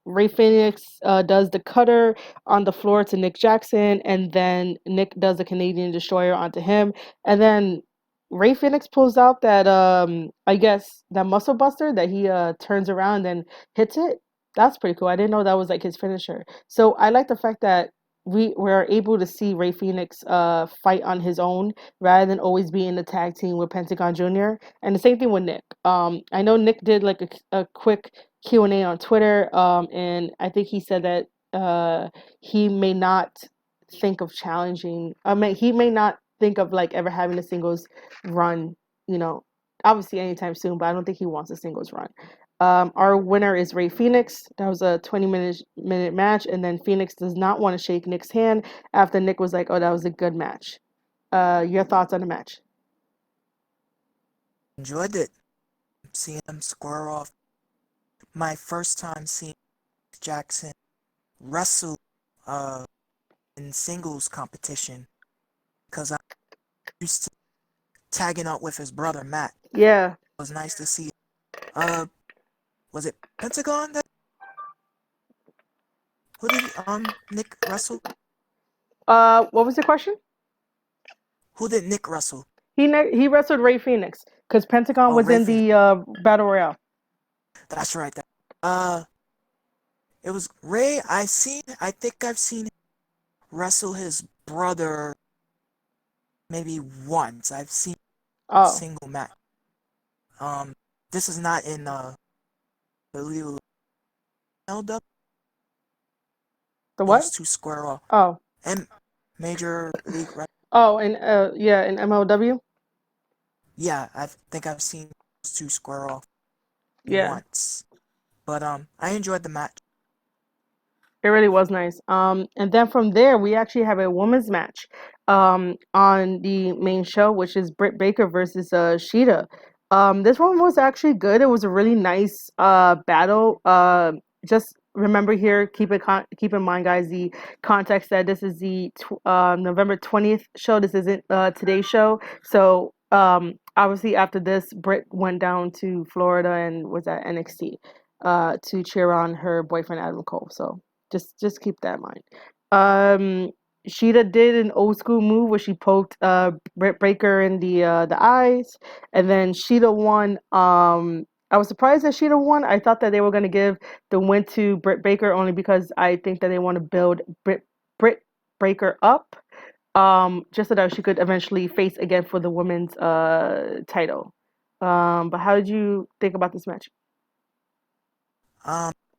Ray Phoenix does the cutter on the floor to Nick Jackson, and then Nick does the Canadian Destroyer onto him, and then Ray Phoenix pulls out that I guess that muscle buster that he turns around and hits it. That's pretty cool. I didn't know that was like his finisher. So I like the fact that we were able to see Ray Phoenix fight on his own rather than always be in the tag team with Pentagon Jr. And the same thing with Nick. I know Nick did like a quick Q&A on Twitter, and I think he said that he may not think of challenging. I mean, he may not think of like ever having a singles run. You know, obviously anytime soon, but I don't think he wants a singles run. Our winner is Ray Phoenix. That was a 20-minute match, and then Phoenix does not want to shake Nick's hand after Nick was like, "Oh, that was a good match." Your thoughts on the match? Enjoyed it. Seeing him square off. My first time seeing Jackson wrestle in singles competition, because I used to tagging up with his brother Matt. Yeah. It was nice to see. Was it Pentagon that? Who did Nick wrestle? What was the question? Who did Nick wrestle? He wrestled Ray Phoenix because Pentagon Oh, was Ray in Phoenix. the Battle Royale. That's right. It was Ray. I think I've seen him wrestle his brother maybe once. I've seen a Oh, single match. This is not in believe LW. the Those what? two square off. Oh, And Major League. oh, and yeah, in MLW. Yeah, I think I've seen those two square off Yeah. once. But I enjoyed the match. It really was nice. And then from there, we actually have a women's match on the main show, which is Britt Baker versus Sheeta. This one was actually good. It was a really nice battle. Just remember here, keep in mind, guys, the context that this is the November 20th show. This isn't today's show. So obviously after this, Britt went down to Florida and was at NXT to cheer on her boyfriend Adam Cole. So just keep that in mind. Sheeta did an old school move where she poked Britt Baker in the eyes, and then Sheeta won. I was surprised that Sheeta won. I thought that they were gonna give the win to Britt Baker only because I think that they want to build Britt Baker up, just so that she could eventually face again for the women's title. But how did you think about this match?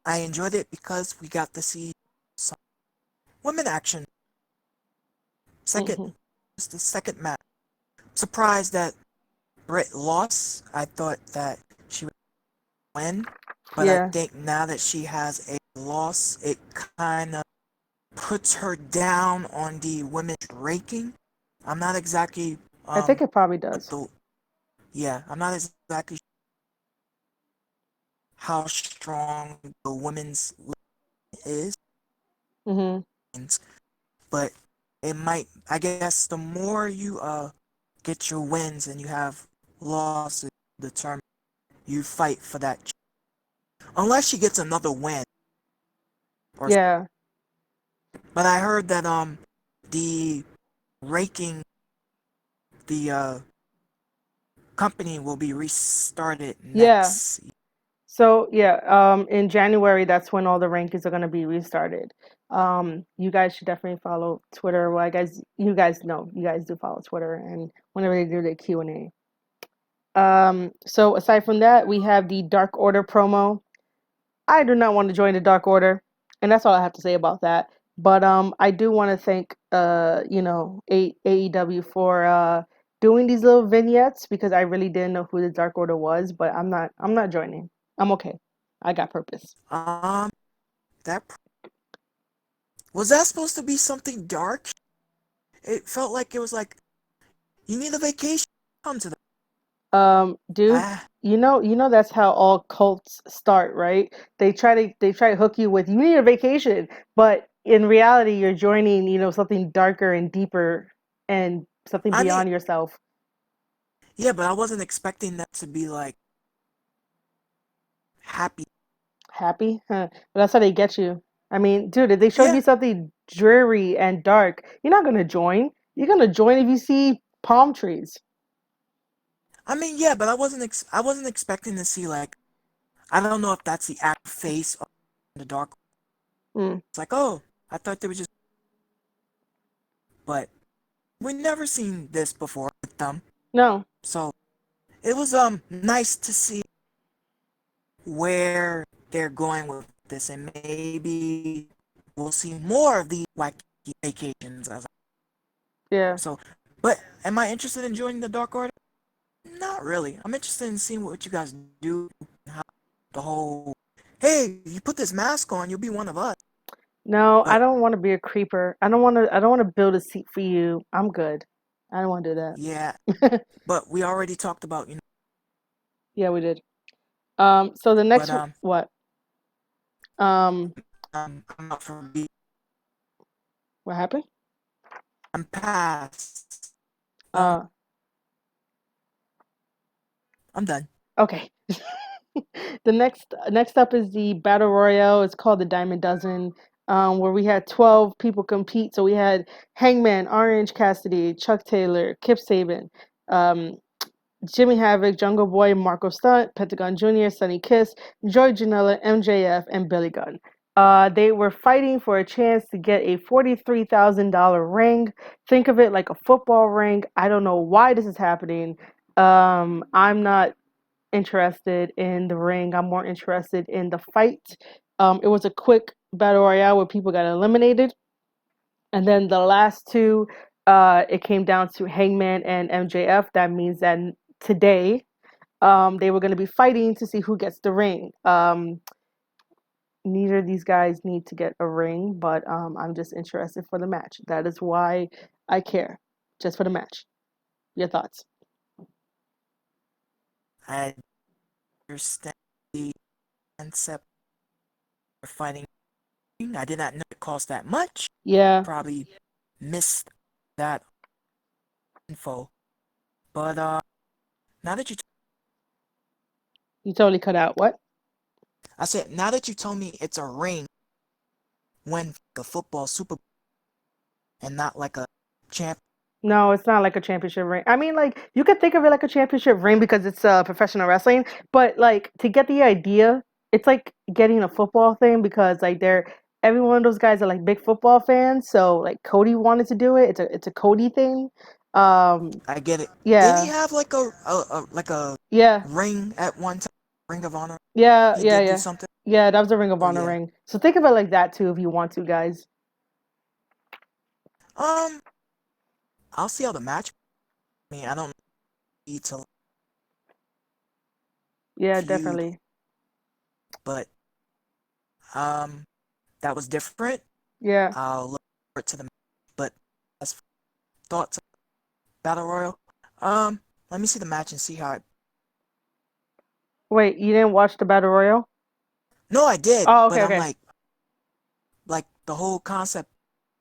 I enjoyed it because we got to see some women action. Second, Hmm. just the second match. Surprised that Britt lost. I thought that she would win, but I Yeah, think now that she has a loss, it kind of puts her down on the women's ranking. I'm not exactly I think it probably what does. the I'm not exactly how strong the women's is, Hmm. but it might. I guess the more you get your wins and you have losses determined, you fight for that. Unless she gets another win, or Yeah, but I heard that the ranking the company will be restarted yeah. next. So yeah, in January, that's when all the rankings are gonna be restarted. You guys should definitely follow Twitter. Well, you guys know, you guys do follow Twitter, and whenever they do their Q&A. So aside from that, we have the Dark Order promo. I do not want to join the Dark Order, and that's all I have to say about that. But I do want to thank AEW for doing these little vignettes because I really didn't know who the Dark Order was, but I'm not joining. I'm okay. I got purpose. That was that supposed to be something dark? It felt like it was like you need a vacation. Come to the Dude, ah. you know that's how all cults start, right? They try to hook you with you need a vacation, but in reality you're joining, something darker and deeper and something I mean, beyond yourself. yeah, but I wasn't expecting that to be like happy. Happy? Huh. But that's how they get you. I mean, dude, if they showed Yeah, you something dreary and dark, you're not gonna join. You're gonna join if you see palm trees. I mean, yeah, but I wasn't expecting to see like I don't know if that's the actual face of the dark. Mm. It's like, oh, I thought they were just, but we never seen this before with them. No. So it was nice to see where they're going with this, and maybe we'll see more of these wacky vacations. Yeah. So, but am I interested in joining the Dark Order? Not really. I'm interested in seeing what you guys do, how the whole, hey, you put this mask on, you'll be one of us. No, I But don't want to be a creeper. I don't want to build a seat for you. I'm good. I don't want to do yeah, that. but we already talked about, Yeah, we did. So the but next what? Um, I'm not for what happened? I'm past. No, Uh, I'm done. okay. The next up is the battle royale. It's called the Diamond Dozen, where we had 12 people compete. So we had Hangman, Orange Cassidy, Chuck Taylor, Kip Saban, um, Jimmy Havoc, Jungle Boy, Marco Stunt, Pentagon Jr., Sonny Kiss, Joy Janela, MJF, and Billy Gunn. They were fighting for a chance to get a $43,000 ring. Think of it like a football ring. I don't know why this is happening. I'm not interested in the ring. I'm more interested in the fight. It was a quick battle royale where people got eliminated. And then the last two, it came down to Hangman and MJF. That means that today, they were going to be fighting to see who gets the ring. Neither of these guys need to get a ring, but I'm just interested for the match. That is why I care, just for the match. Your thoughts? I understand the concept of fighting. I did not know it cost that much. Yeah, Probably missed that info. But now that you, you totally cut out. What? I said now that you told me it's a ring, when a football Super Bowl and not like a champ. No, it's not like a championship ring. I mean, like you could think of it like a championship ring because it's professional wrestling, but like to get the idea, it's like getting a football thing because like they're every one of those guys are like big football fans. So like Cody wanted to do it. It's a Cody thing. Um, I get it. Didn't he yeah, have like a like a yeah, ring at one time? Ring of Honor. yeah, He yeah, did do yeah. something. Yeah, that was a Ring of So Honor yeah. ring. So think of it like that too if you want to, guys. Um, I'll see how the match. I mean, I don't need to Yeah, feud, definitely. but that was different. Yeah. I'll look forward to the match. But as thoughts of Battle Royal, let me see the match and see how it. Wait, you didn't watch the Battle Royal? No, I did, Oh, but okay, I'm okay. like the whole concept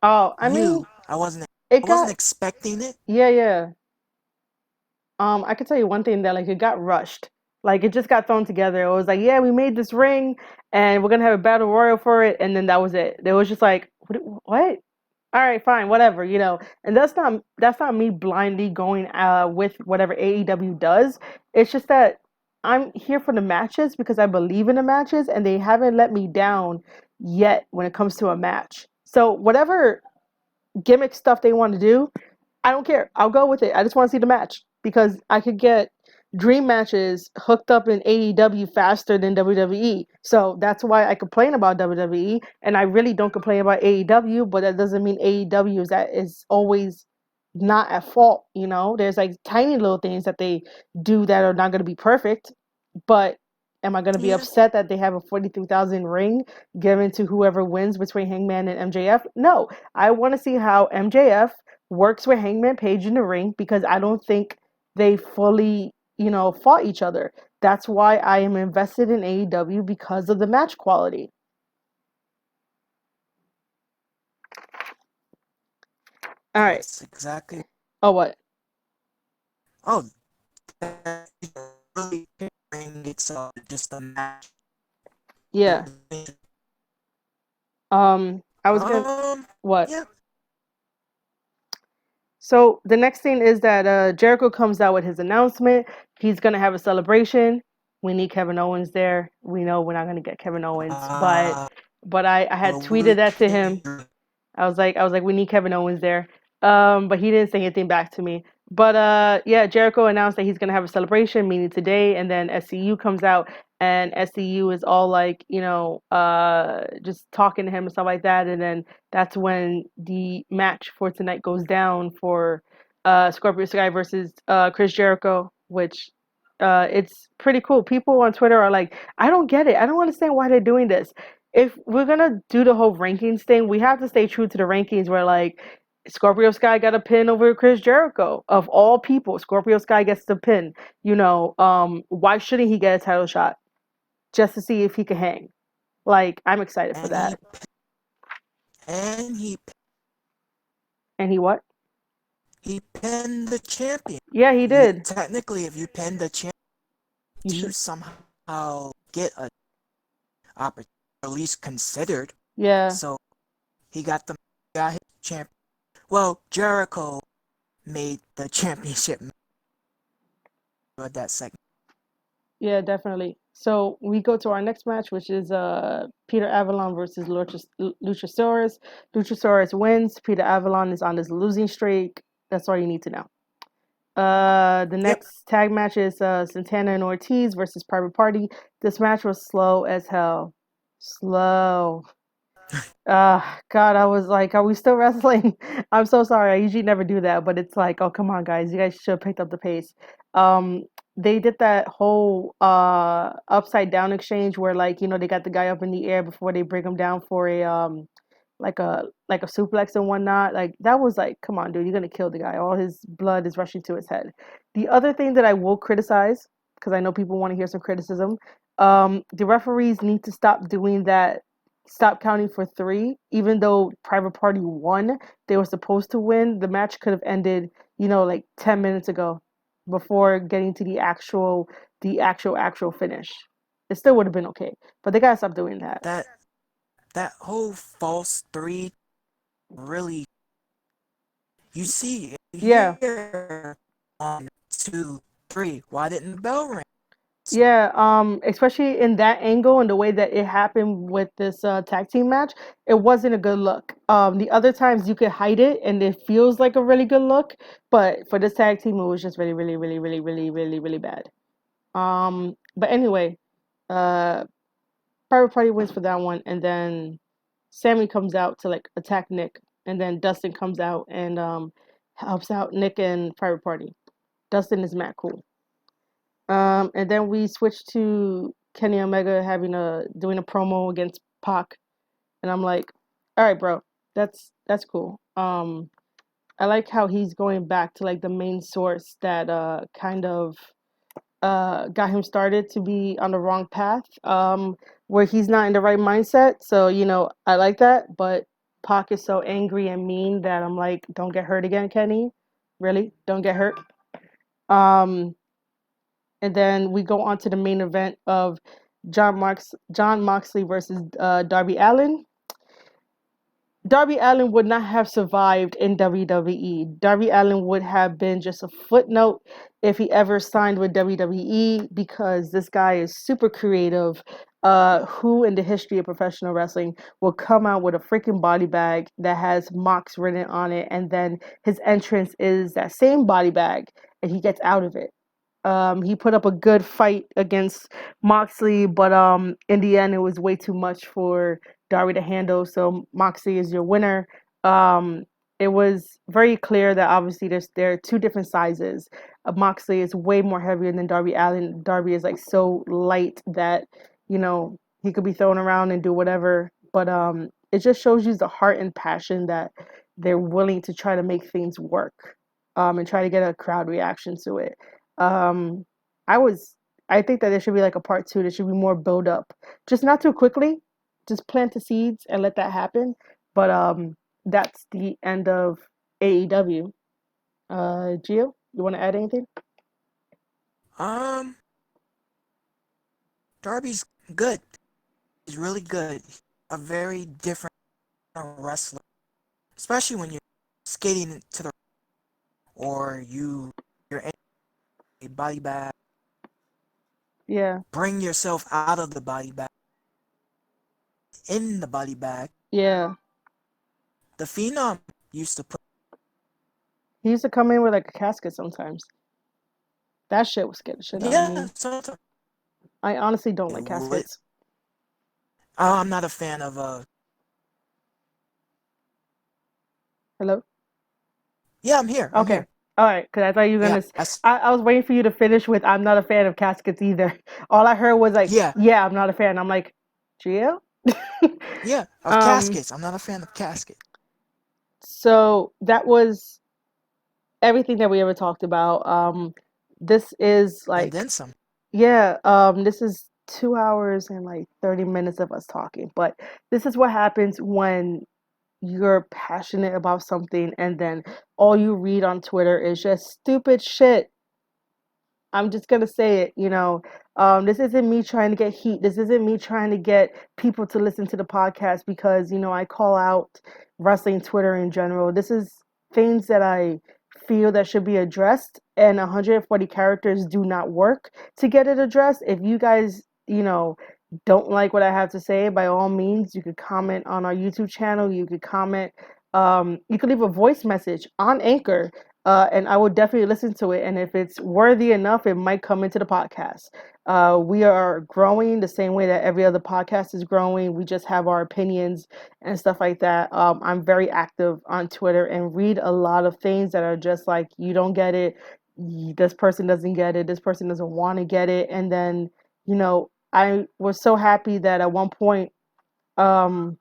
Oh, I mean, new. I wasn't it I wasn't got expecting it. yeah, yeah. I could tell you one thing that like it got rushed. Like it just got thrown together. It was like, yeah, we made this ring and we're gonna have a battle royal for it, and then that was it. It was just like, what? All right, fine, whatever, you know. And that's not me blindly going with whatever AEW does. It's just that I'm here for the matches because I believe in the matches, and they haven't let me down yet when it comes to a match. So whatever gimmick stuff they want to do, I don't care. I'll go with it. I just want to see the match because I could get dream matches hooked up in AEW faster than WWE. So that's why I complain about WWE, and I really don't complain about AEW. But that doesn't mean AEW is always not at fault. You know, there's like tiny little things that they do that are not going to be perfect. But am I going to be Yeah, upset that they have a 43,000 ring given to whoever wins between Hangman and MJF? No, I want to see how MJF works with Hangman Page in the ring because I don't think they fully, fought each other. That's why I am invested in AEW because of the match quality. All right. that's exactly. Oh, what? Oh, that really picturing itself just a match. Yeah. I was gonna what? Yeah. So the next thing is that Jericho comes out with his announcement. He's gonna have a celebration. We need Kevin Owens there. We know we're not gonna get Kevin Owens, but Uh, I had but tweeted we that to him. can. I was like, we need Kevin Owens there. But he didn't say anything back to me. But yeah, Jericho announced that he's gonna have a celebration, meaning today, and then SCU comes out, and SCU is all like, just talking to him and stuff like that, and then that's when the match for tonight goes down for Scorpio Sky versus Chris Jericho, which it's pretty cool. People on Twitter are like, I don't get it. I don't understand why they're doing this. If we're gonna do the whole rankings thing, we have to stay true to the rankings where like Scorpio Sky got a pin over Chris Jericho. Of all people, Scorpio Sky gets the pin. Why shouldn't he get a title shot? Just to see if he can hang. Like, I'm excited for And that. and And he what? he pinned the champion. Yeah, he did. Technically, if you pin the champion, You do should. somehow get a opportunity, at least considered. Yeah. So he got his champ. Well, Jericho made the championship with that segment. Yeah, definitely. So we go to our next match, which is Peter Avalon versus Luchasaurus. Luchasaurus wins. Peter Avalon is on his losing streak. That's all you need to know. The Yep. next tag match is Santana and Ortiz versus Private Party. This match was slow as hell. Slow. God, I was like, are we still wrestling? I'm so sorry. I usually never do that, but it's like, oh, come on, guys. You guys should have picked up the pace. Um, they did that whole upside down exchange where like, they got the guy up in the air before they bring him down for a like a suplex and whatnot. Like that was like, come on, dude, you're gonna kill the guy. All his blood is rushing to his head. The other thing that I will criticize, because I know people want to hear some criticism, the referees need to stop doing that. Stop counting for three. Even though Private Party won, they were supposed to win. The match could have ended, like 10 minutes ago, before getting to the actual finish. It still would have been okay, but they gotta stop doing that. That that whole false three really you see Yeah. here 1, 2, 3. Why didn't the bell ring? Yeah, especially in that angle and the way that it happened with this tag team match, it wasn't a good look. The other times you could hide it and it feels like a really good look, but for this tag team, it was just really, really, really, really, really, really, really bad. But anyway, uh, Private Party wins for that one, and then Sammy comes out to like attack Nick, and then Dustin comes out and helps out Nick and Private Party. Dustin is mad cool. And then we switch to Kenny Omega doing a promo against Pac, and I'm like, all right, bro, that's cool. I like how he's going back to like the main source that kind of got him started to be on the wrong path, where he's not in the right mindset. So, I like that, but Pac is so angry and mean that I'm like, don't get hurt again, Kenny. Really? Don't get hurt. Um, and then we go on to the main event of John Moxley versus Darby Allin. Darby Allin would not have survived in WWE. Darby Allin would have been just a footnote if he ever signed with WWE, because this guy is super creative. Who in the history of professional wrestling will come out with a freaking body bag that has Mox written on it, and then his entrance is that same body bag, and he gets out of it. He put up a good fight against Moxley, but in the end, it was way too much for Darby to handle. So Moxley is your winner. It was very clear that obviously there are two different sizes. Moxley is way more heavier than Darby Allin. Darby is like so light that he could be thrown around and do whatever. But it just shows you the heart and passion that they're willing to try to make things work, and try to get a crowd reaction to it. Um, I was I think that there should be like a part two. There should be more build up, just not too quickly. Just plant the seeds and let that happen. But that's the end of AEW. Gio, you want to add anything? Um, Darby's good. He's really good. A very different wrestler, especially when you're skating to the or you're in a body bag. Yeah. Bring yourself out of the body bag. In the body bag. Yeah. The Phenom used to put. He used to come in with like a casket sometimes. That shit was scared the shit out of me. Sometimes. I honestly don't like caskets. I'm not a fan of Hello? Yeah, I'm here. I'm here. All right, because I thought you were gonna. I was waiting for you to finish with "I'm not a fan of caskets either." All I heard was like, "Yeah, I'm not a fan." I'm like, Gio? Yeah, of caskets. I'm not a fan of caskets. So that was everything that we ever talked about. This is like, and then some. Yeah. This is 2 hours and like 30 minutes of us talking, but this is what happens when you're passionate about something and then all you read on Twitter is just stupid shit. I'm just gonna say it, this isn't me trying to get heat. This isn't me trying to get people to listen to the podcast because, I call out wrestling Twitter in general. This is things that I feel that should be addressed, and 140 characters do not work to get it addressed. If you guys, don't like what I have to say, by all means, you could comment on our YouTube channel. You could comment, you could leave a voice message on Anchor. And I will definitely listen to it. And if it's worthy enough, it might come into the podcast. We are growing the same way that every other podcast is growing. We just have our opinions and stuff like that. I'm very active on Twitter and read a lot of things that are just like, you don't get it. This person doesn't get it. This person doesn't want to get it. And then, I was so happy that at one point, AEW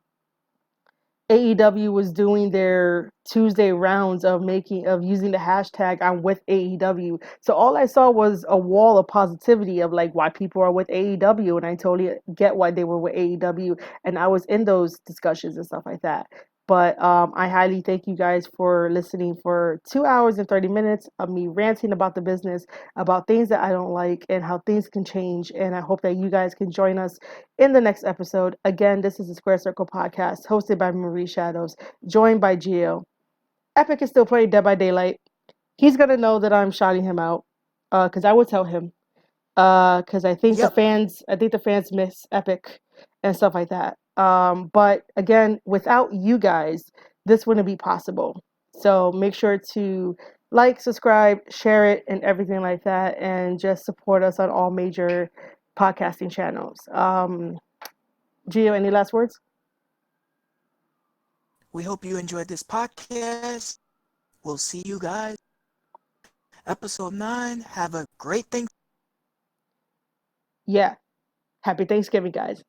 was doing their Tuesday rounds of using the hashtag I'm with AEW. So all I saw was a wall of positivity of like why people are with AEW, and I totally get why they were with AEW, and I was in those discussions and stuff like that. But I highly thank you guys for listening for 2 hours and 30 minutes of me ranting about the business, about things that I don't like, and how things can change. And I hope that you guys can join us in the next episode. Again, this is the Square Circle Podcast, hosted by Marie Shadows, joined by Gio. Epic is still playing Dead by Daylight. He's going to know that I'm shouting him out, because I will tell him. Because I think the fans miss Epic and stuff like that. But again, without you guys, this wouldn't be possible. So make sure to like, subscribe, share it, and everything like that, and just support us on all major podcasting channels. Gio, any last words? We hope you enjoyed this podcast. We'll see you guys. Episode 9. Have a great Thanksgiving. Yeah. Happy Thanksgiving, guys.